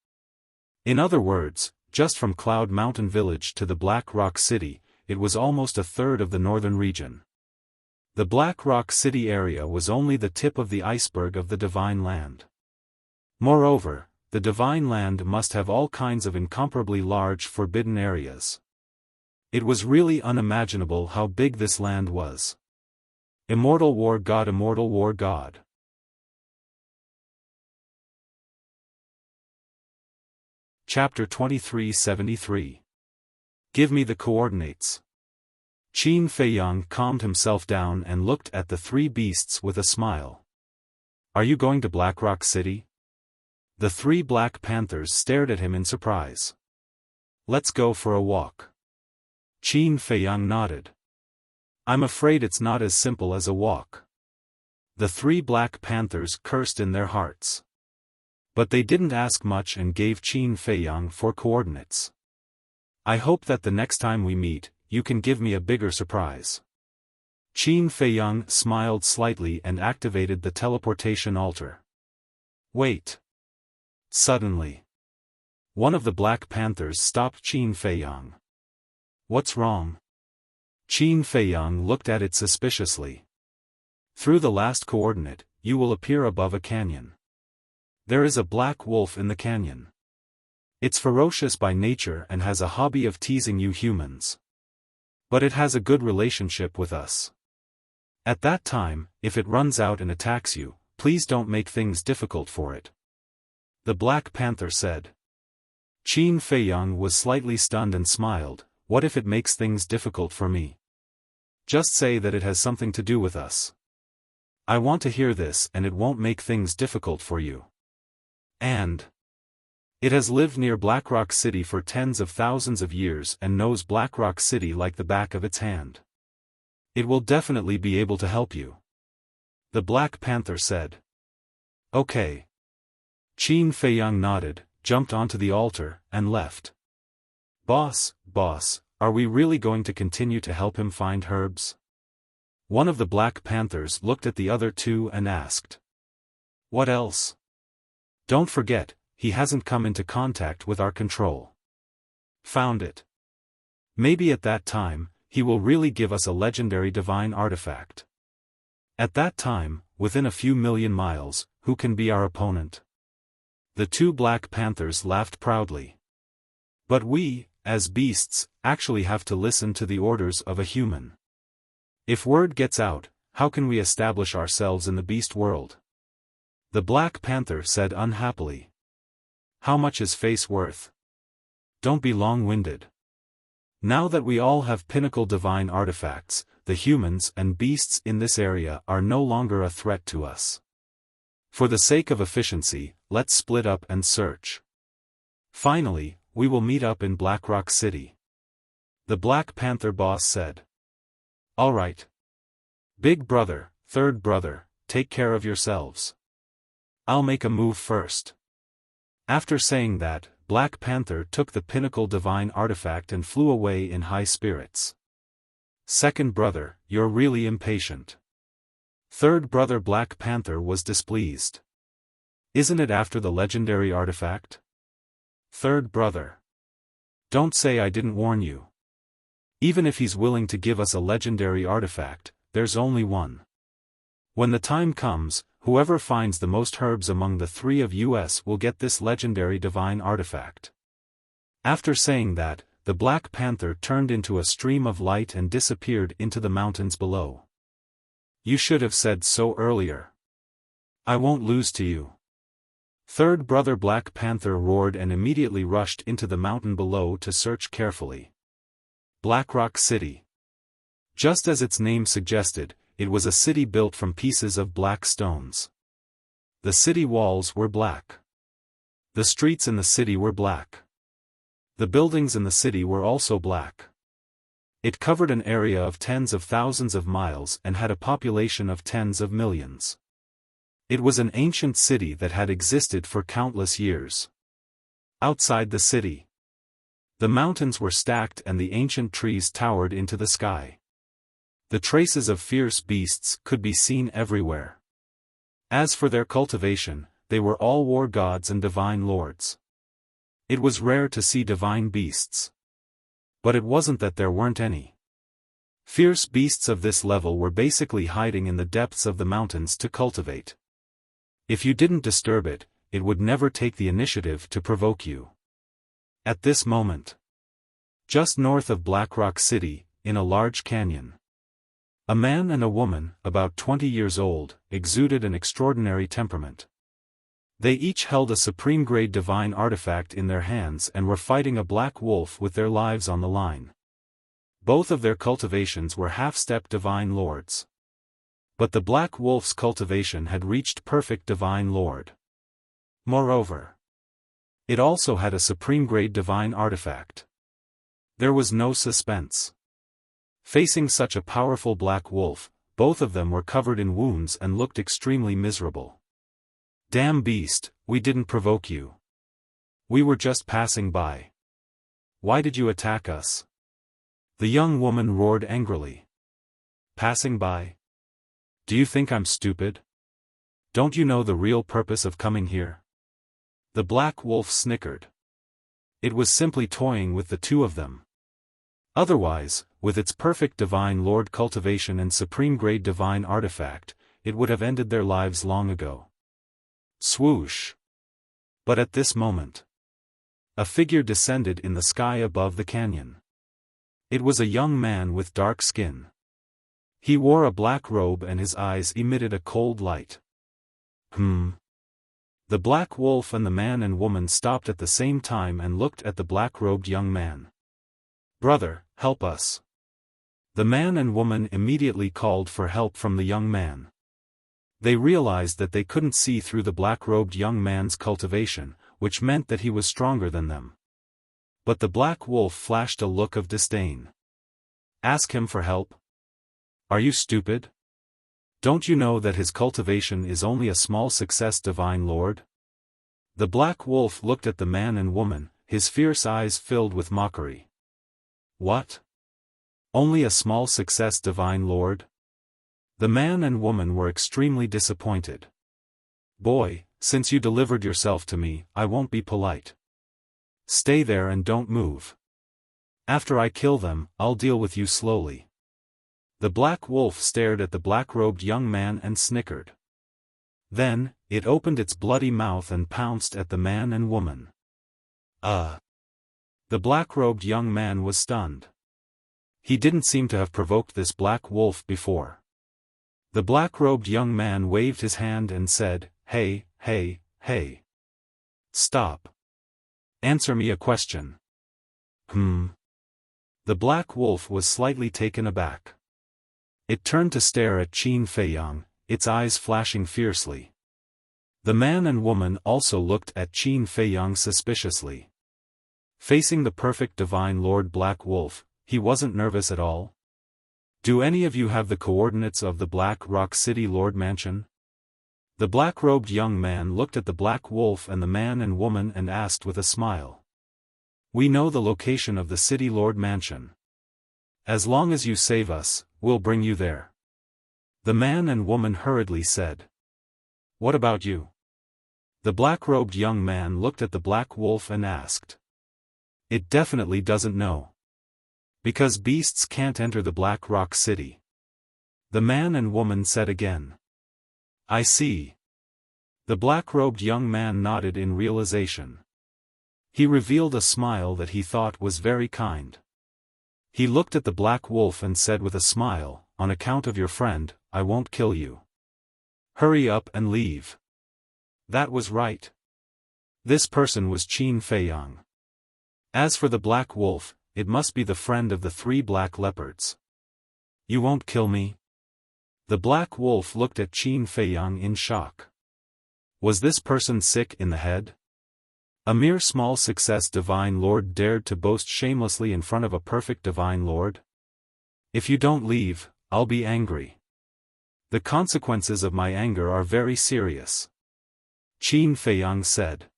Speaker 1: In other words, just from Cloud Mountain Village to the Black Rock City, it was almost a third of the northern region. The Black Rock City area was only the tip of the iceberg of the Divine Land. Moreover, the Divine Land must have all kinds of incomparably large forbidden areas. It was really unimaginable how big this land was. Immortal War God, Immortal War God. Chapter 2373. Give me the coordinates. Qin Feiyang calmed himself down and looked at the 3 beasts with a smile. Are you going to Black Rock City? The 3 Black Panthers stared at him in surprise. Let's go for a walk. Qin Feiyang nodded. I'm afraid it's not as simple as a walk. The 3 Black Panthers cursed in their hearts. But they didn't ask much and gave Qin Feiyang 4 coordinates. I hope that the next time we meet, you can give me a bigger surprise. Qin Feiyang smiled slightly and activated the teleportation altar. Wait. Suddenly, one of the Black Panthers stopped Qin Feiyang. What's wrong? Qin Feiyang looked at it suspiciously. Through the last coordinate, you will appear above a canyon. There is a black wolf in the canyon. It's ferocious by nature and has a hobby of teasing you humans. But it has a good relationship with us. At that time, if it runs out and attacks you, please don't make things difficult for it. The Black Panther said. Qin Feiyang was slightly stunned and smiled. What if it makes things difficult for me? Just say that it has something to do with us. I want to hear this and it won't make things difficult for you. And it has lived near Blackrock City for tens of thousands of years and knows Blackrock City like the back of its hand. It will definitely be able to help you. The Black Panther said. Okay. Qin Feiyang nodded, jumped onto the altar, and left. Boss, are we really going to continue to help him find herbs? One of the Black Panthers looked at the other two and asked. What else? Don't forget, he hasn't come into contact with our control. Found it. Maybe at that time, he will really give us a legendary divine artifact. At that time, within a few million miles, who can be our opponent? The two Black Panthers laughed proudly. But we, as beasts, actually have to listen to the orders of a human. If word gets out, how can we establish ourselves in the beast world? The Black Panther said unhappily. How much is face worth? Don't be long-winded. Now that we all have pinnacle divine artifacts, the humans and beasts in this area are no longer a threat to us. For the sake of efficiency, let's split up and search. Finally, we will meet up in Blackrock City. The Black Panther boss said. All right. Big brother, third brother, take care of yourselves. I'll make a move first. After saying that, Black Panther took the pinnacle divine artifact and flew away in high spirits. Second brother, you're really impatient. Third brother Black Panther was displeased. Isn't it after the legendary artifact? Third brother. Don't say I didn't warn you. Even if he's willing to give us a legendary artifact, there's only one. When the time comes, whoever finds the most herbs among the three of us will get this legendary divine artifact. After saying that, the Black Panther turned into a stream of light and disappeared into the mountains below. You should have said so earlier. I won't lose to you. Third brother Black Panther roared and immediately rushed into the mountain below to search carefully. Blackrock City. Just as its name suggested, it was a city built from pieces of black stones. The city walls were black. The streets in the city were black. The buildings in the city were also black. It covered an area of tens of thousands of miles and had a population of tens of millions. It was an ancient city that had existed for countless years. Outside the city, the mountains were stacked and the ancient trees towered into the sky. The traces of fierce beasts could be seen everywhere. As for their cultivation, they were all war gods and divine lords. It was rare to see divine beasts. But it wasn't that there weren't any. Fierce beasts of this level were basically hiding in the depths of the mountains to cultivate. If you didn't disturb it, it would never take the initiative to provoke you. At this moment, just north of Blackrock City, in a large canyon, a man and a woman, about 20 years old, exuded an extraordinary temperament. They each held a supreme-grade divine artifact in their hands and were fighting a black wolf with their lives on the line. Both of their cultivations were half-step divine lords. But the black wolf's cultivation had reached perfect divine lord. Moreover, it also had a supreme-grade divine artifact. There was no suspense. Facing such a powerful black wolf, both of them were covered in wounds and looked extremely miserable. Damn beast, we didn't provoke you. We were just passing by. Why did you attack us? The young woman roared angrily. Passing by? Do you think I'm stupid? Don't you know the real purpose of coming here? The black wolf snickered. It was simply toying with the two of them. Otherwise, with its perfect divine lord cultivation and supreme-grade divine artifact, it would have ended their lives long ago. Swoosh! But at this moment, a figure descended in the sky above the canyon. It was a young man with dark skin. He wore a black robe and his eyes emitted a cold light. The black wolf and the man and woman stopped at the same time and looked at the black-robed young man. Brother, help us. The man and woman immediately called for help from the young man. They realized that they couldn't see through the black-robed young man's cultivation, which meant that he was stronger than them. But the black wolf flashed a look of disdain. Ask him for help? Are you stupid? Don't you know that his cultivation is only a small success, divine lord? The black wolf looked at the man and woman, his fierce eyes filled with mockery. What? Only a small success, divine lord? The man and woman were extremely disappointed. Boy, since you delivered yourself to me, I won't be polite. Stay there and don't move. After I kill them, I'll deal with you slowly. The black wolf stared at the black-robed young man and snickered. Then, it opened its bloody mouth and pounced at the man and woman. The black-robed young man was stunned. He didn't seem to have provoked this black wolf before. The black-robed young man waved his hand and said, "Hey, hey, hey. Stop. Answer me a question." The black wolf was slightly taken aback. It turned to stare at Qin Feiyang, its eyes flashing fiercely. The man and woman also looked at Qin Feiyang suspiciously. Facing the perfect divine Lord Black Wolf, he wasn't nervous at all. Do any of you have the coordinates of the Black Rock City Lord Mansion? The black-robed young man looked at the black wolf and the man and woman and asked with a smile. We know the location of the City Lord Mansion. As long as you save us, we'll bring you there. The man and woman hurriedly said. What about you? The black-robed young man looked at the black wolf and asked. It definitely doesn't know. Because beasts can't enter the Black Rock City. The man and woman said again. I see. The black-robed young man nodded in realization. He revealed a smile that he thought was very kind. He looked at the black wolf and said with a smile, on account of your friend, I won't kill you. Hurry up and leave. That was right. This person was Qin Feiyang. As for the black wolf, it must be the friend of the 3 black leopards. You won't kill me? The black wolf looked at Qin Feiyang in shock. Was this person sick in the head? A mere small success divine lord dared to boast shamelessly in front of a perfect divine lord? If you don't leave, I'll be angry. The consequences of my anger are very serious. Qin Feiyang said.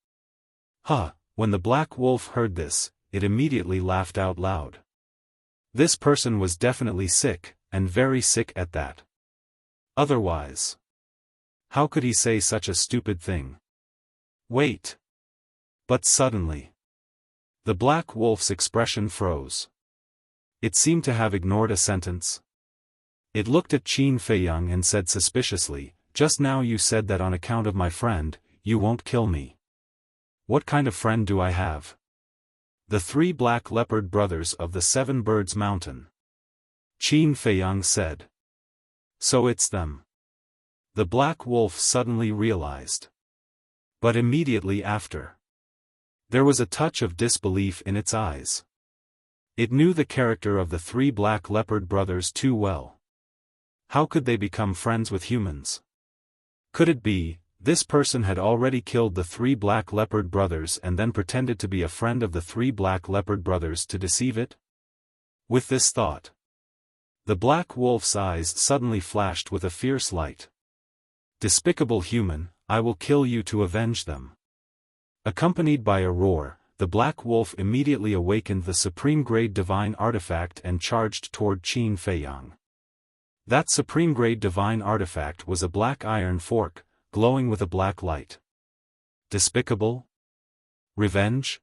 Speaker 1: When the black wolf heard this, it immediately laughed out loud. This person was definitely sick, and very sick at that. Otherwise, how could he say such a stupid thing? Wait. But suddenly, the black wolf's expression froze. It seemed to have ignored a sentence. It looked at Qin Feiyang and said suspiciously, just now you said that on account of my friend, you won't kill me. What kind of friend do I have? The 3 black leopard brothers of the 7 Birds Mountain. Qin Feiyang said. So it's them. The black wolf suddenly realized. But immediately after, there was a touch of disbelief in its eyes. It knew the character of the 3 black leopard brothers too well. How could they become friends with humans? Could it be, this person had already killed the 3 black leopard brothers and then pretended to be a friend of the 3 black leopard brothers to deceive it? With this thought, the black wolf's eyes suddenly flashed with a fierce light. Despicable human, I will kill you to avenge them. Accompanied by a roar, the black wolf immediately awakened the supreme-grade divine artifact and charged toward Qin Feiyang. That supreme-grade divine artifact was a black iron fork, glowing with a black light. Despicable? Revenge?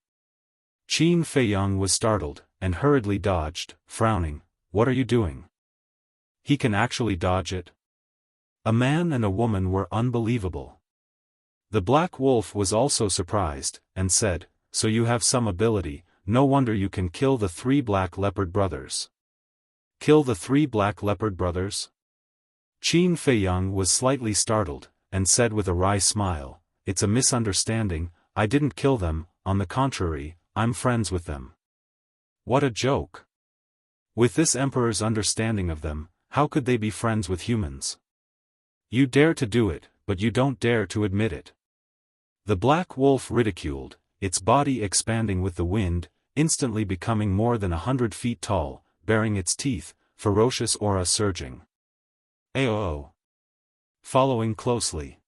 Speaker 1: Qin Feiyang was startled, and hurriedly dodged, frowning. What are you doing? He can actually dodge it? A man and a woman were unbelievable. The black wolf was also surprised, and said, so you have some ability, no wonder you can kill the 3 black leopard brothers. Kill the 3 black leopard brothers? Qin Feiyang was slightly startled, and said with a wry smile, it's a misunderstanding, I didn't kill them, on the contrary, I'm friends with them. What a joke. With this emperor's understanding of them, how could they be friends with humans? You dare to do it, but you don't dare to admit it. The black wolf ridiculed, its body expanding with the wind, instantly becoming more than 100 feet tall, baring its teeth, ferocious aura surging. Aoo! Following closely.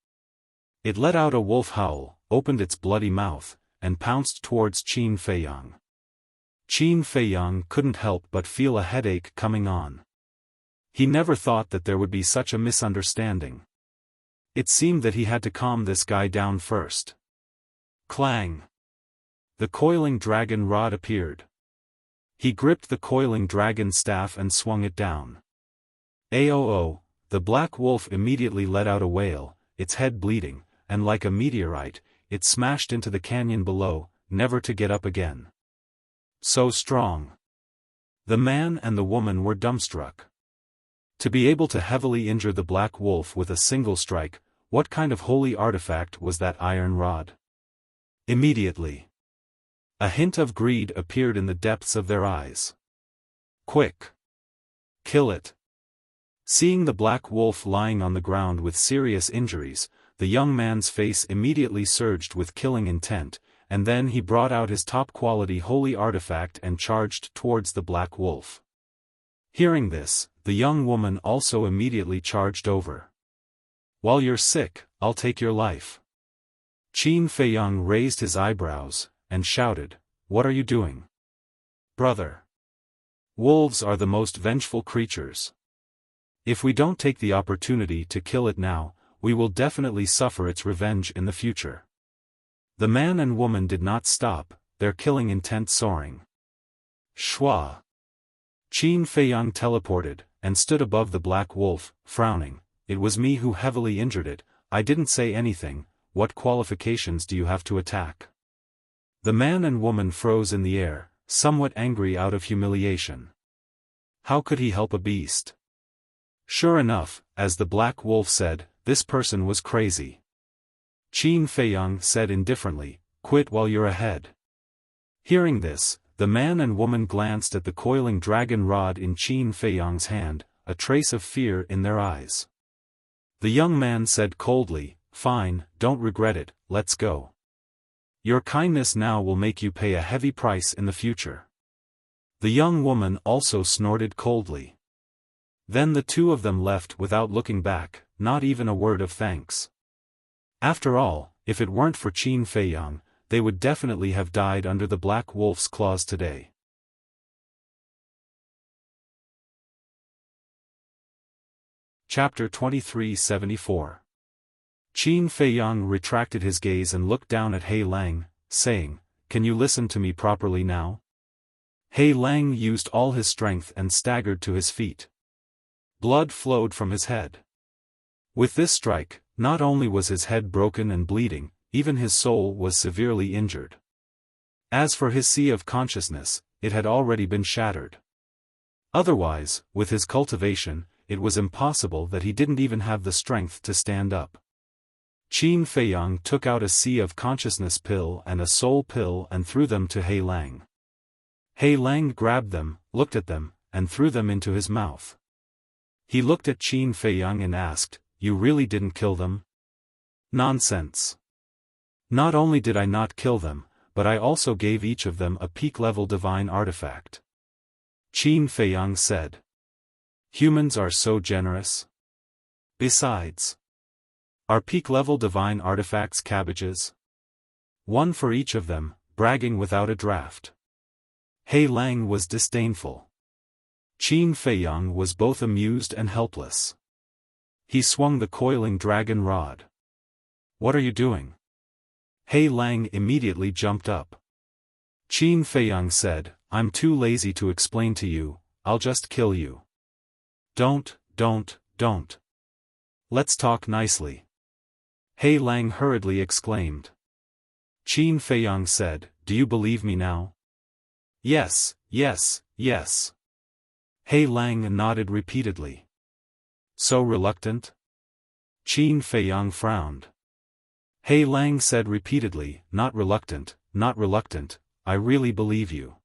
Speaker 1: It let out a wolf howl, opened its bloody mouth, and pounced towards Qin Feiyang. Qin Feiyang couldn't help but feel a headache coming on. He never thought that there would be such a misunderstanding. It seemed that he had to calm this guy down first. Clang! The coiling dragon rod appeared. He gripped the coiling dragon staff and swung it down. Aoo! The black wolf immediately let out a wail, its head bleeding, and like a meteorite, it smashed into the canyon below, never to get up again. So strong. The man and the woman were dumbstruck. To be able to heavily injure the black wolf with a single strike, what kind of holy artifact was that iron rod? Immediately, a hint of greed appeared in the depths of their eyes. Quick! Kill it! Seeing the black wolf lying on the ground with serious injuries, the young man's face immediately surged with killing intent, and then he brought out his top-quality holy artifact and charged towards the black wolf. Hearing this, the young woman also immediately charged over. While you're sick, I'll take your life. Qin Feiyang raised his eyebrows, and shouted, What are you doing? Brother! Wolves are the most vengeful creatures. If we don't take the opportunity to kill it now, we will definitely suffer its revenge in the future. The man and woman did not stop, their killing intent soaring. Shua! Qin Feiyang teleported, and stood above the black wolf, frowning. It was me who heavily injured it, I didn't say anything, what qualifications do you have to attack? The man and woman froze in the air, somewhat angry out of humiliation. How could he help a beast? Sure enough, as the black wolf said, this person was crazy. Qin Feiyang said indifferently, Quit while you're ahead. Hearing this, the man and woman glanced at the coiling dragon rod in Qin Feiyang's hand, a trace of fear in their eyes. The young man said coldly, Fine, don't regret it, let's go. Your kindness now will make you pay a heavy price in the future. The young woman also snorted coldly. Then the two of them left without looking back, not even a word of thanks. After all, if it weren't for Qin Feiyang, they would definitely have died under the black wolf's claws today. Chapter 2374. Qin Feiyang retracted his gaze and looked down at He Lang, saying, Can you listen to me properly now? He Lang used all his strength and staggered to his feet. Blood flowed from his head. With this strike, not only was his head broken and bleeding, even his soul was severely injured. As for his sea of consciousness, it had already been shattered. Otherwise, with his cultivation, it was impossible that he didn't even have the strength to stand up. Qin Feiyang took out a sea of consciousness pill and a soul pill and threw them to He Lang. He Lang grabbed them, looked at them, and threw them into his mouth. He looked at Qin Feiyang and asked, You really didn't kill them? Nonsense. Not only did I not kill them, but I also gave each of them a peak-level divine artifact. Qin Feiyang said. Humans are so generous. Besides, are peak-level divine artifacts cabbages? One for each of them, bragging without a draft. He Lang was disdainful. Qin Feiyang was both amused and helpless. He swung the coiling dragon rod. What are you doing? He Lang immediately jumped up. Qin Feiyang said, I'm too lazy to explain to you, I'll just kill you. Don't. Let's talk nicely. He Lang hurriedly exclaimed. Qin Feiyang said, Do you believe me now? Yes. He Lang nodded repeatedly. So reluctant? Qin Feiyang frowned. He Lang said repeatedly, Not reluctant, I really believe you.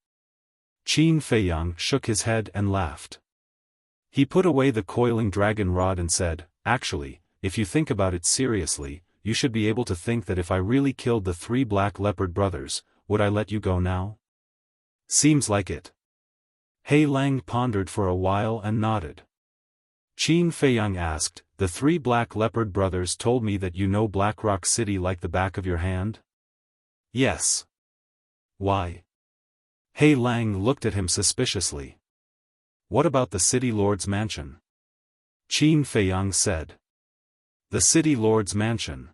Speaker 1: Qin Feiyang shook his head and laughed. He put away the coiling dragon rod and said, Actually, if you think about it seriously, you should be able to think that if I really killed the 3 black leopard brothers, would I let you go now? Seems like it. He Lang pondered for a while and nodded. Qin Feiyang asked, the 3 black leopard brothers told me that you know Black Rock City like the back of your hand? Yes. Why? He Lang looked at him suspiciously. What about the city lord's mansion? Qin Feiyang said. The city lord's mansion.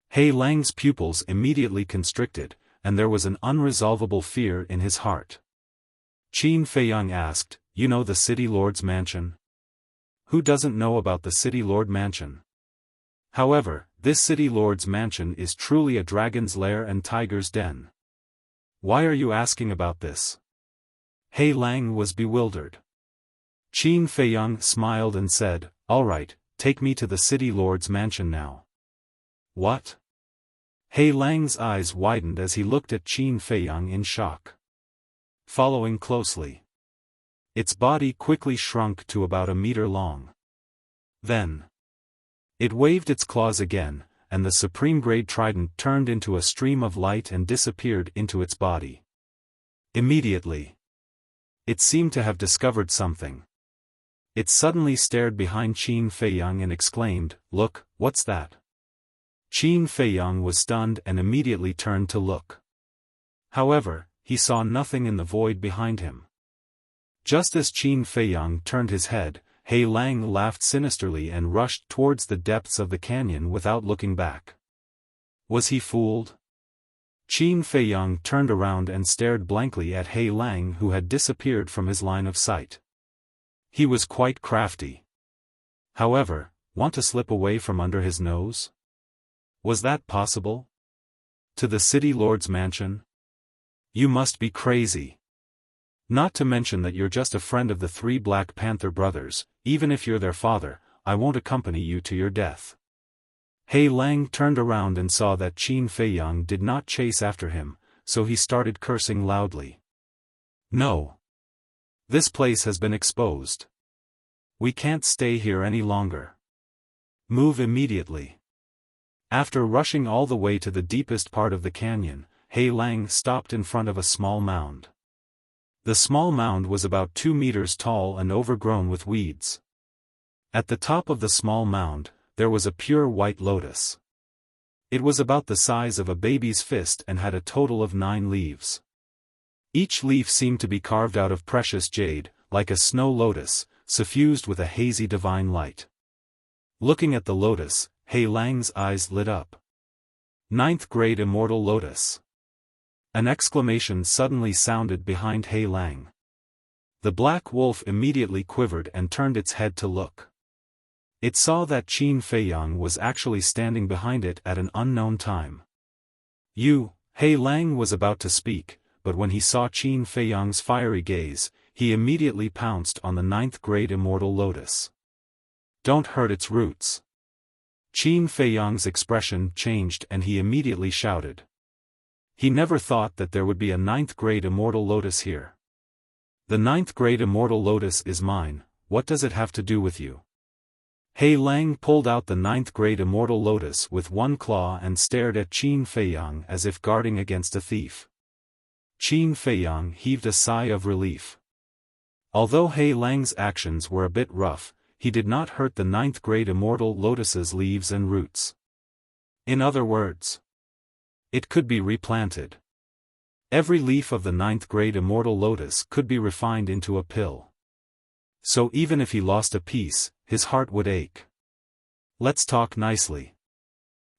Speaker 1: He Lang's pupils immediately constricted, and there was an unresolvable fear in his heart. Qin Feiyang asked, you know the city lord's mansion? Who doesn't know about the city lord mansion? However, this city lord's mansion is truly a dragon's lair and tiger's den. Why are you asking about this? He Lang was bewildered. Qin Feiyang smiled and said, all right, take me to the city lord's mansion now. What? He Lang's eyes widened as he looked at Qin Feiyang in shock. Following closely. Its body quickly shrunk to about a meter long. Then. It waved its claws again, and the supreme-grade trident turned into a stream of light and disappeared into its body. Immediately. It seemed to have discovered something. It suddenly stared behind Qin Feiyang and exclaimed, look, what's that? Qin Feiyang was stunned and immediately turned to look. However, he saw nothing in the void behind him. Just as Qin Feiyang turned his head, He Lang laughed sinisterly and rushed towards the depths of the canyon without looking back. Was he fooled? Qin Feiyang turned around and stared blankly at He Lang, who had disappeared from his line of sight. He was quite crafty. However, want to slip away from under his nose? Was that possible? To the city lord's mansion? You must be crazy. Not to mention that you're just a friend of the 3 Black Panther brothers. Even if you're their father, I won't accompany you to your death. He Lang turned around and saw that Qin Feiyang did not chase after him, so he started cursing loudly. No. This place has been exposed. We can't stay here any longer. Move immediately. After rushing all the way to the deepest part of the canyon, He Lang stopped in front of a small mound. The small mound was about 2 meters tall and overgrown with weeds. At the top of the small mound, there was a pure white lotus. It was about the size of a baby's fist and had a total of 9 leaves. Each leaf seemed to be carved out of precious jade, like a snow lotus, suffused with a hazy divine light. Looking at the lotus, He Lang's eyes lit up. 9th grade immortal lotus. An exclamation suddenly sounded behind He Lang. The black wolf immediately quivered and turned its head to look. It saw that Qin Feiyang was actually standing behind it at an unknown time. He Lang was about to speak, but when he saw Qin Feiyang's fiery gaze, he immediately pounced on the 9th grade immortal lotus. Don't hurt its roots. Qin Feiyang's expression changed and he immediately shouted. He never thought that there would be a 9th grade immortal lotus here. The 9th grade immortal lotus is mine, what does it have to do with you? He Lang pulled out the 9th grade immortal lotus with one claw and stared at Qin Feiyang as if guarding against a thief. Qin Feiyang heaved a sigh of relief. Although He Lang's actions were a bit rough, he did not hurt the 9th grade immortal lotus's leaves and roots. In other words, it could be replanted. Every leaf of the 9th grade immortal lotus could be refined into a pill. So even if he lost a piece, his heart would ache. Let's talk nicely.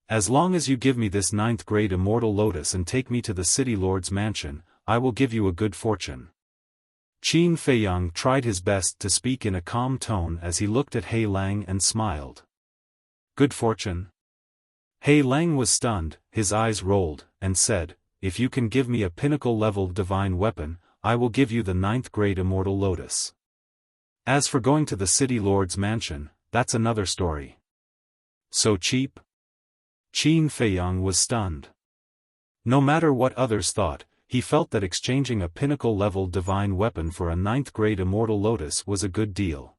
Speaker 1: As long as you give me this 9th grade immortal lotus and take me to the city lord's mansion, I will give you a good fortune. Qin Feiyang tried his best to speak in a calm tone as he looked at He Lang and smiled. Good fortune? He Lang was stunned, his eyes rolled, and said, if you can give me a pinnacle-level divine weapon, I will give you the 9th grade immortal lotus. As for going to the city lord's mansion, that's another story. So cheap? Qin Feiyang was stunned. No matter what others thought, he felt that exchanging a pinnacle-level divine weapon for a 9th grade immortal lotus was a good deal.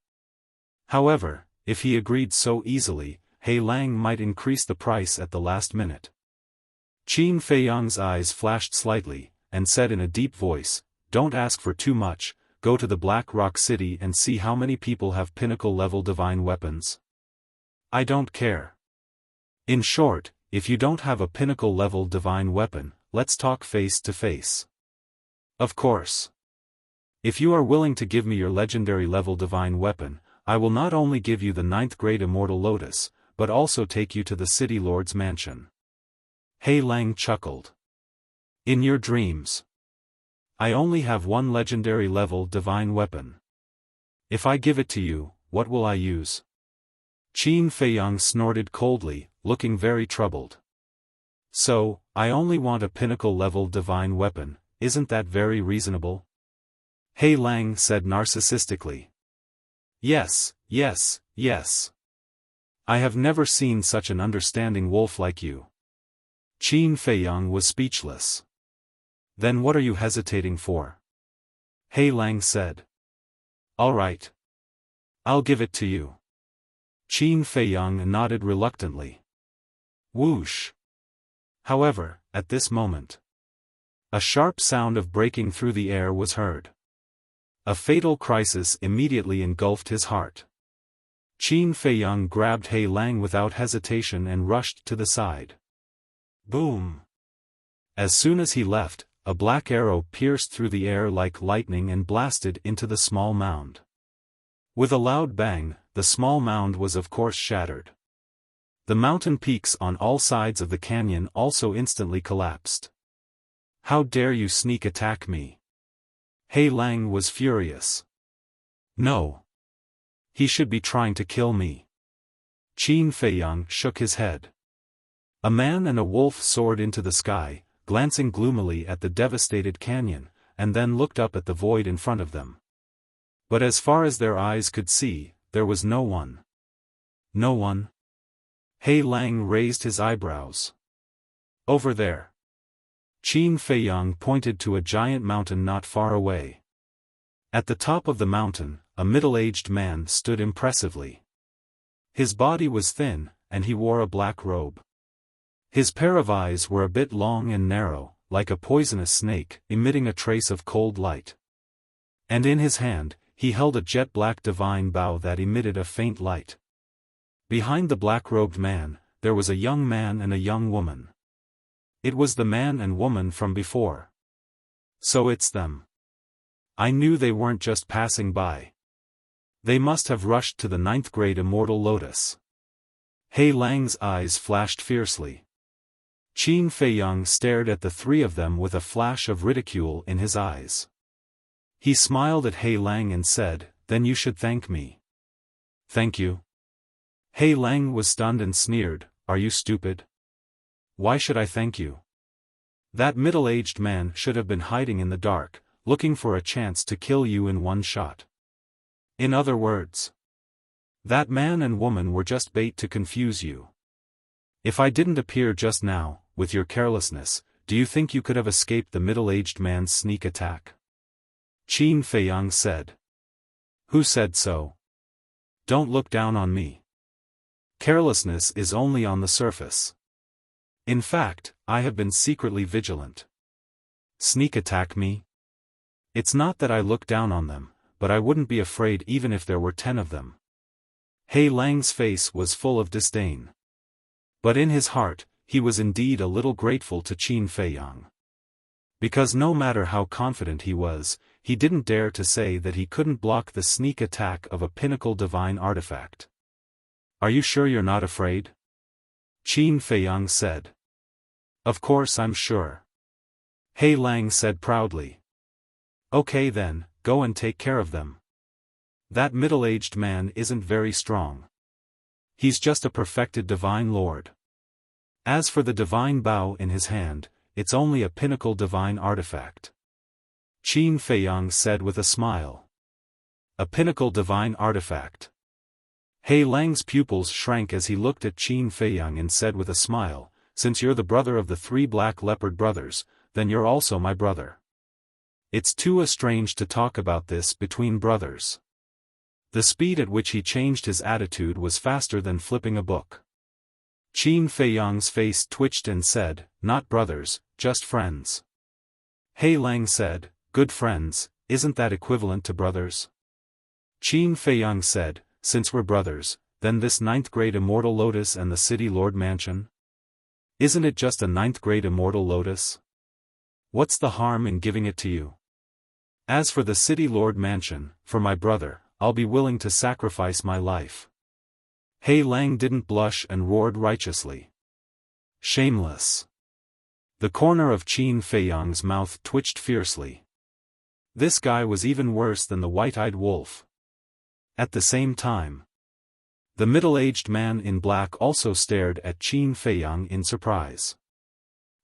Speaker 1: However, if he agreed so easily, He Lang might increase the price at the last minute. Qin Feiyang's eyes flashed slightly, and said in a deep voice, "Don't ask for too much, go to the Black Rock City and see how many people have pinnacle-level divine weapons. I don't care. In short, if you don't have a pinnacle-level divine weapon, let's talk face to face. Of course. If you are willing to give me your legendary-level divine weapon, I will not only give you the 9th grade Immortal Lotus, but also take you to the City Lord's mansion." He Lang chuckled. "In your dreams. I only have one legendary-level divine weapon. If I give it to you, what will I use?" Qin Feiyang snorted coldly, looking very troubled. "So, I only want a pinnacle-level divine weapon, isn't that very reasonable?" He Lang said narcissistically. "Yes, yes, yes. I have never seen such an understanding wolf like you." Qin Feiyang was speechless. "Then what are you hesitating for?" He Lang said. "All right. I'll give it to you." Qin Feiyang nodded reluctantly. Whoosh. However, at this moment, a sharp sound of breaking through the air was heard. A fatal crisis immediately engulfed his heart. Qin Feiyang grabbed He Lang without hesitation and rushed to the side. Boom! As soon as he left, a black arrow pierced through the air like lightning and blasted into the small mound. With a loud bang, the small mound was of course shattered. The mountain peaks on all sides of the canyon also instantly collapsed. "How dare you sneak attack me?" He Lang was furious. "No. He should be trying to kill me." Qin Feiyang shook his head. A man and a wolf soared into the sky, glancing gloomily at the devastated canyon, and then looked up at the void in front of them. But as far as their eyes could see, there was no one. "No one?" He Lang raised his eyebrows. "Over there." Qin Feiyang pointed to a giant mountain not far away. At the top of the mountain, a middle-aged man stood impressively. His body was thin, and he wore a black robe. His pair of eyes were a bit long and narrow, like a poisonous snake, emitting a trace of cold light. And in his hand, he held a jet-black divine bow that emitted a faint light. Behind the black-robed man, there was a young man and a young woman. It was the man and woman from before. So it's them. I knew they weren't just passing by. They must have rushed to the 9th grade Immortal Lotus. He Lang's eyes flashed fiercely. Qin Feiyang stared at the three of them with a flash of ridicule in his eyes. He smiled at He Lang and said, "Then you should thank me." "Thank you?" He Lang was stunned and sneered, "Are you stupid? Why should I thank you? That middle-aged man should have been hiding in the dark, looking for a chance to kill you in one shot. In other words, that man and woman were just bait to confuse you. If I didn't appear just now, with your carelessness, do you think you could have escaped the middle-aged man's sneak attack?" Qin Feiyang said. "Who said so? Don't look down on me. Carelessness is only on the surface. In fact, I have been secretly vigilant." "Sneak attack me? It's not that I look down on them, but I wouldn't be afraid even if there were 10 of them." He Lang's face was full of disdain. But in his heart, he was indeed a little grateful to Qin Feiyang. Because no matter how confident he was, he didn't dare to say that he couldn't block the sneak attack of a pinnacle divine artifact. "Are you sure you're not afraid?" Qin Feiyang said. "Of course I'm sure." He Lang said proudly. "Okay then, go and take care of them. That middle-aged man isn't very strong. He's just a perfected divine lord. As for the divine bow in his hand, it's only a pinnacle divine artifact." Qin Feiyang said with a smile. "A pinnacle divine artifact." He Lang's pupils shrank as he looked at Qin Feiyang and said with a smile, "Since you're the brother of the 3 black leopard brothers, then you're also my brother. It's too strange to talk about this between brothers." The speed at which he changed his attitude was faster than flipping a book. Qin Feiyang's face twitched and said, "Not brothers, just friends." He Lang said, "Good friends, isn't that equivalent to brothers?" Qin Feiyang said, "Since we're brothers, then this ninth-grade immortal lotus and the City Lord Mansion? Isn't it just a ninth-grade immortal lotus? What's the harm in giving it to you? As for the City Lord Mansion, for my brother, I'll be willing to sacrifice my life." He Lang didn't blush and roared righteously. "Shameless." The corner of Qin Feiyang's mouth twitched fiercely. This guy was even worse than the white-eyed wolf. At the same time, the middle-aged man in black also stared at Qin Feiyang in surprise.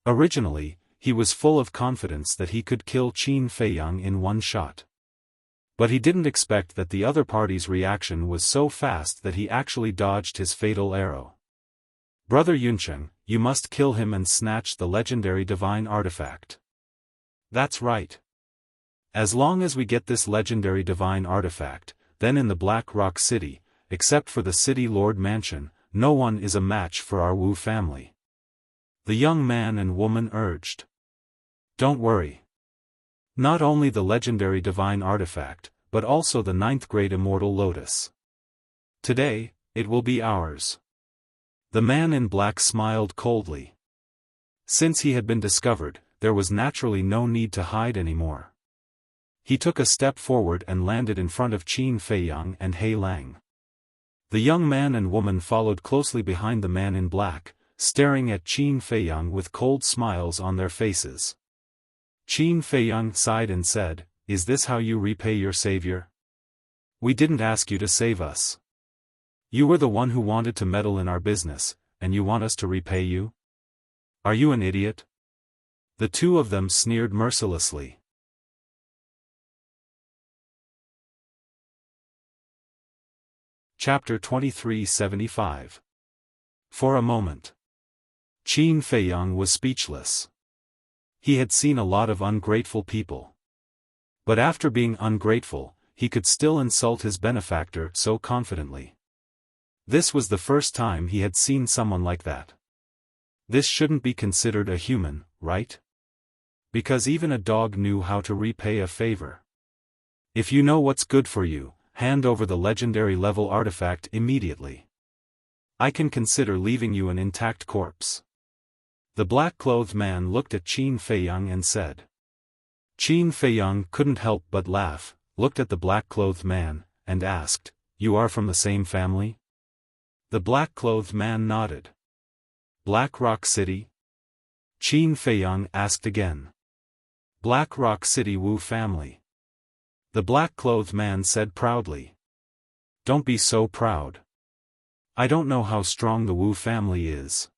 Speaker 1: Originally, he was full of confidence that he could kill Qin Feiyang in one shot. But he didn't expect that the other party's reaction was so fast that he actually dodged his fatal arrow. "Brother Yuncheng, you must kill him and snatch the legendary divine artifact." "That's right. As long as we get this legendary divine artifact, then in the Black Rock City, except for the City Lord Mansion, no one is a match for our Wu family," the young man and woman urged. "Don't worry. Not only the legendary divine artifact, but also the ninth-grade immortal lotus. Today, it will be ours." The man in black smiled coldly. Since he had been discovered, there was naturally no need to hide anymore. He took a step forward and landed in front of Qin Feiyang and He Lang. The young man and woman followed closely behind the man in black, staring at Qin Feiyang with cold smiles on their faces. Qin Feiyang sighed and said, "Is this how you repay your savior? We didn't ask you to save us. You were the one who wanted to meddle in our business, and you want us to repay you? Are you an idiot?" The two of them sneered mercilessly. Chapter 2375. For a moment, Qin Feiyang was speechless. He had seen a lot of ungrateful people. But after being ungrateful, he could still insult his benefactor so confidently. This was the first time he had seen someone like that. This shouldn't be considered a human, right? Because even a dog knew how to repay a favor. "If you know what's good for you, hand over the legendary level artifact immediately. I can consider leaving you an intact corpse." The black-clothed man looked at Qin Feiyang and said. Qin Feiyang couldn't help but laugh, looked at the black-clothed man, and asked, "You are from the same family?" The black-clothed man nodded. "Black Rock City?" Qin Feiyang asked again. "Black Rock City Wu family." The black-clothed man said proudly. "Don't be so proud. I don't know how strong the Wu family is.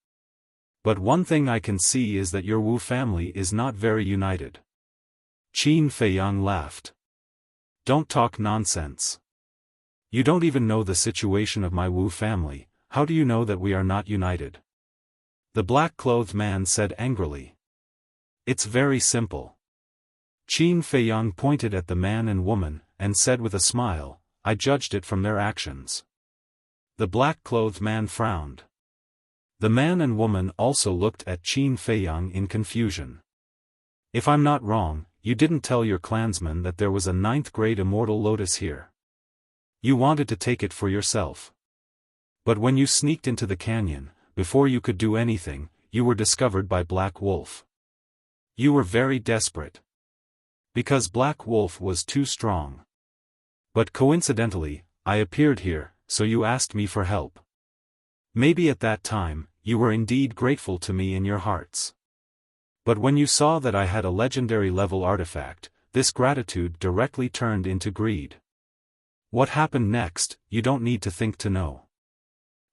Speaker 1: But one thing I can see is that your Wu family is not very united." Qin Feiyang laughed. "Don't talk nonsense. You don't even know the situation of my Wu family, how do you know that we are not united?" The black-clothed man said angrily. "It's very simple." Qin Feiyang pointed at the man and woman, and said with a smile, "I judged it from their actions." The black-clothed man frowned. The man and woman also looked at Qin Feiyang in confusion. "If I'm not wrong, you didn't tell your clansmen that there was a ninth-grade immortal lotus here. You wanted to take it for yourself. But when you sneaked into the canyon, before you could do anything, you were discovered by Black Wolf. You were very desperate. Because Black Wolf was too strong. But coincidentally, I appeared here, so you asked me for help. Maybe at that time, you were indeed grateful to me in your hearts. But when you saw that I had a legendary level artifact, this gratitude directly turned into greed. What happened next, you don't need to think to know.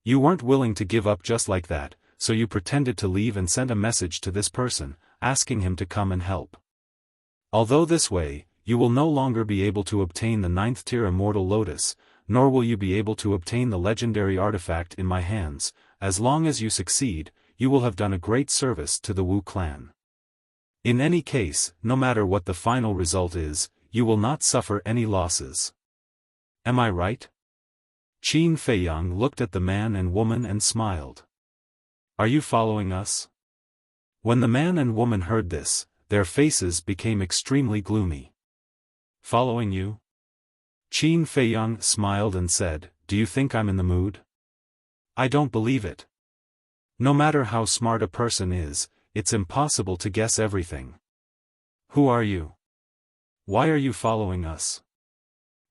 Speaker 1: You weren't willing to give up just like that, so you pretended to leave and sent a message to this person, asking him to come and help. Although this way, you will no longer be able to obtain the 9th tier immortal lotus, nor will you be able to obtain the legendary artifact in my hands. As long as you succeed, you will have done a great service to the Wu clan. In any case, no matter what the final result is, you will not suffer any losses. Am I right?" Qin Feiyang looked at the man and woman and smiled. Are you following us? When the man and woman heard this, their faces became extremely gloomy. Following you? Qin Feiyang smiled and said, do you think I'm in the mood? I don't believe it. No matter how smart a person is, it's impossible to guess everything. Who are you? Why are you following us?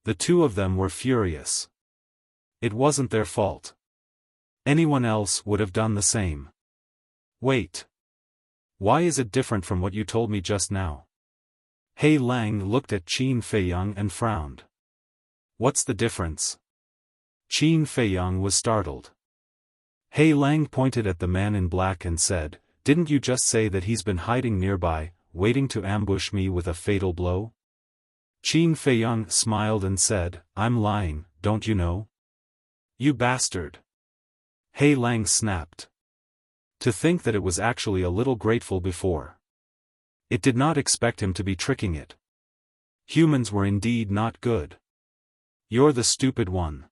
Speaker 1: The two of them were furious. It wasn't their fault. Anyone else would have done the same. Wait. Why is it different from what you told me just now? He Lang looked at Qin Feiyang and frowned. What's the difference? Qin Feiyang was startled. He Lang pointed at the man in black and said, didn't you just say that he's been hiding nearby, waiting to ambush me with a fatal blow? Qin Feiyang smiled and said, I'm lying, don't you know? You bastard. He Lang snapped. To think that it was actually a little grateful before. It did not expect him to be tricking it. Humans were indeed not good. You're the stupid one.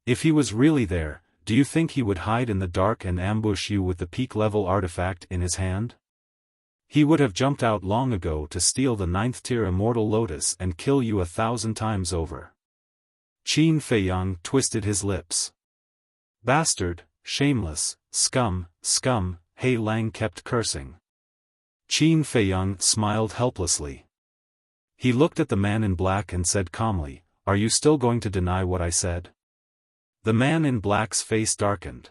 Speaker 1: If he was really there, do you think he would hide in the dark and ambush you with the peak-level artifact in his hand? He would have jumped out long ago to steal the 9th-tier Immortal Lotus and kill you 1,000 times over. Qin Feiyang twisted his lips. Bastard, shameless, scum, He Lang kept cursing. Qin Feiyang smiled helplessly. He looked at the man in black and said calmly, are you still going to deny what I said? The man in black's face darkened.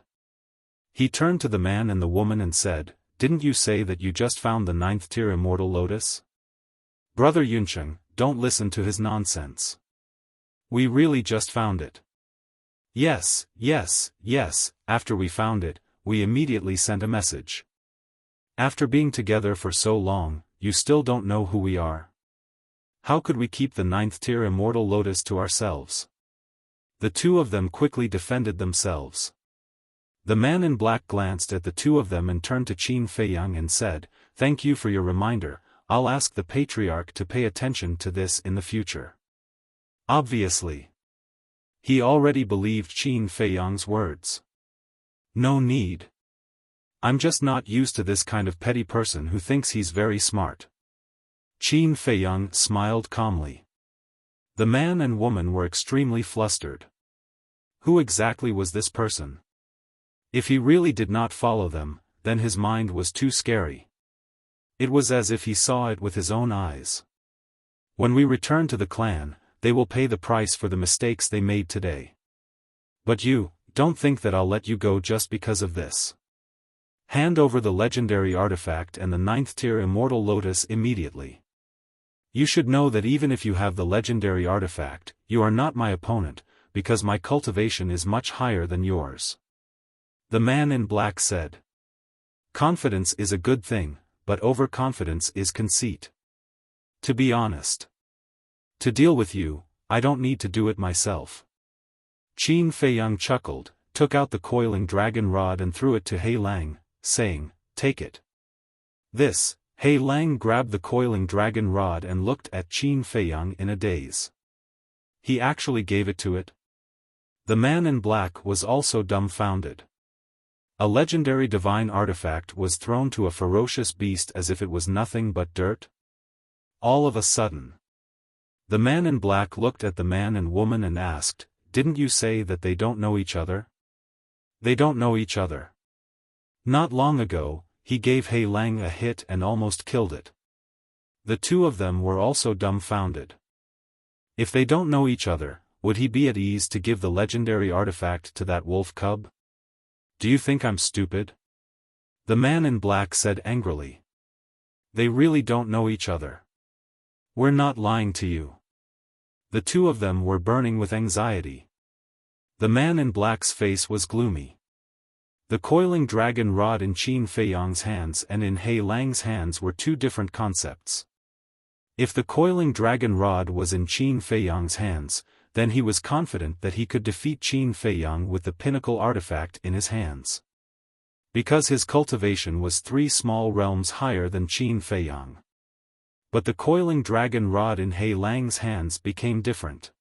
Speaker 1: He turned to the man and the woman and said, didn't you say that you just found the 9th-tier Immortal Lotus? Brother Yuncheng, don't listen to his nonsense. We really just found it. Yes, after we found it, we immediately sent a message. After being together for so long, you still don't know who we are. How could we keep the 9th-tier Immortal Lotus to ourselves? The two of them quickly defended themselves. The man in black glanced at the two of them and turned to Qin Feiyang and said, thank you for your reminder, I'll ask the Patriarch to pay attention to this in the future. Obviously. He already believed Qin Feiyang's words. No need. I'm just not used to this kind of petty person who thinks he's very smart. Qin Feiyang smiled calmly. The man and woman were extremely flustered. Who exactly was this person? If he really did not follow them, then his mind was too scary. It was as if he saw it with his own eyes. When we return to the clan, they will pay the price for the mistakes they made today. But you, don't think that I'll let you go just because of this. Hand over the legendary artifact and the 9th-tier Immortal Lotus immediately. You should know that even if you have the legendary artifact, you are not my opponent, because my cultivation is much higher than yours. The man in black said. Confidence is a good thing, but overconfidence is conceit. To be honest. To deal with you, I don't need to do it myself. Qin Feiyang chuckled, took out the coiling dragon rod and threw it to He Lang, saying, take it. He Lang grabbed the coiling dragon rod and looked at Qin Feiyang in a daze. He actually gave it to it? The man in black was also dumbfounded. A legendary divine artifact was thrown to a ferocious beast as if it was nothing but dirt? All of a sudden. The man in black looked at the man and woman and asked, didn't you say that they don't know each other? They don't know each other. Not long ago, he gave He Lang a hit and almost killed it. The two of them were also dumbfounded. If they don't know each other, would he be at ease to give the legendary artifact to that wolf cub? Do you think I'm stupid? The man in black said angrily. They really don't know each other. We're not lying to you. The two of them were burning with anxiety. The man in black's face was gloomy. The coiling dragon rod in Qin Feiyang's hands and in He Lang's hands were two different concepts. If the coiling dragon rod was in Qin Feiyang's hands, then he was confident that he could defeat Qin Feiyang with the pinnacle artifact in his hands. Because his cultivation was 3 small realms higher than Qin Feiyang. But the coiling dragon rod in He Lang's hands became different.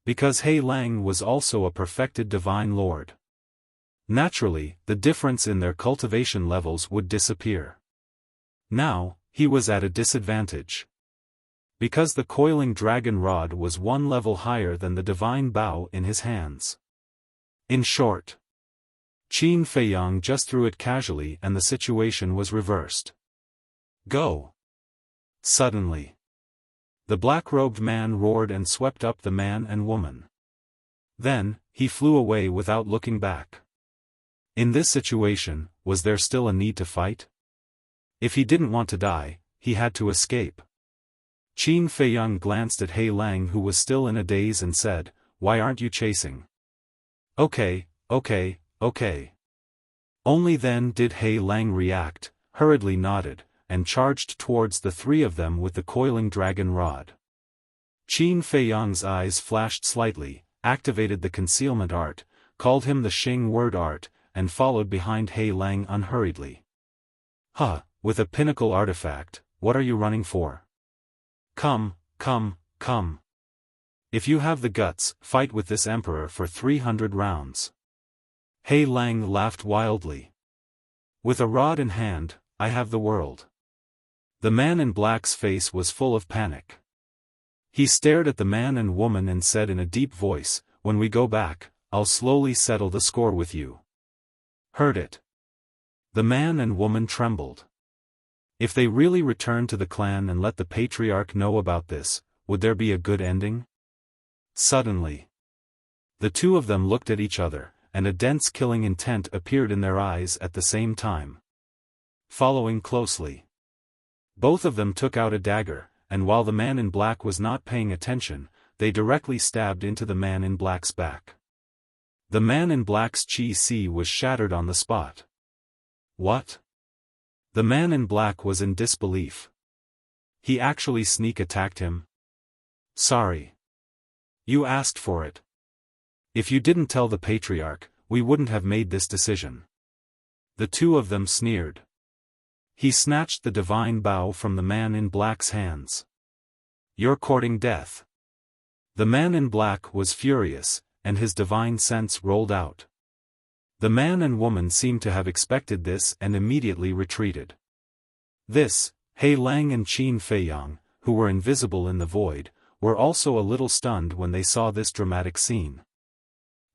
Speaker 1: Because He Lang was also a perfected divine lord. Naturally, the difference in their cultivation levels would disappear. Now, he was at a disadvantage. Because the coiling dragon rod was one level higher than the divine bow in his hands. In short, Qin Feiyang just threw it casually and the situation was reversed. Go! Suddenly, the black-robed man roared and swept up the man and woman. Then, he flew away without looking back. In this situation, was there still a need to fight? If he didn't want to die, he had to escape. Qin Feiyang glanced at He Lang, who was still in a daze, and said, "Why aren't you chasing?" Okay. Only then did He Lang react, hurriedly nodded, and charged towards the three of them with the coiling dragon rod. Qin Feiyang's eyes flashed slightly, activated the concealment art, called him the Xing word art, and followed behind He Lang unhurriedly. With a pinnacle artifact, what are you running for? Come. If you have the guts, fight with this emperor for 300 rounds. He Lang laughed wildly. With a rod in hand, I have the world. The man in black's face was full of panic. He stared at the man and woman and said in a deep voice, "When we go back, I'll slowly settle the score with you." Heard it. The man and woman trembled. If they really returned to the clan and let the patriarch know about this, would there be a good ending? Suddenly, the two of them looked at each other, and a dense killing intent appeared in their eyes at the same time. Following closely, both of them took out a dagger, and while the man in black was not paying attention, they directly stabbed into the man in black's back. The man in black's chi was shattered on the spot. What? The man in black was in disbelief. He actually sneak attacked him? Sorry. You asked for it. If you didn't tell the patriarch, we wouldn't have made this decision. The two of them sneered. He snatched the divine bow from the man in black's hands. You're courting death. The man in black was furious, and his divine sense rolled out. The man and woman seemed to have expected this and immediately retreated. This, He Lang and Qin Feiyang, who were invisible in the void, were also a little stunned when they saw this dramatic scene.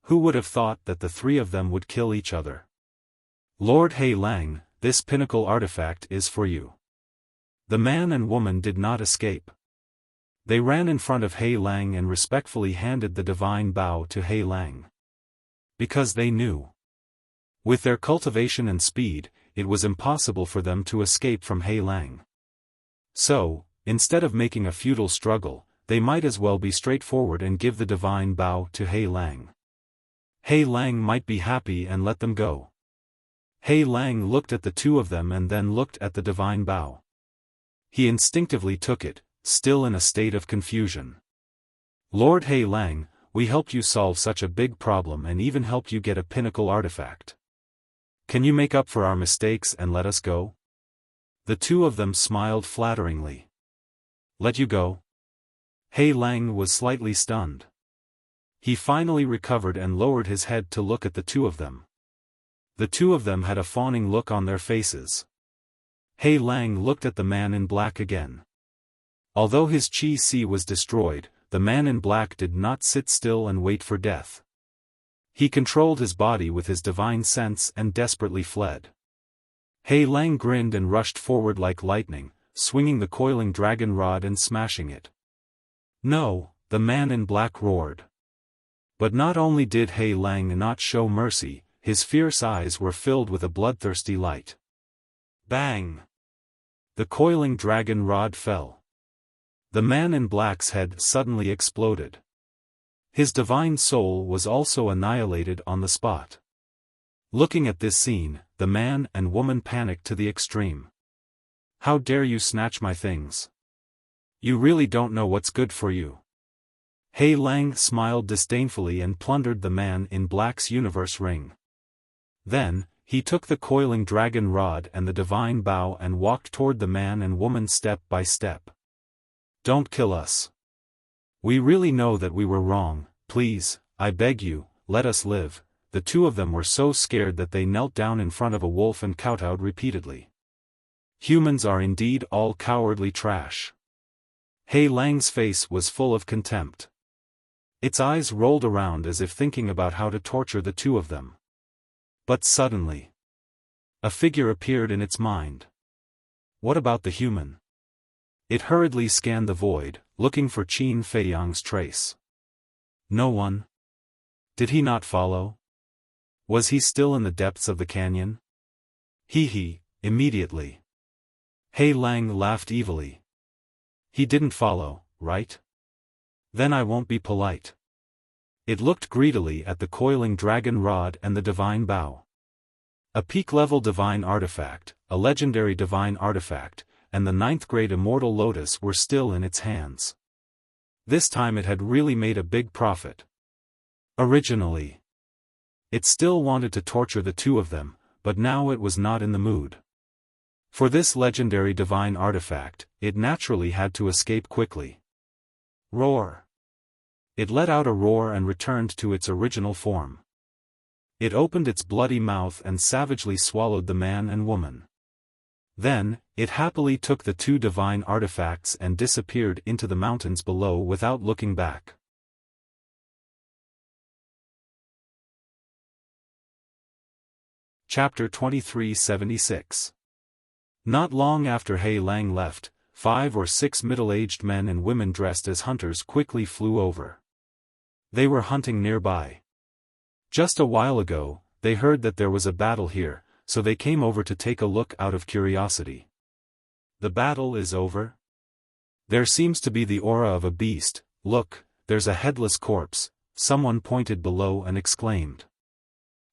Speaker 1: Who would have thought that the three of them would kill each other? Lord He Lang, this pinnacle artifact is for you. The man and woman did not escape. They ran in front of He Lang and respectfully handed the divine bow to He Lang. Because they knew. With their cultivation and speed, it was impossible for them to escape from He Lang. So, instead of making a futile struggle, they might as well be straightforward and give the divine bow to He Lang. He Lang might be happy and let them go. He Lang looked at the two of them and then looked at the divine bow. He instinctively took it, still in a state of confusion. Lord He Lang, we helped you solve such a big problem and even helped you get a pinnacle artifact. Can you make up for our mistakes and let us go? The two of them smiled flatteringly. Let you go? He Lang was slightly stunned. He finally recovered and lowered his head to look at the two of them. The two of them had a fawning look on their faces. He Lang looked at the man in black again. Although his chi was destroyed, the man in black did not sit still and wait for death. He controlled his body with his divine sense and desperately fled. He Lang grinned and rushed forward like lightning, swinging the coiling dragon rod and smashing it. No, the man in black roared. But not only did He Lang not show mercy, his fierce eyes were filled with a bloodthirsty light. Bang! The coiling dragon rod fell. The man in black's head suddenly exploded. His divine soul was also annihilated on the spot. Looking at this scene, the man and woman panicked to the extreme. How dare you snatch my things? You really don't know what's good for you. He Lang smiled disdainfully and plundered the man in black's universe ring. Then, he took the coiling dragon rod and the divine bow and walked toward the man and woman step by step. Don't kill us. We really know that we were wrong, please, I beg you, let us live, the two of them were so scared that they knelt down in front of a wolf and kowtowed repeatedly. Humans are indeed all cowardly trash. Hei Lang's face was full of contempt. Its eyes rolled around as if thinking about how to torture the two of them. But suddenly, a figure appeared in its mind. What about the human? It hurriedly scanned the void, looking for Qin Feiyang's trace. No one. Did he not follow? Was he still in the depths of the canyon? Immediately. Hei Lang laughed evilly. He didn't follow, right? Then I won't be polite. It looked greedily at the coiling dragon rod and the divine bow. A peak-level divine artifact, a legendary divine artifact, and the 9th-grade immortal lotus were still in its hands. This time it had really made a big profit. Originally, it still wanted to torture the two of them, but now it was not in the mood. For this legendary divine artifact, it naturally had to escape quickly. Roar! It let out a roar and returned to its original form. It opened its bloody mouth and savagely swallowed the man and woman. Then, it happily took the two divine artifacts and disappeared into the mountains below without looking back. Chapter 2376. Not long after Hei Lang left, 5 or 6 middle-aged men and women dressed as hunters quickly flew over. They were hunting nearby. Just a while ago, they heard that there was a battle here, so they came over to take a look out of curiosity. The battle is over? There seems to be the aura of a beast. Look, there's a headless corpse, someone pointed below and exclaimed.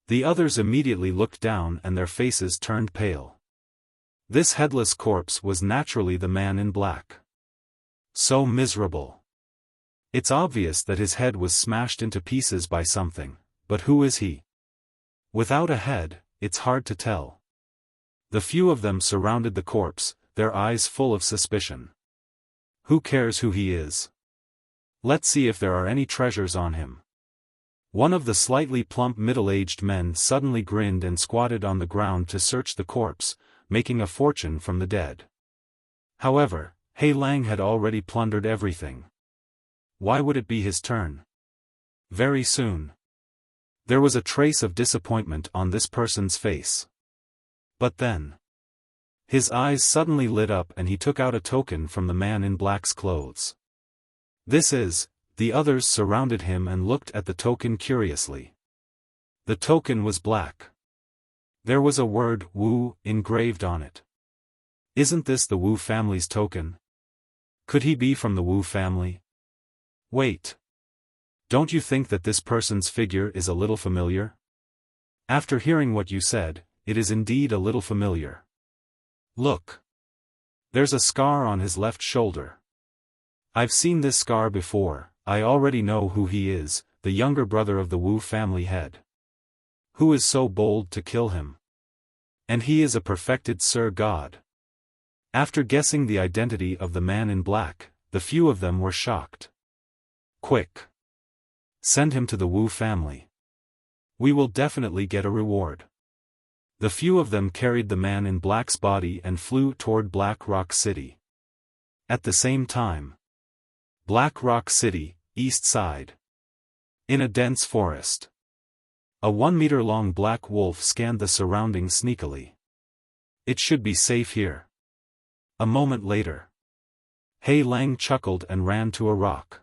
Speaker 1: The others immediately looked down and their faces turned pale. This headless corpse was naturally the man in black. So miserable. It's obvious that his head was smashed into pieces by something, but who is he? Without a head, it's hard to tell. The few of them surrounded the corpse, their eyes full of suspicion. Who cares who he is? Let's see if there are any treasures on him. One of the slightly plump middle-aged men suddenly grinned and squatted on the ground to search the corpse, making a fortune from the dead. However, Hei Lang had already plundered everything. Why would it be his turn? Very soon. There was a trace of disappointment on this person's face. But then, his eyes suddenly lit up and he took out a token from the man in black's clothes. The others surrounded him and looked at the token curiously. The token was black. There was a word Wu engraved on it. Isn't this the Wu family's token? Could he be from the Wu family? Wait. Don't you think that this person's figure is a little familiar? After hearing what you said, it is indeed a little familiar. Look. There's a scar on his left shoulder. I've seen this scar before. I already know who he is, the younger brother of the Wu family head. Who is so bold to kill him? And he is a perfected Sir God. After guessing the identity of the man in black, the few of them were shocked. Quick! Send him to the Wu family. We will definitely get a reward. The few of them carried the man in black's body and flew toward Black Rock City. At the same time, Black Rock City, East Side. In a dense forest. A 1-meter-long black wolf scanned the surroundings sneakily. It should be safe here. A moment later, Hei Lang chuckled and ran to a rock.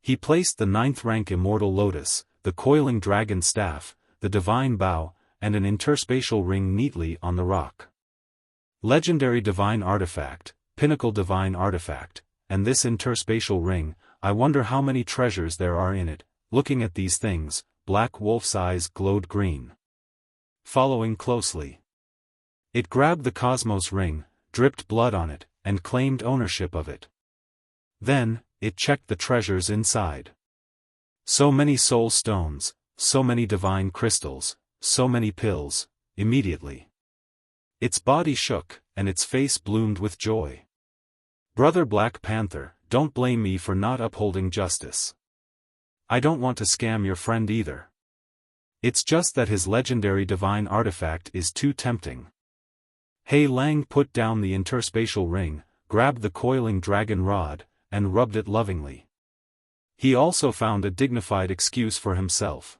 Speaker 1: He placed the 9th-rank immortal lotus, the coiling dragon staff, the divine bow, and an interspatial ring neatly on the rock. Legendary divine artifact, pinnacle divine artifact, and this interspatial ring, I wonder how many treasures there are in it. Looking at these things, Black Wolf's eyes glowed green. Following closely, it grabbed the Cosmos ring, dripped blood on it, and claimed ownership of it. Then, it checked the treasures inside. So many soul stones, so many divine crystals, so many pills. Immediately, its body shook, and its face bloomed with joy. Brother Black Panther, don't blame me for not upholding justice. I don't want to scam your friend either. It's just that his legendary divine artifact is too tempting. He Lang put down the interspatial ring, grabbed the coiling dragon rod, and rubbed it lovingly. He also found a dignified excuse for himself.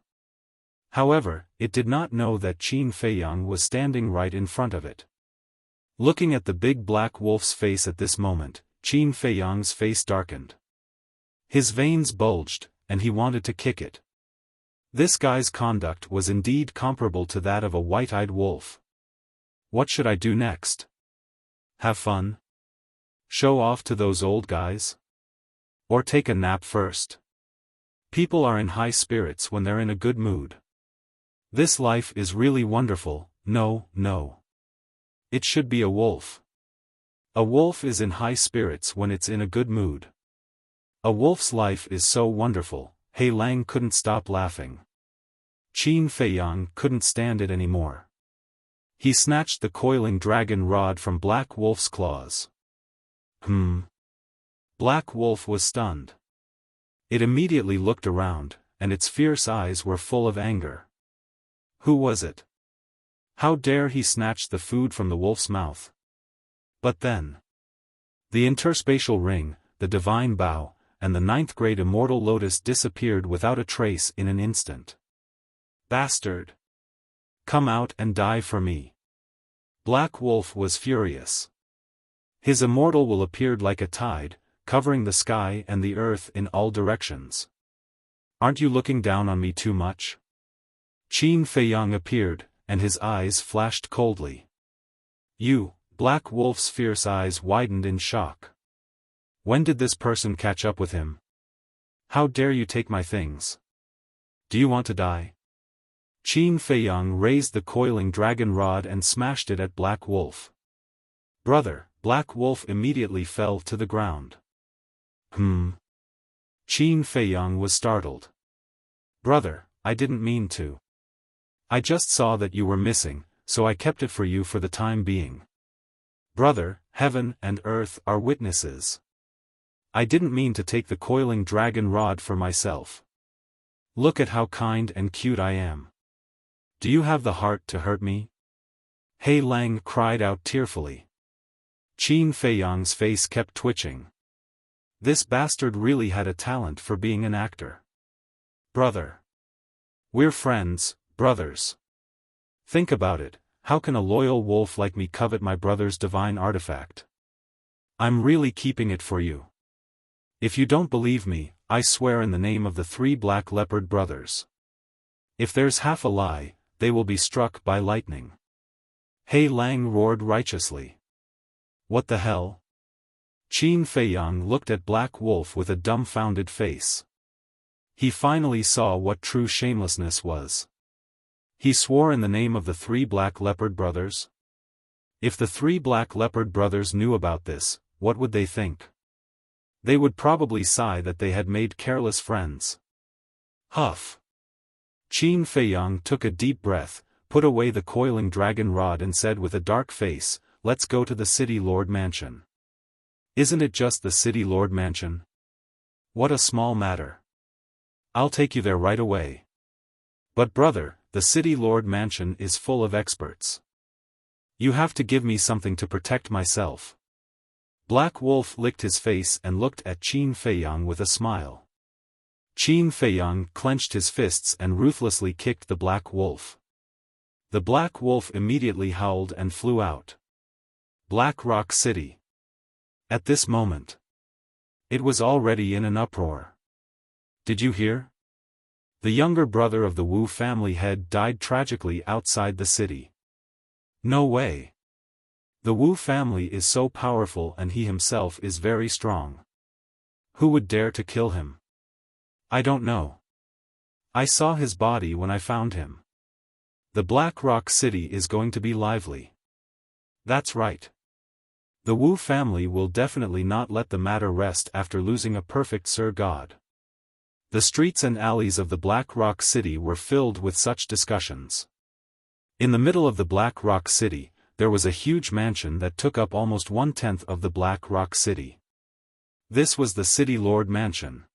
Speaker 1: However, it did not know that Qin Feiyang was standing right in front of it. Looking at the big black wolf's face at this moment, Qin Feiyang's face darkened. His veins bulged, and he wanted to kick it. This guy's conduct was indeed comparable to that of a white-eyed wolf. What should I do next? Have fun? Show off to those old guys? Or take a nap first? People are in high spirits when they're in a good mood. This life is really wonderful. No. It should be a wolf. A wolf is in high spirits when it's in a good mood. A wolf's life is so wonderful. He Lang couldn't stop laughing. Qin Feiyang couldn't stand it anymore. He snatched the coiling dragon rod from Black Wolf's claws. Black Wolf was stunned. It immediately looked around, and its fierce eyes were full of anger. Who was it? How dare he snatch the food from the wolf's mouth? But then, the interspatial ring, the divine bow, and the ninth grade immortal lotus disappeared without a trace in an instant. Bastard! Come out and die for me. Black Wolf was furious. His immortal will appeared like a tide, covering the sky and the earth in all directions. Aren't you looking down on me too much? Qin Feiyang appeared, and his eyes flashed coldly. You, Black Wolf's fierce eyes widened in shock. When did this person catch up with him? How dare you take my things? Do you want to die? Qin Feiyang raised the coiling dragon rod and smashed it at Black Wolf. Brother, Black Wolf immediately fell to the ground. Qin Feiyang was startled. Brother, I didn't mean to. I just saw that you were missing, so I kept it for you for the time being. Brother, heaven and earth are witnesses. I didn't mean to take the coiling dragon rod for myself. Look at how kind and cute I am. Do you have the heart to hurt me? He Lang cried out tearfully. Qin Feiyang's face kept twitching. This bastard really had a talent for being an actor. Brother. We're friends, brothers. Think about it, how can a loyal wolf like me covet my brother's divine artifact? I'm really keeping it for you. If you don't believe me, I swear in the name of the 3 Black Leopard brothers. If there's half a lie, they will be struck by lightning. He Lang roared righteously. What the hell? Qin Feiyang looked at Black Wolf with a dumbfounded face. He finally saw what true shamelessness was. He swore in the name of the 3 Black Leopard brothers. If the 3 Black Leopard brothers knew about this, what would they think? They would probably sigh that they had made careless friends. Huff. Qin Feiyang took a deep breath, put away the coiling dragon rod and said with a dark face, "Let's go to the City Lord Mansion." Isn't it just the City Lord Mansion? What a small matter. I'll take you there right away. But brother, the City Lord Mansion is full of experts. You have to give me something to protect myself. Black Wolf licked his face and looked at Qin Feiyang with a smile. Qin Feiyang clenched his fists and ruthlessly kicked the Black Wolf. The Black Wolf immediately howled and flew out. Black Rock City. At this moment, it was already in an uproar. Did you hear? The younger brother of the Wu family head died tragically outside the city. No way. The Wu family is so powerful and he himself is very strong. Who would dare to kill him? I don't know. I saw his body when I found him. The Black Rock City is going to be lively. That's right. The Wu family will definitely not let the matter rest after losing a perfect Sir God. The streets and alleys of the Black Rock City were filled with such discussions. In the middle of the Black Rock City, there was a huge mansion that took up almost 1/10 of the Black Rock City. This was the City Lord Mansion.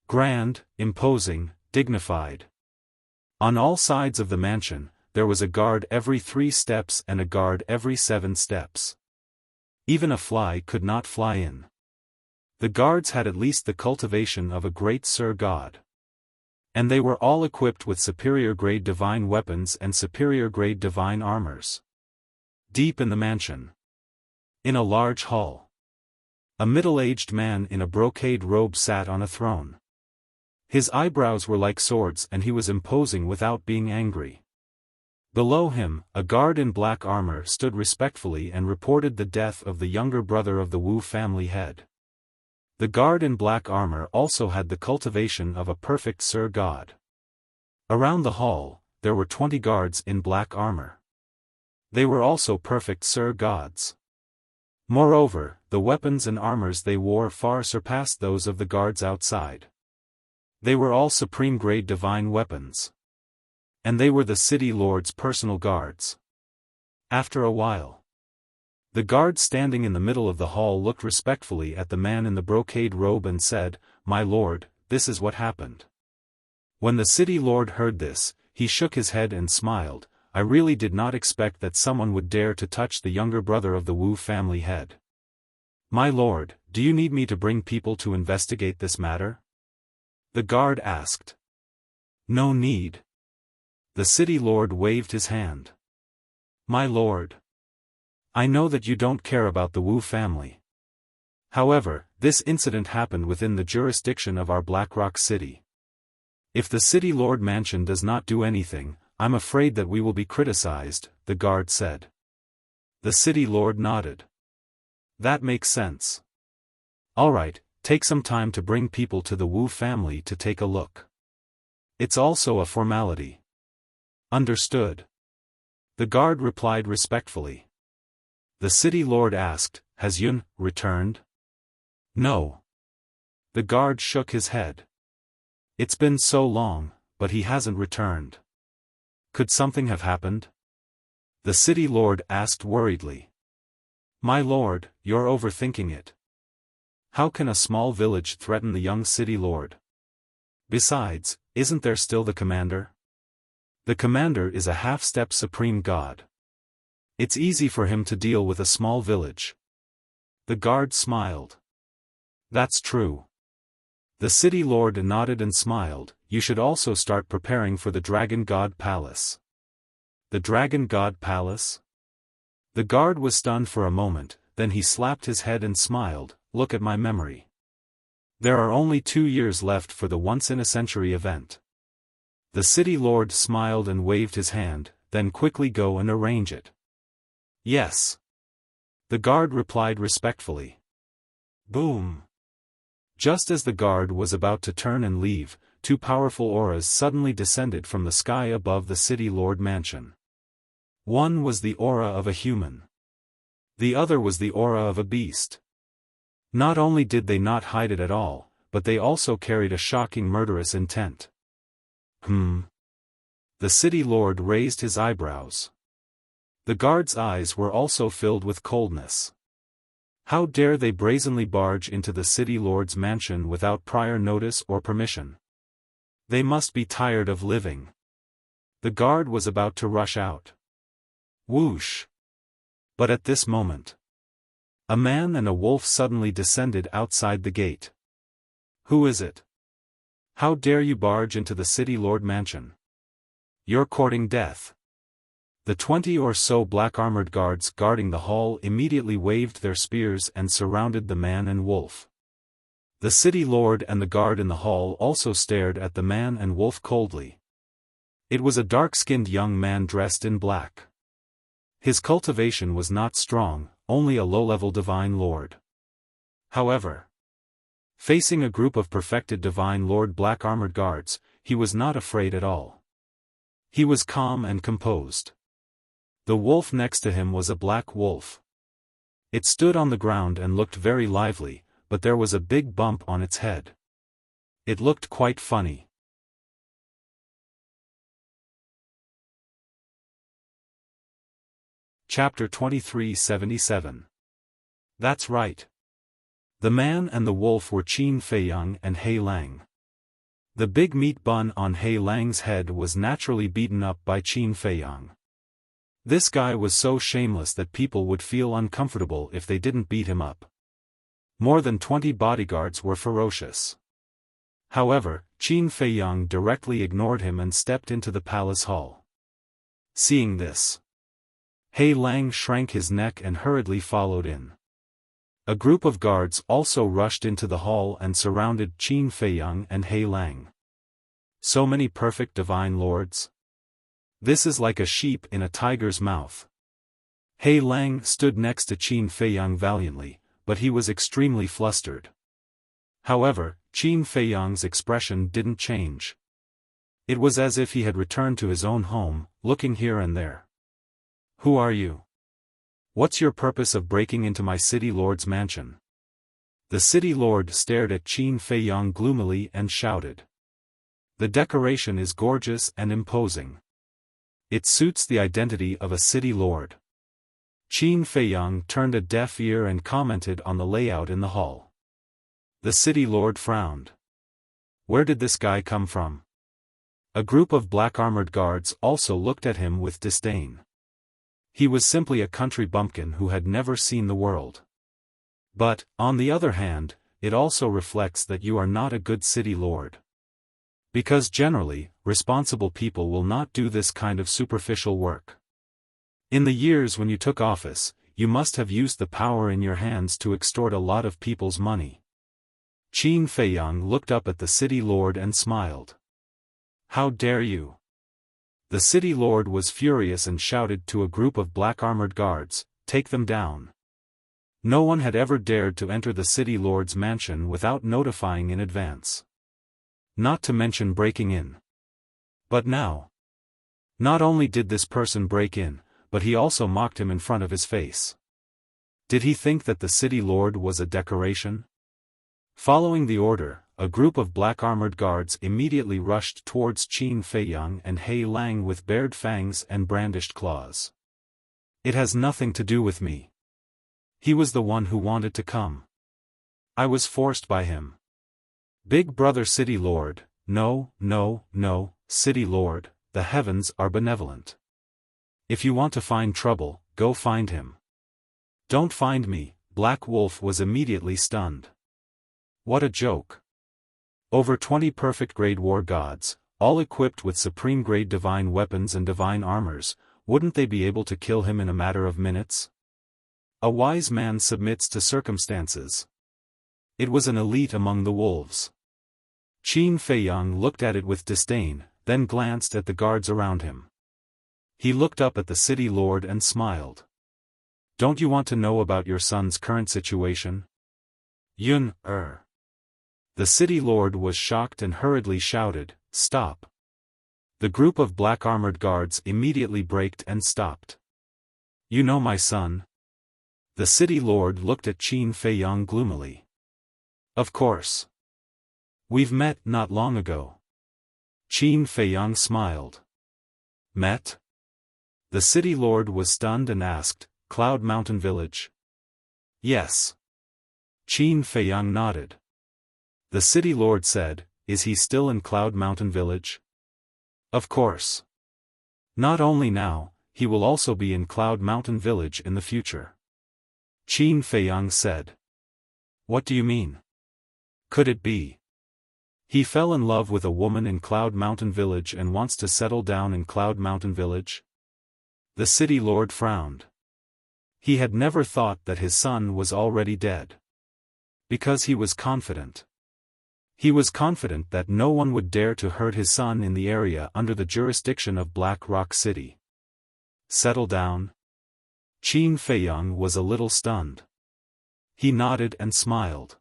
Speaker 1: Grand, imposing, dignified. On all sides of the mansion, there was a guard every 3 steps and a guard every 7 steps. Even a fly could not fly in. The guards had at least the cultivation of a great Sir God. And they were all equipped with superior-grade divine weapons and superior-grade divine armors. Deep in the mansion, in a large hall, a middle-aged man in a brocade robe sat on a throne. His eyebrows were like swords and he was imposing without being angry. Below him, a guard in black armor stood respectfully and reported the death of the younger brother of the Wu family head. The guard in black armor also had the cultivation of a perfect Sir God. Around the hall, there were 20 guards in black armor. They were also perfect Sir Gods. Moreover, the weapons and armors they wore far surpassed those of the guards outside. They were all supreme-grade divine weapons. And they were the city lord's personal guards. After a while, the guard standing in the middle of the hall looked respectfully at the man in the brocade robe and said, "My lord, this is what happened." When the city lord heard this, he shook his head and smiled. "I really did not expect that someone would dare to touch the younger brother of the Wu family head. My lord, do you need me to bring people to investigate this matter?" The guard asked. "No need." The city lord waved his hand. "My lord, I know that you don't care about the Wu family. However, this incident happened within the jurisdiction of our Blackrock City. If the city lord mansion does not do anything, I'm afraid that we will be criticized," the guard said. The city lord nodded. "That makes sense. All right, take some time to bring people to the Wu family to take a look. It's also a formality." "Understood." The guard replied respectfully. The city lord asked, "Has Yun returned?" "No." The guard shook his head. "It's been so long, but he hasn't returned." "Could something have happened?" The city lord asked worriedly. "My lord, you're overthinking it. How can a small village threaten the young city lord? Besides, isn't there still the commander? The commander is a half-step supreme god. It's easy for him to deal with a small village." The guard smiled. "That's true." The city lord nodded and smiled. "You should also start preparing for the Dragon God Palace." The Dragon God Palace? The guard was stunned for a moment, then he slapped his head and smiled. "Look at my memory. There are only 2 years left for the once-in-a-century event." The city lord smiled and waved his hand, "Then quickly go and arrange it." "Yes." The guard replied respectfully. Boom. Just as the guard was about to turn and leave, 2 powerful auras suddenly descended from the sky above the city lord mansion. One was the aura of a human. The other was the aura of a beast. Not only did they not hide it at all, but they also carried a shocking murderous intent. The city lord raised his eyebrows. The guard's eyes were also filled with coldness. How dare they brazenly barge into the city lord's mansion without prior notice or permission? They must be tired of living. The guard was about to rush out. Whoosh! But at this moment, a man and a wolf suddenly descended outside the gate. "Who is it? How dare you barge into the city lord mansion? You're courting death." The 20 or so black-armored guards guarding the hall immediately waved their spears and surrounded the man and wolf. The city lord and the guard in the hall also stared at the man and wolf coldly. It was a dark-skinned young man dressed in black. His cultivation was not strong, only a low-level divine lord. However, facing a group of perfected divine lord black-armored guards, he was not afraid at all. He was calm and composed. The wolf next to him was a black wolf. It stood on the ground and looked very lively, but there was a big bump on its head. It looked quite funny. Chapter 2377. That's right. The man and the wolf were Qin Feiyang and He Lang. The big meat bun on He Lang's head was naturally beaten up by Qin Feiyang. This guy was so shameless that people would feel uncomfortable if they didn't beat him up. More than 20 bodyguards were ferocious. However, Qin Feiyang directly ignored him and stepped into the palace hall. Seeing this, He Lang shrank his neck and hurriedly followed in. A group of guards also rushed into the hall and surrounded Qin Feiyang and He Lang. So many perfect divine lords. This is like a sheep in a tiger's mouth. He Lang stood next to Qin Feiyang valiantly, but he was extremely flustered. However, Qin Feiyang's expression didn't change. It was as if he had returned to his own home, looking here and there. Who are you? What's your purpose of breaking into my city lord's mansion? The city lord stared at Qin Feiyang gloomily and shouted. The decoration is gorgeous and imposing. It suits the identity of a city lord. Qin Feiyang turned a deaf ear and commented on the layout in the hall. The city lord frowned. Where did this guy come from? A group of black-armored guards also looked at him with disdain. He was simply a country bumpkin who had never seen the world. But, on the other hand, it also reflects that you are not a good city lord. Because generally, responsible people will not do this kind of superficial work. In the years when you took office, you must have used the power in your hands to extort a lot of people's money. Qin Feiyang looked up at the city lord and smiled. How dare you? The city lord was furious and shouted to a group of black-armored guards, take them down. No one had ever dared to enter the city lord's mansion without notifying in advance. Not to mention breaking in. But now. Not only did this person break in, but he also mocked him in front of his face. Did he think that the city lord was a decoration? Following the order, a group of black-armored guards immediately rushed towards Qin Feiyang and He Lang with bared fangs and brandished claws. It has nothing to do with me. He was the one who wanted to come. I was forced by him. Big brother city lord, no, city lord, the heavens are benevolent. If you want to find trouble, go find him. Don't find me. Black Wolf was immediately stunned. What a joke. Over 20 perfect-grade war gods, all equipped with supreme-grade divine weapons and divine armors, wouldn't they be able to kill him in a matter of minutes? A wise man submits to circumstances. It was an elite among the wolves. Qin Feiyang looked at it with disdain, then glanced at the guards around him. He looked up at the city lord and smiled. Don't you want to know about your son's current situation? The city lord was shocked and hurriedly shouted, stop. The group of black-armored guards immediately braked and stopped. You know my son? The city lord looked at Qin Feiyang gloomily. Of course. We've met not long ago. Qin Feiyang smiled. Met? The city lord was stunned and asked, Cloud Mountain Village? Yes. Qin Feiyang nodded. The city lord said, is he still in Cloud Mountain Village? Of course. Not only now, he will also be in Cloud Mountain Village in the future. Qin Feiyang said. What do you mean? Could it be? He fell in love with a woman in Cloud Mountain Village and wants to settle down in Cloud Mountain Village? The city lord frowned. He had never thought that his son was already dead. Because he was confident. He was confident that no one would dare to hurt his son in the area under the jurisdiction of Black Rock City. Settle down? Qin Feiyang was a little stunned. He nodded and smiled.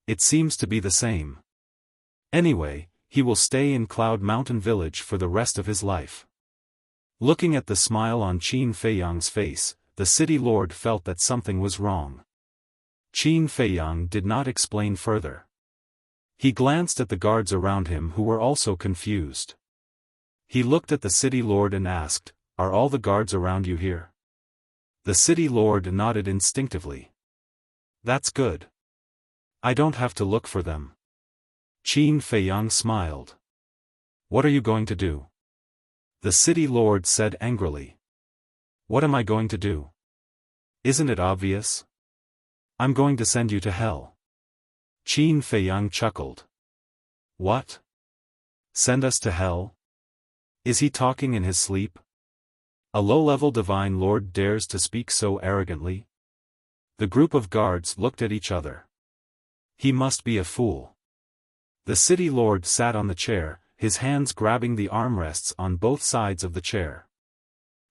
Speaker 1: It seems to be the same. Anyway, he will stay in Cloud Mountain Village for the rest of his life. Looking at the smile on Qin Feiyang's face, the city lord felt that something was wrong. Qin Feiyang did not explain further. He glanced at the guards around him who were also confused. He looked at the city lord and asked, are all the guards around you here? The city lord nodded instinctively. That's good. I don't have to look for them. Qin Feiyang smiled. What are you going to do? The city lord said angrily. What am I going to do? Isn't it obvious? I'm going to send you to hell. Qin Feiyang chuckled. What? Send us to hell? Is he talking in his sleep? A low-level divine lord dares to speak so arrogantly? The group of guards looked at each other. He must be a fool. The city lord sat on the chair, his hands grabbing the armrests on both sides of the chair.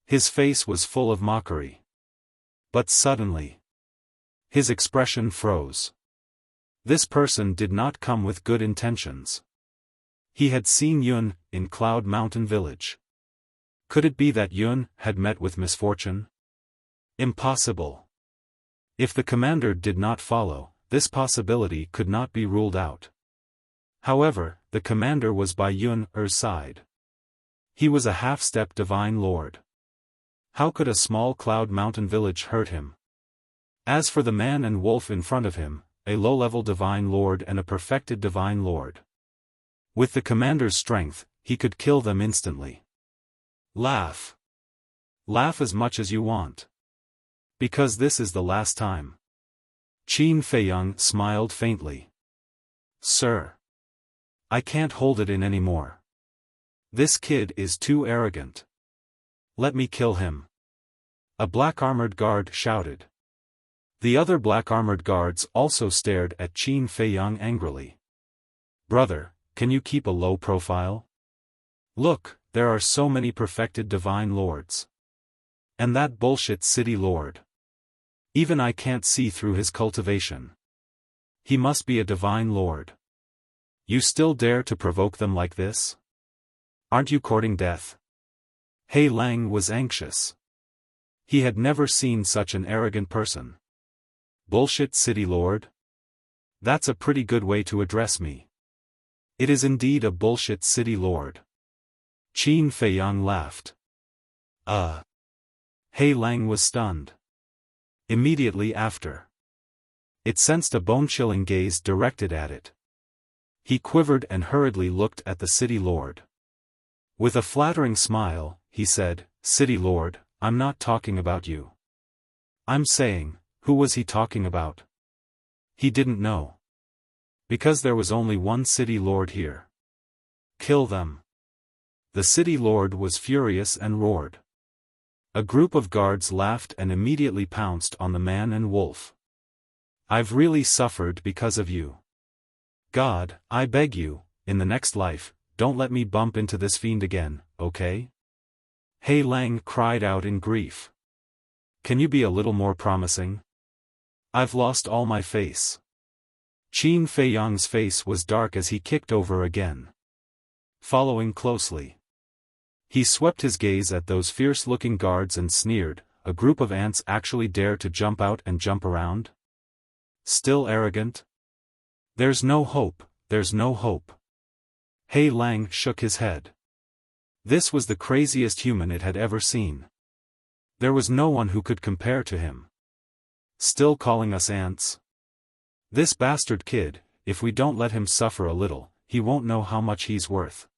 Speaker 1: His face was full of mockery. But suddenly, his expression froze. This person did not come with good intentions. He had seen Yun in Cloud Mountain Village. Could it be that Yun had met with misfortune? Impossible. If the commander did not follow, this possibility could not be ruled out. However, the commander was by Yun-er's side. He was a half-step divine lord. How could a small Cloud Mountain village hurt him? As for the man and wolf in front of him, a low-level divine lord and a perfected divine lord. With the commander's strength, he could kill them instantly. Laugh. Laugh as much as you want. Because this is the last time. Qin Feiyang smiled faintly. Sir. I can't hold it in anymore. This kid is too arrogant. Let me kill him. A black-armored guard shouted. The other black-armored guards also stared at Qin Feiyang angrily. Brother, can you keep a low profile? Look, there are so many perfected divine lords. And that bullshit city lord. Even I can't see through his cultivation. He must be a divine lord. You still dare to provoke them like this? Aren't you courting death? He Lang was anxious. He had never seen such an arrogant person. Bullshit city lord? That's a pretty good way to address me. It is indeed a bullshit city lord. Qin Feiyang laughed. He Lang was stunned. Immediately after, it sensed a bone-chilling gaze directed at it. He quivered and hurriedly looked at the city lord. With a flattering smile, he said, City lord, I'm not talking about you. I'm saying, who was he talking about? He didn't know. Because there was only one city lord here. Kill them. The city lord was furious and roared. A group of guards laughed and immediately pounced on the man and wolf. I've really suffered because of you. God, I beg you, in the next life, don't let me bump into this fiend again, okay? He Lang cried out in grief. Can you be a little more promising? I've lost all my face. Qin Feiyang's face was dark as he kicked over again. Following closely. He swept his gaze at those fierce-looking guards and sneered, a group of ants actually dare to jump out and jump around? Still arrogant? There's no hope, there's no hope. He Lang shook his head. This was the craziest human it had ever seen. There was no one who could compare to him. Still calling us ants? This bastard kid, if we don't let him suffer a little, he won't know how much he's worth.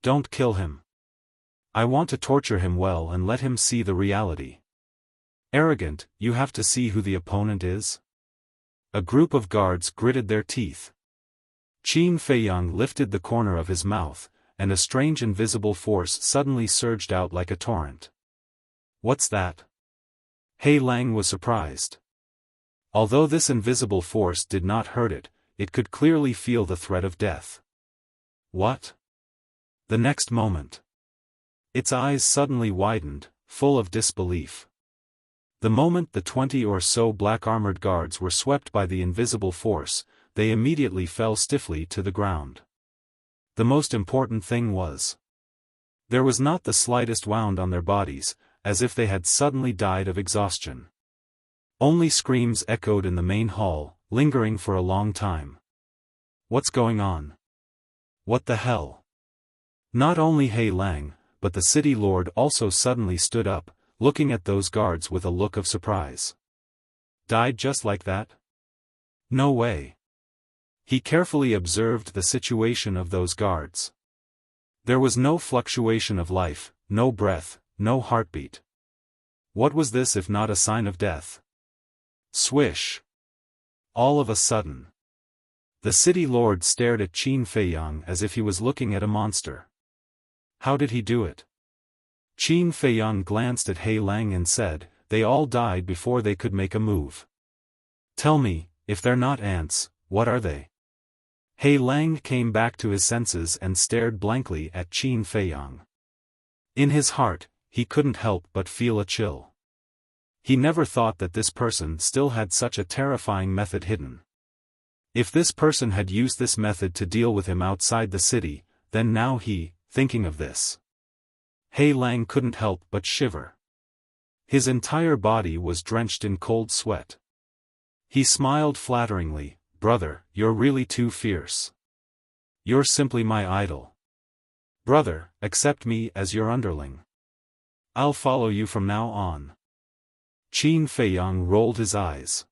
Speaker 1: Don't kill him. I want to torture him well and let him see the reality. Arrogant, you have to see who the opponent is? A group of guards gritted their teeth. Qin Feiyang lifted the corner of his mouth, and a strange invisible force suddenly surged out like a torrent. What's that? He Lang was surprised. Although this invisible force did not hurt it, it could clearly feel the threat of death. What? The next moment, its eyes suddenly widened, full of disbelief. The moment the 20 or so black-armored guards were swept by the invisible force, they immediately fell stiffly to the ground. The most important thing was, there was not the slightest wound on their bodies, as if they had suddenly died of exhaustion. Only screams echoed in the main hall, lingering for a long time. What's going on? What the hell? Not only He Lang, but the city lord also suddenly stood up, looking at those guards with a look of surprise. Died just like that? No way. He carefully observed the situation of those guards. There was no fluctuation of life, no breath, no heartbeat. What was this if not a sign of death? Swish! All of a sudden, the city lord stared at Qin Feiyang as if he was looking at a monster. How did he do it? Qin Feiyang glanced at He Lang and said, "They all died before they could make a move. Tell me, if they're not ants, what are they?" He Lang came back to his senses and stared blankly at Qin Feiyang. In his heart, he couldn't help but feel a chill. He never thought that this person still had such a terrifying method hidden. If this person had used this method to deal with him outside the city, then now he, thinking of this, He Lang couldn't help but shiver. His entire body was drenched in cold sweat. He smiled flatteringly, "Brother, you're really too fierce. You're simply my idol. Brother, accept me as your underling. I'll follow you from now on." Qin Feiyang rolled his eyes.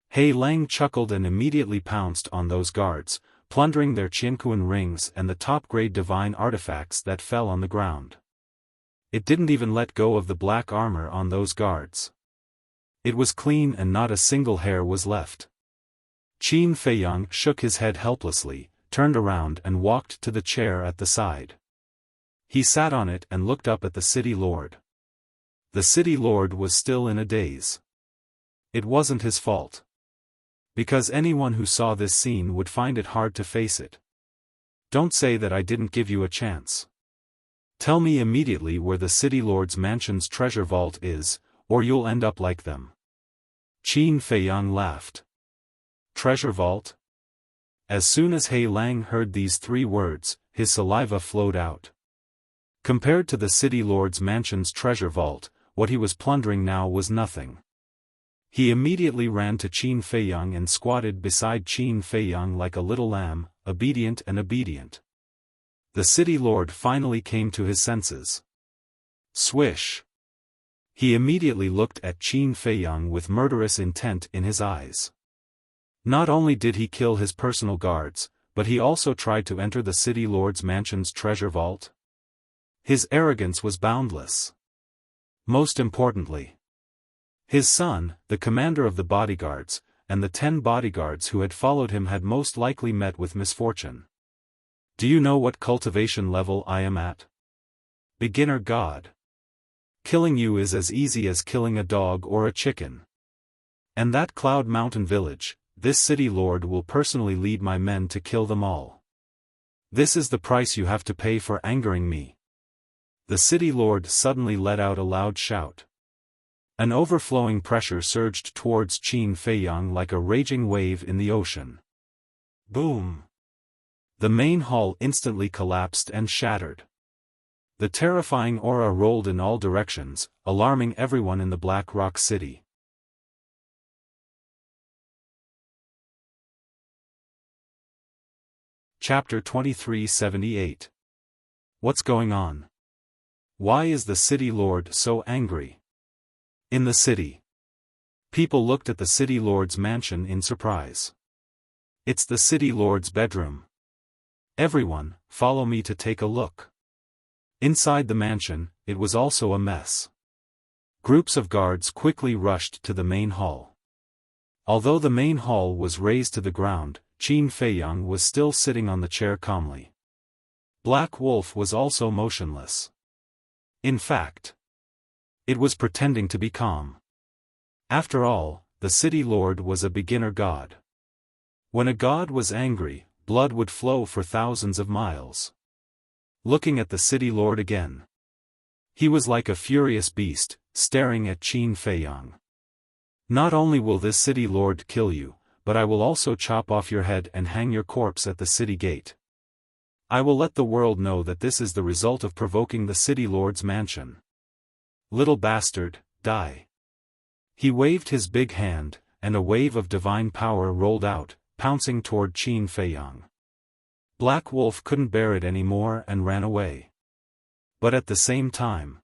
Speaker 1: He Lang chuckled and immediately pounced on those guards, plundering their Qianquan rings and the top-grade divine artifacts that fell on the ground. It didn't even let go of the black armor on those guards. It was clean and not a single hair was left. Qin Feiyang shook his head helplessly, turned around and walked to the chair at the side. He sat on it and looked up at the city lord. The city lord was still in a daze. It wasn't his fault. Because anyone who saw this scene would find it hard to face it. "Don't say that I didn't give you a chance. Tell me immediately where the city lord's mansion's treasure vault is, or you'll end up like them." Qin Feiyang laughed. "Treasure vault?" As soon as He Lang heard these three words, his saliva flowed out. Compared to the city lord's mansion's treasure vault, what he was plundering now was nothing. He immediately ran to Qin Feiyang and squatted beside Qin Feiyang like a little lamb, obedient and obedient. The city lord finally came to his senses. Swish! He immediately looked at Qin Feiyang with murderous intent in his eyes. Not only did he kill his personal guards, but he also tried to enter the city lord's mansion's treasure vault. His arrogance was boundless. Most importantly, his son, the commander of the bodyguards, and the 10 bodyguards who had followed him had most likely met with misfortune. "Do you know what cultivation level I am at? Beginner god. Killing you is as easy as killing a dog or a chicken. And that Cloud Mountain village, this city lord will personally lead my men to kill them all. This is the price you have to pay for angering me." The city lord suddenly let out a loud shout. An overflowing pressure surged towards Qin Feiyang like a raging wave in the ocean. Boom! The main hall instantly collapsed and shattered. The terrifying aura rolled in all directions, alarming everyone in the Black Rock City. Chapter 2378. What's going on? Why is the city lord so angry? In the city, people looked at the city lord's mansion in surprise. "It's the city lord's bedroom. Everyone, follow me to take a look." Inside the mansion, it was also a mess. Groups of guards quickly rushed to the main hall. Although the main hall was razed to the ground, Qin Feiyang was still sitting on the chair calmly. Black Wolf was also motionless. In fact, it was pretending to be calm. After all, the city lord was a beginner god. When a god was angry, blood would flow for thousands of miles. Looking at the city lord again, he was like a furious beast, staring at Qin Feiyang. "Not only will this city lord kill you, but I will also chop off your head and hang your corpse at the city gate. I will let the world know that this is the result of provoking the city lord's mansion. Little bastard, die." He waved his big hand, and a wave of divine power rolled out, pouncing toward Qin Feiyang. Black Wolf couldn't bear it anymore and ran away. But at the same time,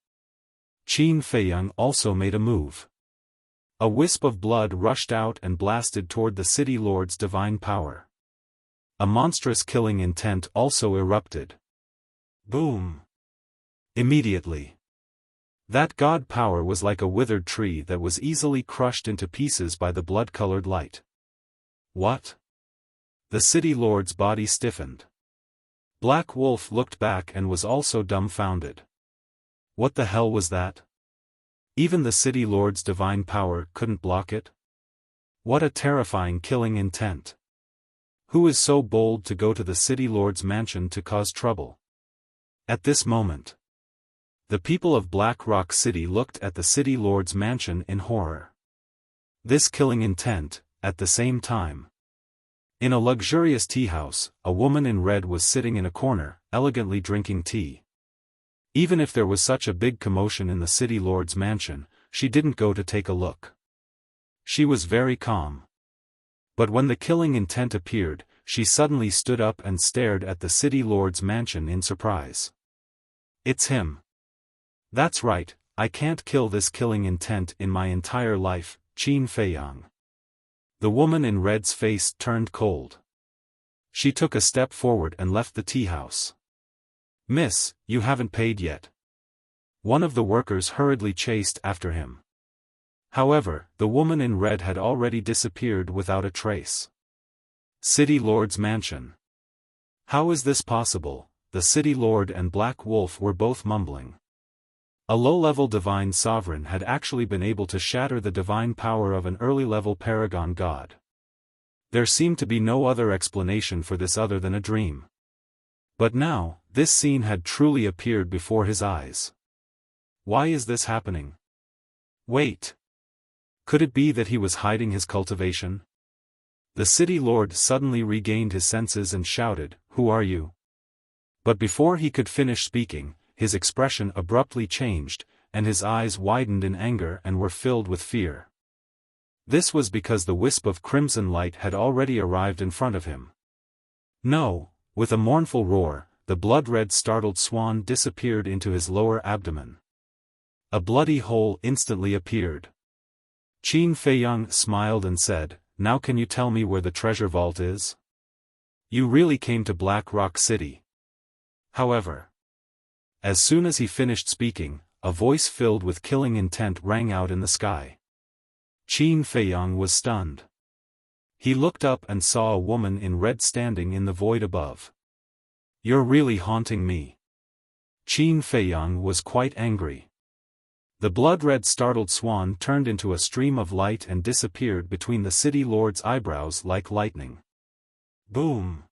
Speaker 1: Qin Feiyang also made a move. A wisp of blood rushed out and blasted toward the city lord's divine power. a monstrous killing intent also erupted. Boom! Immediately. That god power was like a withered tree that was easily crushed into pieces by the blood-colored light. What? The city lord's body stiffened. Black Wolf looked back and was also dumbfounded. What the hell was that? Even the city lord's divine power couldn't block it? What a terrifying killing intent. Who is so bold to go to the city lord's mansion to cause trouble? At this moment, the people of Black Rock City looked at the city lord's mansion in horror. This killing intent, at the same time. In a luxurious tea house, a woman in red was sitting in a corner, elegantly drinking tea. Even if there was such a big commotion in the city lord's mansion, she didn't go to take a look. She was very calm. But when the killing intent appeared, she suddenly stood up and stared at the city lord's mansion in surprise. It's him. That's right, I can't kill this killing intent in my entire life, Qin Feiyang. The woman in red's face turned cold. She took a step forward and left the tea house. Miss, you haven't paid yet. One of the workers hurriedly chased after him. However, the woman in red had already disappeared without a trace. City Lord's mansion. How is this possible? The City Lord and Black Wolf were both mumbling. A low-level divine sovereign had actually been able to shatter the divine power of an early-level paragon god. There seemed to be no other explanation for this other than a dream. But now, this scene had truly appeared before his eyes. Why is this happening? Wait. Could it be that he was hiding his cultivation? The city lord suddenly regained his senses and shouted, "Who are you?" But before he could finish speaking, his expression abruptly changed, and his eyes widened in anger and were filled with fear. This was because the wisp of crimson light had already arrived in front of him. No, with a mournful roar, the blood-red startled swan disappeared into his lower abdomen. A bloody hole instantly appeared. Qin Feiyang smiled and said, "Now can you tell me where the treasure vault is? You really came to Black Rock City." However, as soon as he finished speaking, a voice filled with killing intent rang out in the sky. Qin Feiyang was stunned. He looked up and saw a woman in red standing in the void above. "You're really haunting me." Qin Feiyang was quite angry. The blood-red startled swan turned into a stream of light and disappeared between the city lord's eyebrows like lightning. Boom!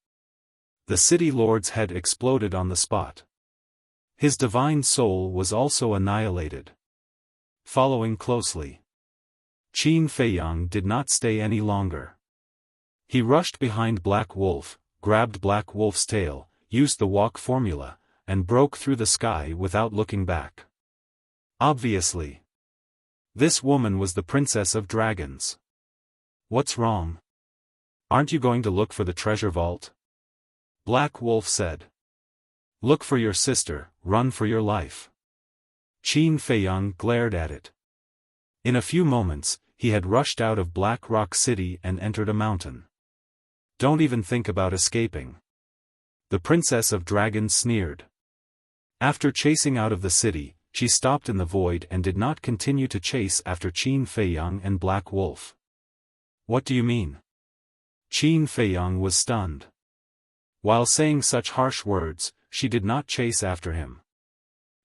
Speaker 1: The city lord's head exploded on the spot. His divine soul was also annihilated. Following closely, Qin Feiyang did not stay any longer. He rushed behind Black Wolf, grabbed Black Wolf's tail, used the walk formula, and broke through the sky without looking back. Obviously, this woman was the Princess of Dragons. What's wrong? Aren't you going to look for the treasure vault? Black Wolf said. Look for your sister, run for your life. Qin Feiyang glared at it. In a few moments, he had rushed out of Black Rock City and entered a mountain. Don't even think about escaping. The Princess of Dragons sneered. After chasing out of the city, she stopped in the void and did not continue to chase after Qin Feiyang and Black Wolf. What do you mean? Qin Feiyang was stunned. While saying such harsh words, she did not chase after him.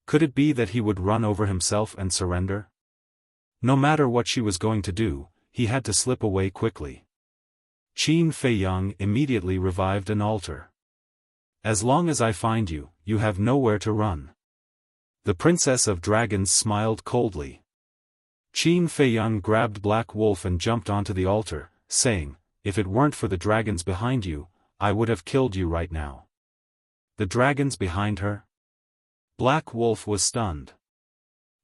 Speaker 1: Could it be that he would run over himself and surrender? No matter what she was going to do, he had to slip away quickly. Qin Feiyang immediately revived an altar. As long as I find you, you have nowhere to run. The Princess of Dragons smiled coldly. Qin Feiyang grabbed Black Wolf and jumped onto the altar, saying, "If it weren't for the dragons behind you, I would have killed you right now." The dragons behind her? Black Wolf was stunned.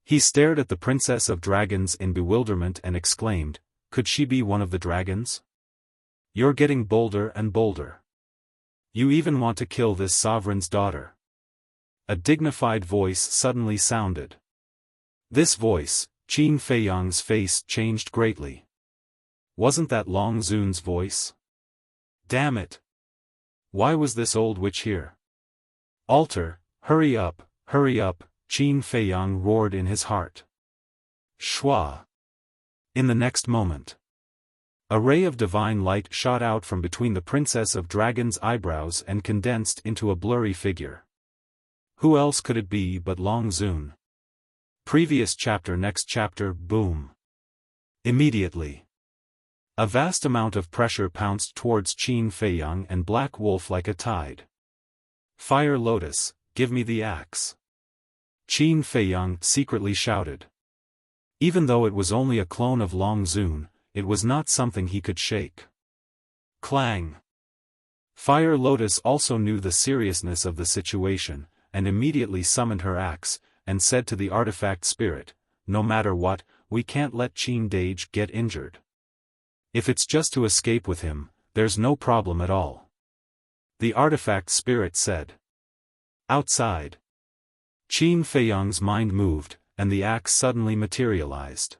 Speaker 1: He stared at the Princess of Dragons in bewilderment and exclaimed, "Could she be one of the dragons? You're getting bolder and bolder. You even want to kill this sovereign's daughter." A dignified voice suddenly sounded. This voice, Qin Feiyang's face changed greatly. Wasn't that Long Zun's voice? Damn it! Why was this old witch here? Altar, hurry up, Qin Feiyang roared in his heart. Shua! In the next moment, a ray of divine light shot out from between the Princess of Dragon's eyebrows and condensed into a blurry figure. Who else could it be but Long Zun? Previous chapter. Next chapter. Boom. Immediately, a vast amount of pressure pounced towards Qin Feiyang and Black Wolf like a tide. Fire Lotus, give me the axe. Qin Feiyang secretly shouted. Even though it was only a clone of Long Zun, it was not something he could shake. Clang! Fire Lotus also knew the seriousness of the situation, and immediately summoned her axe, and said to the artifact spirit, no matter what, we can't let Qin Dage get injured. If it's just to escape with him, there's no problem at all. The artifact spirit said. Outside. Qin Feiyang's mind moved, and the axe suddenly materialized.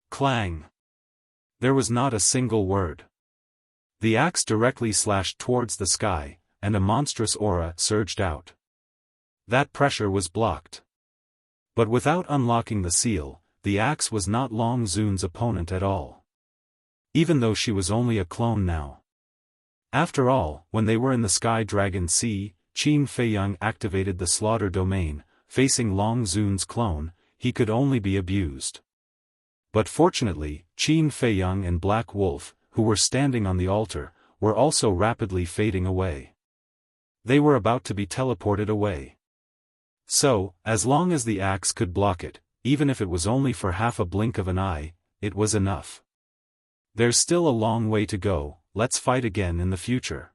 Speaker 1: Clang! There was not a single word. The axe directly slashed towards the sky, and a monstrous aura surged out. That pressure was blocked. But without unlocking the seal, the axe was not Long Zun's opponent at all. Even though she was only a clone now. After all, when they were in the Sky Dragon Sea, Qin Feiyang activated the slaughter domain, facing Long Zun's clone, he could only be abused. But fortunately, Qin Feiyang and Black Wolf, who were standing on the altar, were also rapidly fading away. They were about to be teleported away. So, as long as the axe could block it, even if it was only for half a blink of an eye, it was enough. There's still a long way to go, let's fight again in the future.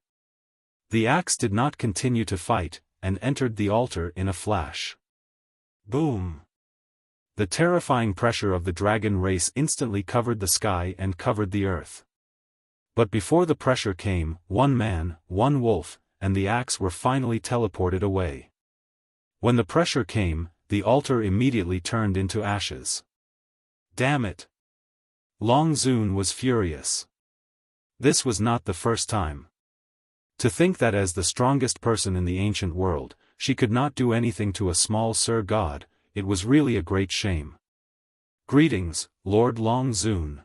Speaker 1: The axe did not continue to fight, and entered the altar in a flash. Boom! The terrifying pressure of the dragon race instantly covered the sky and covered the earth. But before the pressure came, one man, one wolf, and the axe were finally teleported away. When the pressure came, the altar immediately turned into ashes. Damn it! Long Zun was furious. This was not the first time. To think that as the strongest person in the ancient world, she could not do anything to a small Sir God, it was really a great shame. Greetings, Lord Long Zun.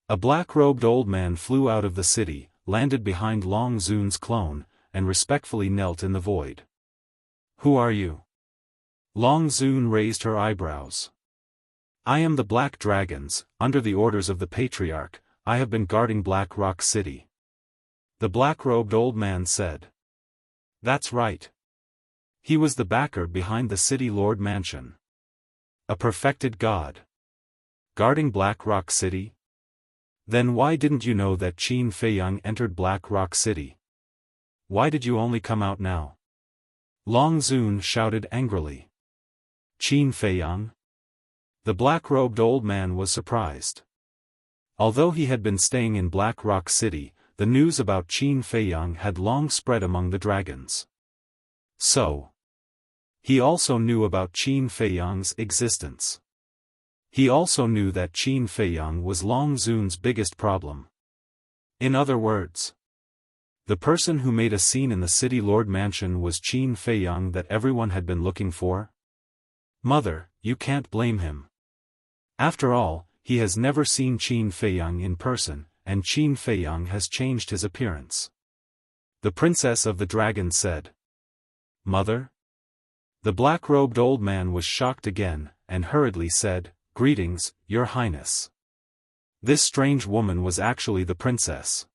Speaker 1: A black-robed old man flew out of the city, landed behind Long Zun's clone, and respectfully knelt in the void. Who are you? Long Zun raised her eyebrows. I am the Black Dragons, under the orders of the Patriarch, I have been guarding Black Rock City. The black-robed old man said. That's right. He was the backer behind the City Lord Mansion. A perfected god. Guarding Black Rock City? Then why didn't you know that Qin Feiyang entered Black Rock City? Why did you only come out now? Long Zun shouted angrily. Qin Feiyang? The black-robed old man was surprised. Although he had been staying in Black Rock City, the news about Qin Feiyang had long spread among the dragons. So, he also knew about Qin Feiyang's existence. He also knew that Qin Feiyang was Long Zun's biggest problem. In other words, the person who made a scene in the City Lord Mansion was Qin Feiyang that everyone had been looking for? Mother, you can't blame him. After all, he has never seen Qin Feiyang in person, and Qin Feiyang has changed his appearance. The Princess of the Dragon said. Mother? The black-robed old man was shocked again, and hurriedly said, Greetings, Your Highness. This strange woman was actually the princess.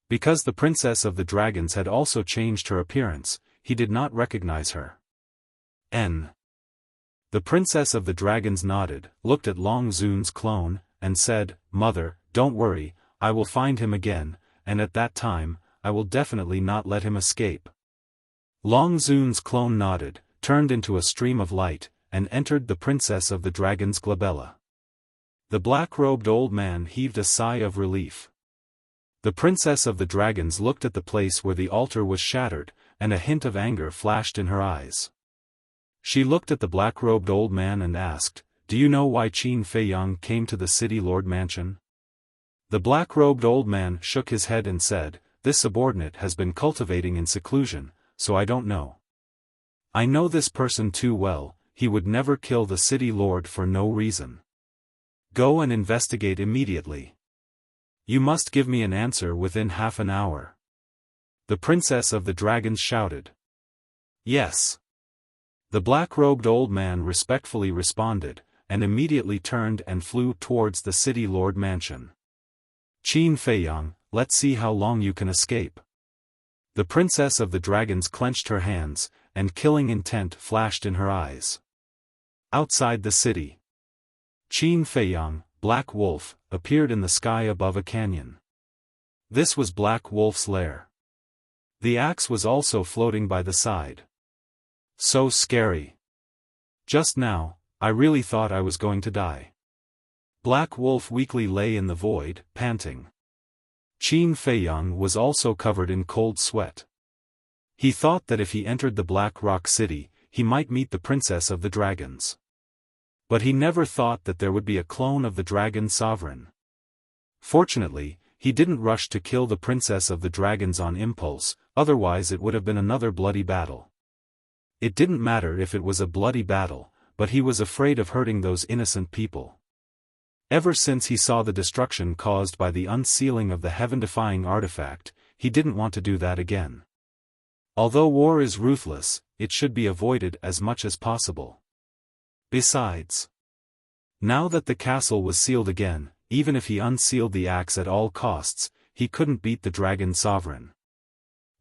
Speaker 1: Because the Princess of the Dragons had also changed her appearance, he did not recognize her. The Princess of the Dragons nodded, looked at Long Zun's clone, and said, Mother, don't worry, I will find him again, and at that time, I will definitely not let him escape. Long Zun's clone nodded, turned into a stream of light, and entered the Princess of the Dragons' glabella. The black-robed old man heaved a sigh of relief. The Princess of the Dragons looked at the place where the altar was shattered, and a hint of anger flashed in her eyes. She looked at the black-robed old man and asked, Do you know why Qin Feiyang came to the City Lord Mansion? The black-robed old man shook his head and said, this subordinate has been cultivating in seclusion, so I don't know. I know this person too well, he would never kill the city lord for no reason. Go and investigate immediately. You must give me an answer within half an hour. The princess of the dragons shouted. Yes. The black-robed old man respectfully responded, and immediately turned and flew towards the city lord mansion. Qin Feiyang, let's see how long you can escape. The princess of the dragons clenched her hands, and killing intent flashed in her eyes. Outside the city, Qin Feiyang, Black Wolf, appeared in the sky above a canyon. This was Black Wolf's lair. The axe was also floating by the side. So scary. Just now, I really thought I was going to die. Black Wolf weakly lay in the void, panting. Qin Feiyang was also covered in cold sweat. He thought that if he entered the Black Rock City, he might meet the Princess of the Dragons. But he never thought that there would be a clone of the Dragon Sovereign. Fortunately, he didn't rush to kill the Princess of the Dragons on impulse, otherwise it would have been another bloody battle. It didn't matter if it was a bloody battle, but he was afraid of hurting those innocent people. Ever since he saw the destruction caused by the unsealing of the heaven-defying artifact, he didn't want to do that again. Although war is ruthless, it should be avoided as much as possible. Besides, now that the castle was sealed again, even if he unsealed the axe at all costs, he couldn't beat the Dragon Sovereign.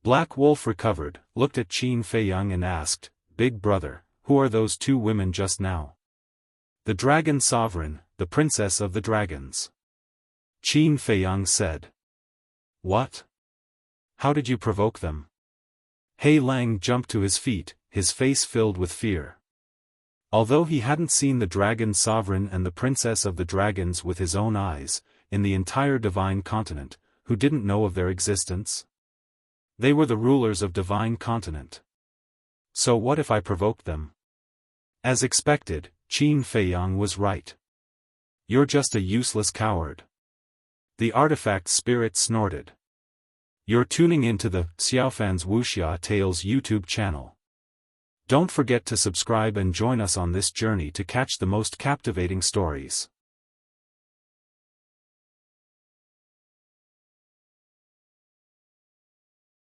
Speaker 1: Black Wolf recovered, looked at Qin Feiyang and asked, "Big brother, who are those two women just now?" "The Dragon Sovereign, the Princess of the Dragons." Qin Feiyang said. "What? How did you provoke them?" He Lang jumped to his feet, his face filled with fear. Although he hadn't seen the Dragon Sovereign and the Princess of the Dragons with his own eyes, in the entire Divine Continent, who didn't know of their existence? They were the rulers of Divine Continent. So what if I provoked them? As expected, Qin Feiyang was right. "You're just a useless coward." The artifact spirit snorted. "You're tuning into the Xiaofan's Wuxia Tales YouTube channel. Don't forget to subscribe and join us on this journey to catch the most captivating stories.